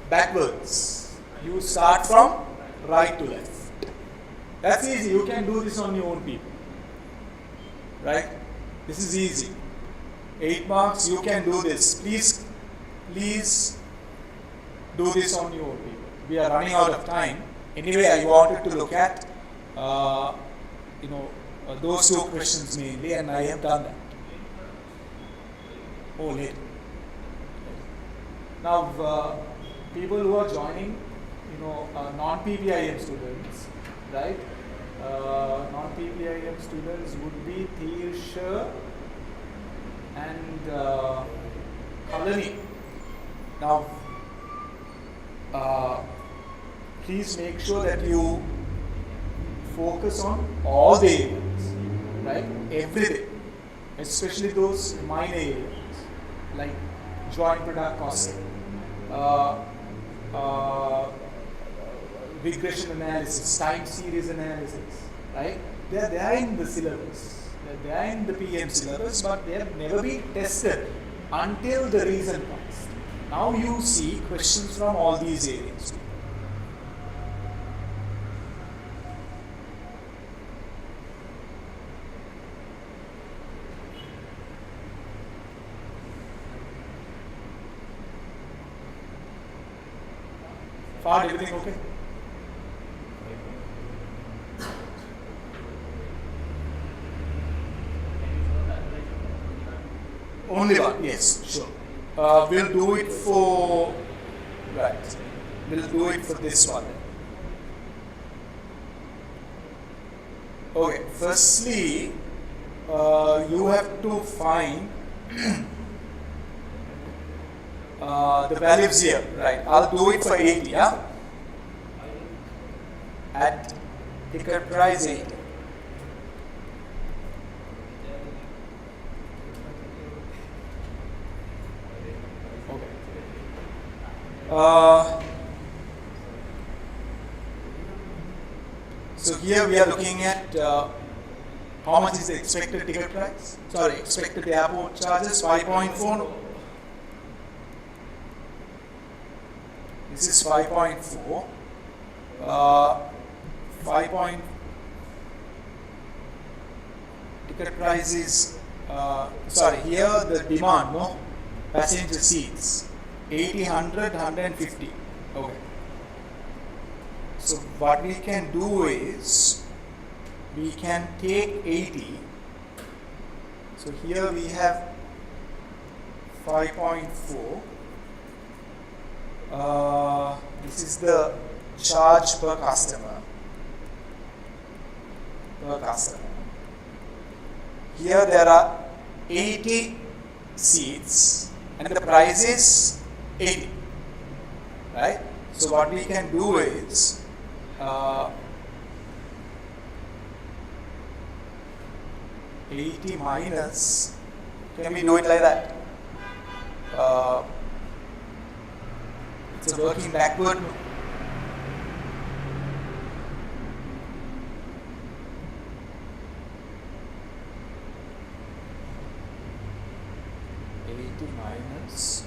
Backwards. You start from right to left. That's easy. You can do this on your own, people. Right? This is easy. 8 marks. You can do this. Please do this on your own, people. We are running out of time. Anyway, I wanted to look at those 2 questions mainly, and I have done that. Oh, late. Now, people who are joining, non-PPIM students, right? Non-PPIM students would be Tirsha and Kalani. Now, please make sure that you focus on all the areas, right? Everything, especially those minor areas like joint product costing, regression analysis, time series analysis, right? They are in the syllabus, they are in the PM syllabus, but they have never been tested until the recent past. Now you see questions from all these areas. Far, everything okay? Only one, yes, sure. We'll do it for, right, we'll do it for this one. Okay, firstly, you have to find the values here, right? I'll do it for 80, yeah? At ticket price 80. So here we are looking at how much is the expected ticket price? Sorry, expected airport charges 5.4. This is 5.4. 5. Ticket price is here the demand, no, passenger seats 80, 100, 150. Okay. So what we can do is we can take 80. So here we have 5.4. This is the charge per customer. Here there are 80 seats and the price is 80. Right? So what we can do is 80 minus, can we do it like that? It's a working backward. Minus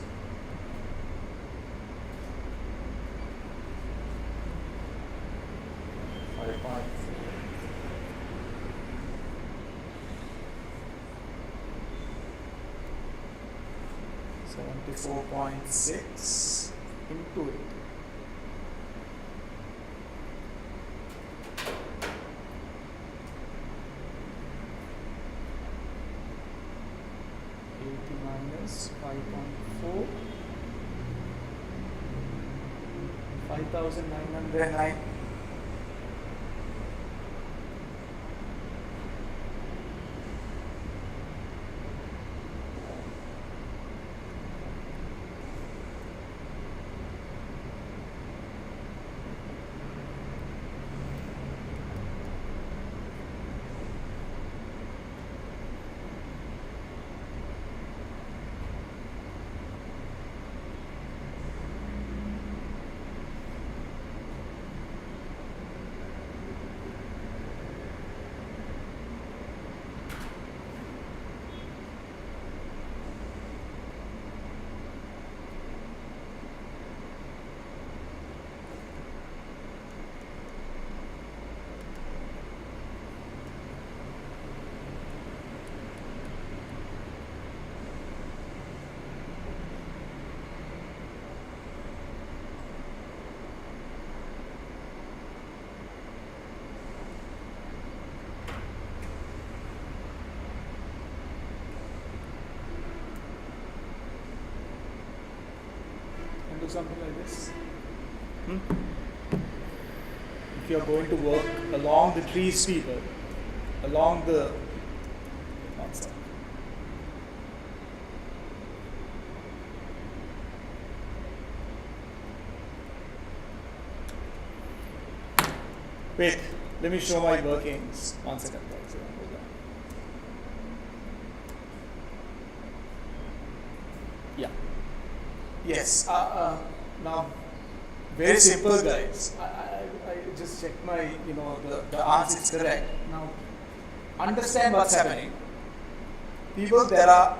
5.4. 74.6 into it. Minus 5.4, 5,909. something like this? If you're going to work along the trees, people, along the one side. Wait, let me show my workings. 1 second, guys. Hold on. Yeah. Yes. Now, very simple, guys. I just checked my, the answer is correct. Now, understand what's happening. People, there are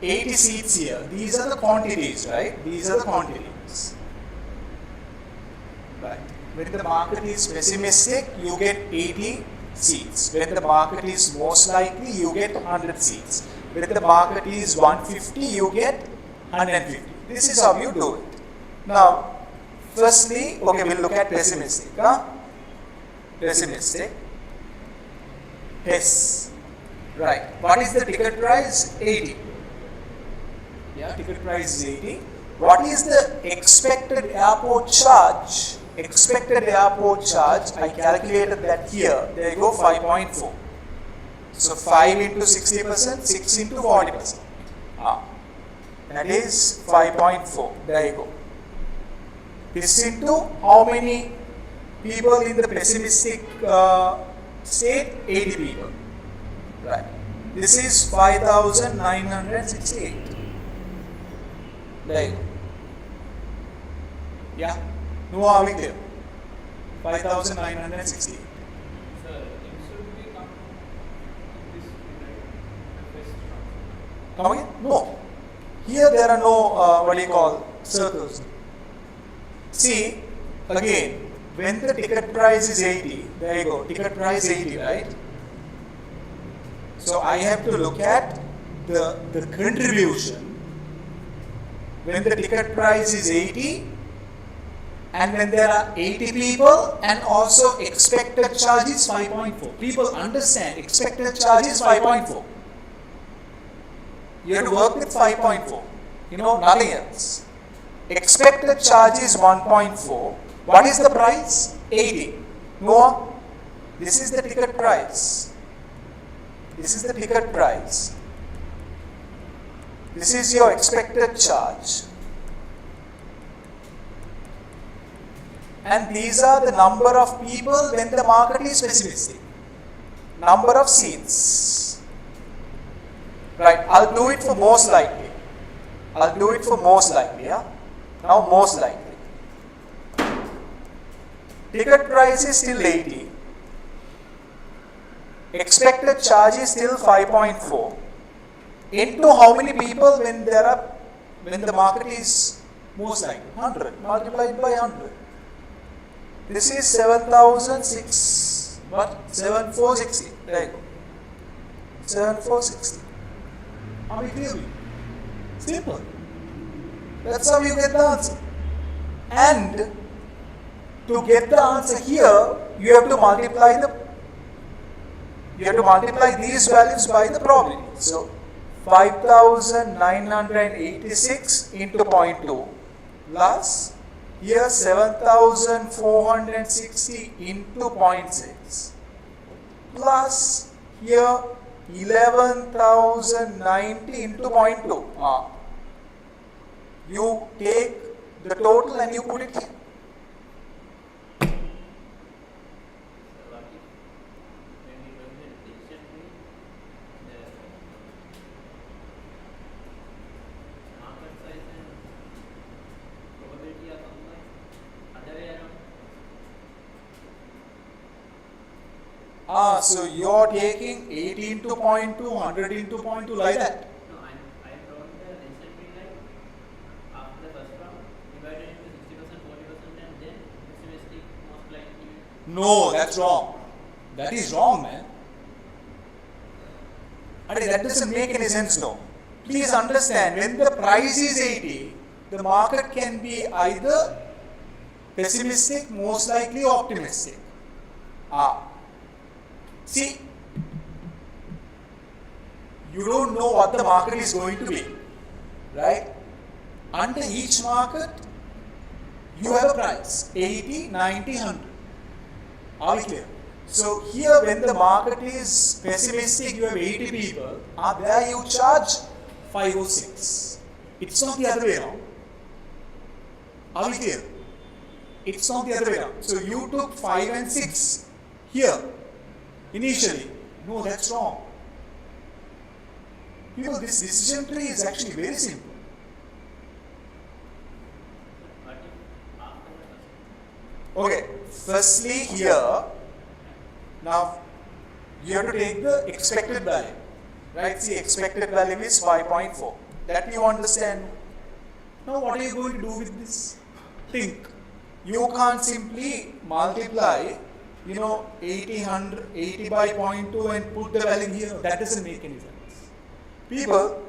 80 seats here. These are the quantities, right? These are the quantities. Right. When the market is pessimistic, you get 80 seats. When the market is most likely, you get 100 seats. When the market is 150, you get 150. This is how you do it. Now, firstly, okay, we'll look at pessimistic. Pessimistic. Yes. Right. What is the ticket price? 80. Yeah, ticket price is 80. What is the expected airport charge? Expected airport charge, I calculated that here. There you go, 5.4. So 5 into 60%, 6 into 40%. That is 5.4. There you go. This into how many people in the pessimistic state? 80 people. Right. This is 5,968. There you go. Yeah. No, are we clear? 5,968. Sir, it should be come this right? Come again? No. Here there are no, circles. See, again, when the ticket price is 80, there you go, ticket price 80, right? So I have to look at the contribution when the ticket price is 80 and when there are 80 people and also expected charge is 5.4. People understand expected charge is 5.4. You have to work with 5.4. Nothing else. Expected charge is 1.4. What is the price? 80. No, this is the ticket price. This is the ticket price. This is your expected charge. And these are the number of people when the market is pessimistic. Number of seats. Right, I'll do it for most likely. Yeah. Now most likely. Ticket price is still 80. Expected charge is still 5.4. Into how many people when the market is most likely? 100 multiplied by 100. This is 7,006. What? 7,460. There you go. 7,460. Are we clear? Simple. That's how you get the answer. And to get the answer here, you have to multiply these values by the probability. So 5,986 into 0.2 plus here 7,460 into 0.6 plus here 11,090 into 0.2. You take the total and you put it here. So you're taking 80 into 0.2, 100 into 0.2 like that. No, I brought the decision tree like after the first round, divided into 60%, 40%, and then pessimistic most likely. No, that's wrong. That is wrong, man. That doesn't make any sense, no. Please understand, when the price is 80, the market can be either pessimistic, most likely optimistic. See, you don't know what the market is going to be, right? Under each market, you have a price 80, 90, 100. Are we clear? So here when the market is pessimistic, you have 80 people, there you charge 5 or 6. It's not the other way around. Are we clear? It's not the other way around. So you took 5 and 6 here initially. No, that's wrong. People, this decision tree is actually very simple. What if after the first? Okay, firstly here, now you have to take the expected value, right? See, expected value is 5.4. That you understand. Now what are you going to do with this? Think. You can't simply multiply, 80 by 0.2 and put the value here. That doesn't make any sense. People,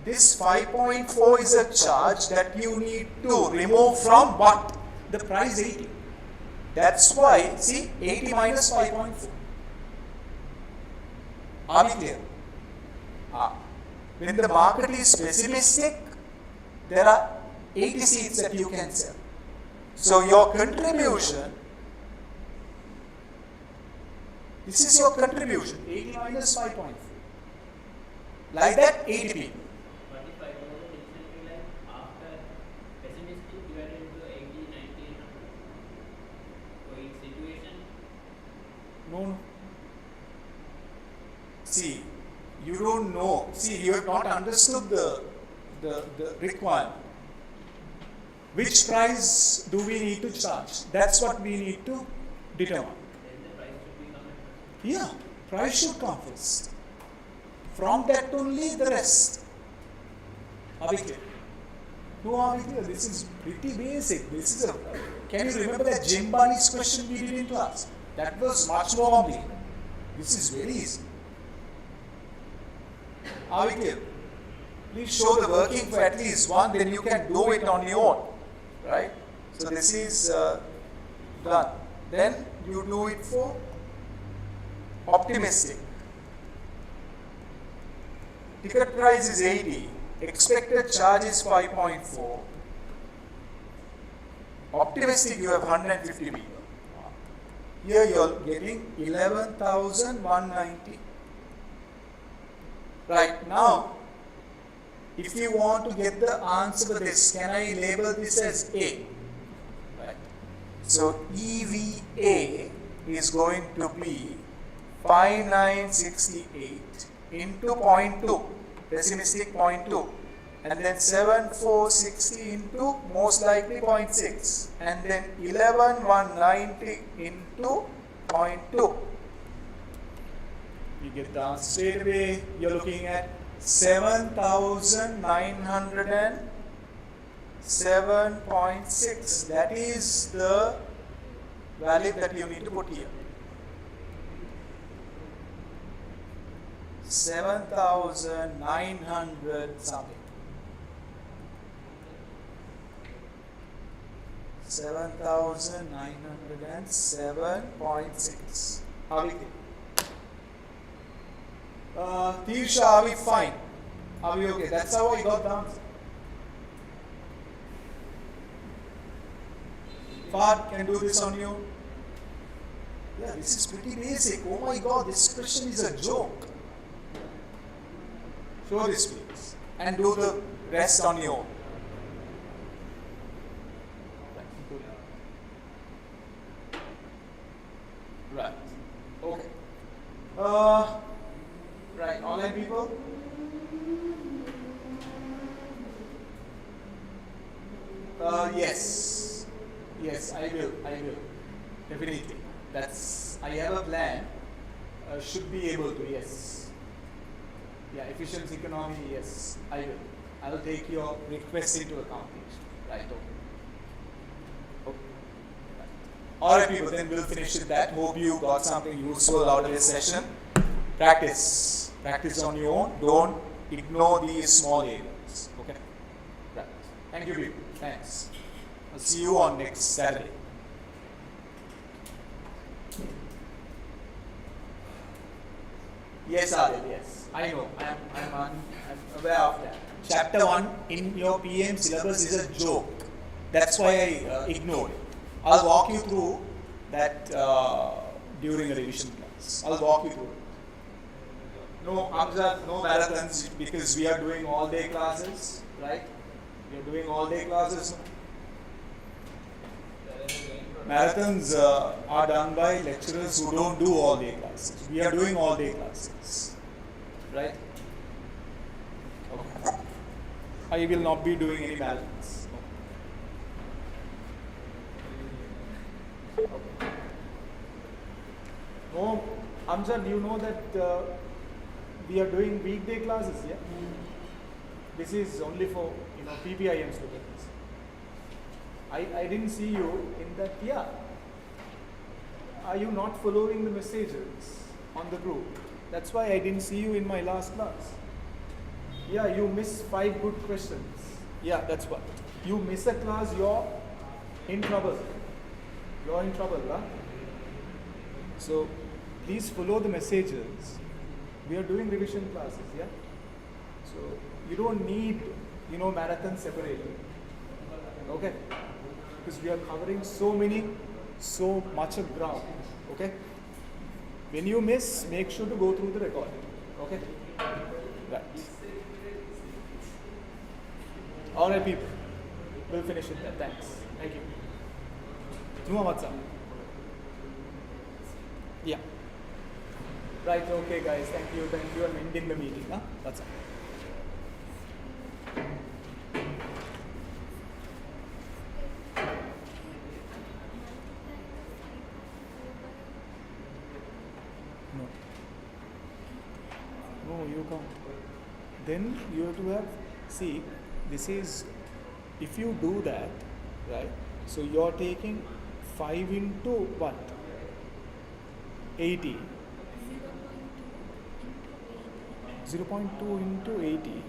this 5.4 is a charge that you need to remove from what? The price 80. That's why, see, 80 minus 5.4. Are we clear? When the market is pessimistic, there are 80 seats that you can sell. So your contribution, this is your contribution, 80 minus 5.4. Like that, 80 people. What if I go the decision tree like after pessimistic divided into 80, 90 and 100? For each situation, No. See, you don't know. See, you have not understood the requirement. Which price do we need to charge? That's what we need to determine. then the price should be coming first. Yeah, price should come first. From that only the rest. Are we clear? No, are we clear? This is pretty basic. This is can you remember that Jim Barney's question we did in class? That was much more complicated. This is very easy. Are we clear? Please show the working for at least one, then you can do it on your own. Right? So this is done. Then you do it for optimistic. Ticket price is 80. Expected charge is 5.4. Optimistic, you have 150 people. Here you are getting 11,190. Right now, if you want to get the answer for this, can I label this as A? Right. So EVA is going to be 5968 into 0.2, pessimistic 0.2, and then 7460 into most likely 0.6, and then 11190 into 0.2. You get the answer straight away. You're looking at 7,907.6. That is the value that you need to put here. 7,900 something. 7,907.6. Are we clear? Tisha, are we fine? Are we okay? That's how I got the answer. Fahad can do this on you. Yeah, this is pretty basic. Oh my God, this question is a joke. Show this please. And do the rest on your own. Right. Okay. Right, online people? Yes. Yes, I will. Definitely. I have a plan. Should be able to, yes. Yeah, efficiency economy, yes, I will. I will take your request into account. Right, okay. Alright people, then we'll finish with that. Hope you got something useful out of this session. Practice. Practice on your own. Don't ignore these small areas. Okay? Right. Thank you people. Thanks. I'll see you on next Saturday. Yes, Adil, yes. I know. I'm aware of that. chapter 1 in your PM syllabus is a joke. That's why I ignored it. I'll walk you through that during a revision class. I'll walk you through it. No, Amjad, no marathons because we are doing all day classes, right? We are doing all day classes. Marathons are done by lecturers who don't do all day classes. We are doing all day classes, right? Okay. I will not be doing any marathons. Okay. No, Amjad, you know that we are doing weekday classes, yeah? This is only for PPIM students. I didn't see you in that, yeah. Are you not following the messages on the group? That's why I didn't see you in my last class. Yeah, you miss 5 good questions. Yeah, that's what. You miss a class, you're in trouble. You're in trouble, huh? So, please follow the messages. We are doing revision classes, yeah? So, you don't need, marathon separately. Okay? Because we are covering so much of ground. Okay? When you miss, make sure to go through the recording. Okay? Right. Alright, people. We'll finish it there. Thanks. Thank you. Nuamatsa. Yeah. Right, okay guys, thank you, I'm ending the meeting, huh? That's all. No, you can't. Then you have to see, this is, if you do that, right, so you're taking 5 into what? 80. 0.2 into 80.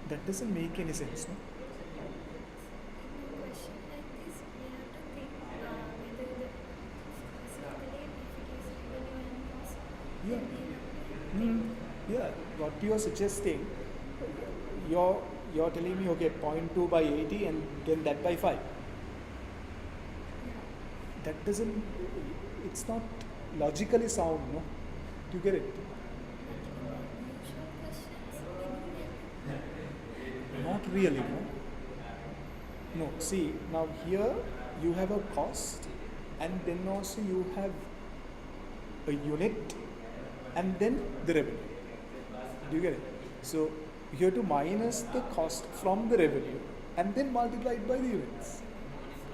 That doesn't make any sense, no? Yeah. Yeah. What you're suggesting, you're telling me, okay, 0.2 by 80 and then that by 5. That doesn't, it's not logically sound, no? Do you get it? Not really, no? No, see, now here you have a cost and then also you have a unit and then the revenue. Do you get it? So you have to minus the cost from the revenue and then multiply it by the units.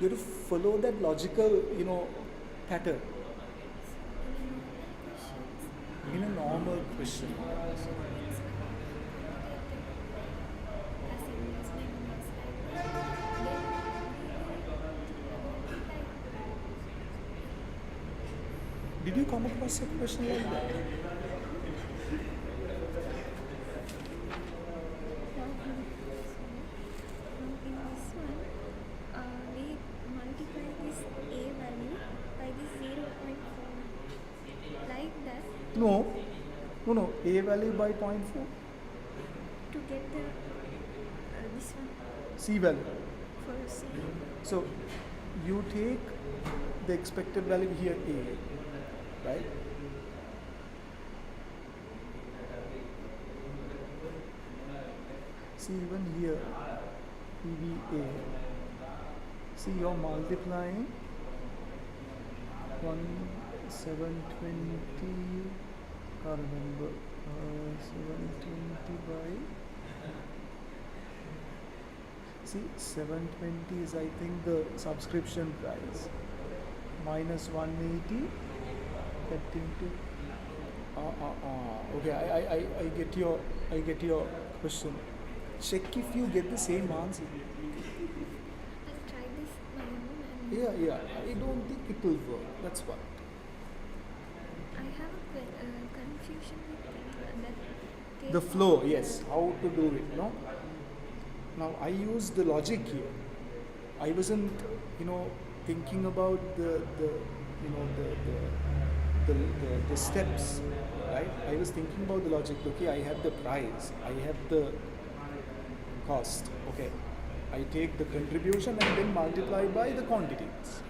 You have to follow that logical, pattern. In a normal question. Did you come across a question like that? No, A value by 0.4. To get the this one C value. for C. So you take the expected value here A, right? See even here PVA. See you're multiplying 720. Can't remember. 720 by. See, 720 is I think the subscription price. Minus 180. That into. Okay, I get your question. Check if you get the same answer. I'll try this my own and Yeah. I don't think it will work. That's what. I have a confusion with that. The flow, yes. How to do it, no? Now I use the logic here. I wasn't, thinking about the the steps, right? I was thinking about the logic. Okay, I have the price, I have the cost. Okay, I take the contribution and then multiply by the quantities.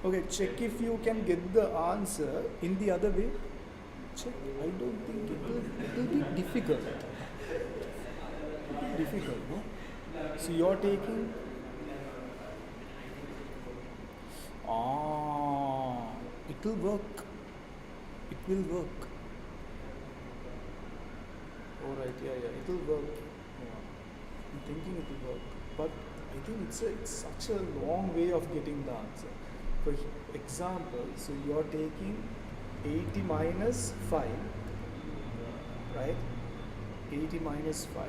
Okay, check if you can get the answer in the other way. Check. I don't think it will be difficult. It will be difficult, no? So you're taking. It will work. It will work. Alright, yeah, it will work. Yeah. I'm thinking it will work. But I think it's such a long way of getting the answer. For example, so you're taking 80 minus 5, right? 80 minus 5.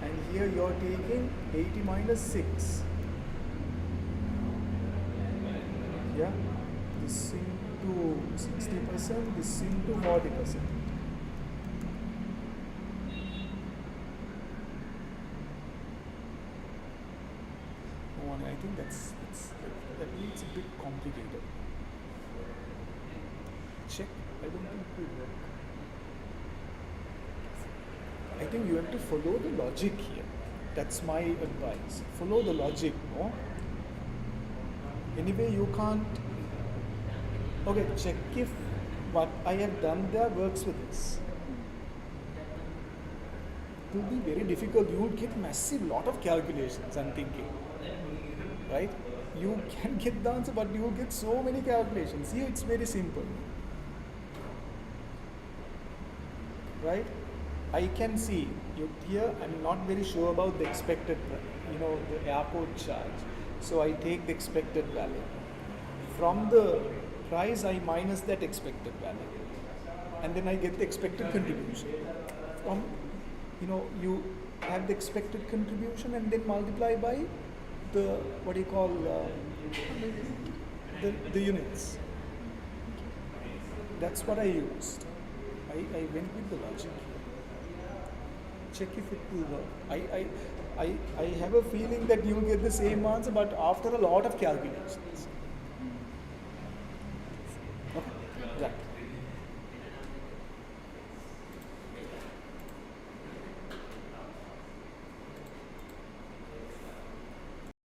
And here you're taking 80 minus 6. Yeah? This into 60%, this into 40%. I think that needs a bit complicated. Check. I don't think it will work. I think you have to follow the logic here. That's my advice. Follow the logic, no? Anyway, you can't. Okay, check if what I have done there works with this. It will be very difficult. You will get massive lot of calculations, I'm thinking. Right? You can get the answer, but you will get so many calculations. Here it's very simple. Right? I can see here. I'm not very sure about the expected, the airport charge. So I take the expected value. From the price, I minus that expected value, and then I get the expected contribution. From, you have the expected contribution and then multiply by the what do you call the units. That's what I used. I went with the logic. Check if it will work. I have a feeling that you will get the same answer, but after a lot of calculations.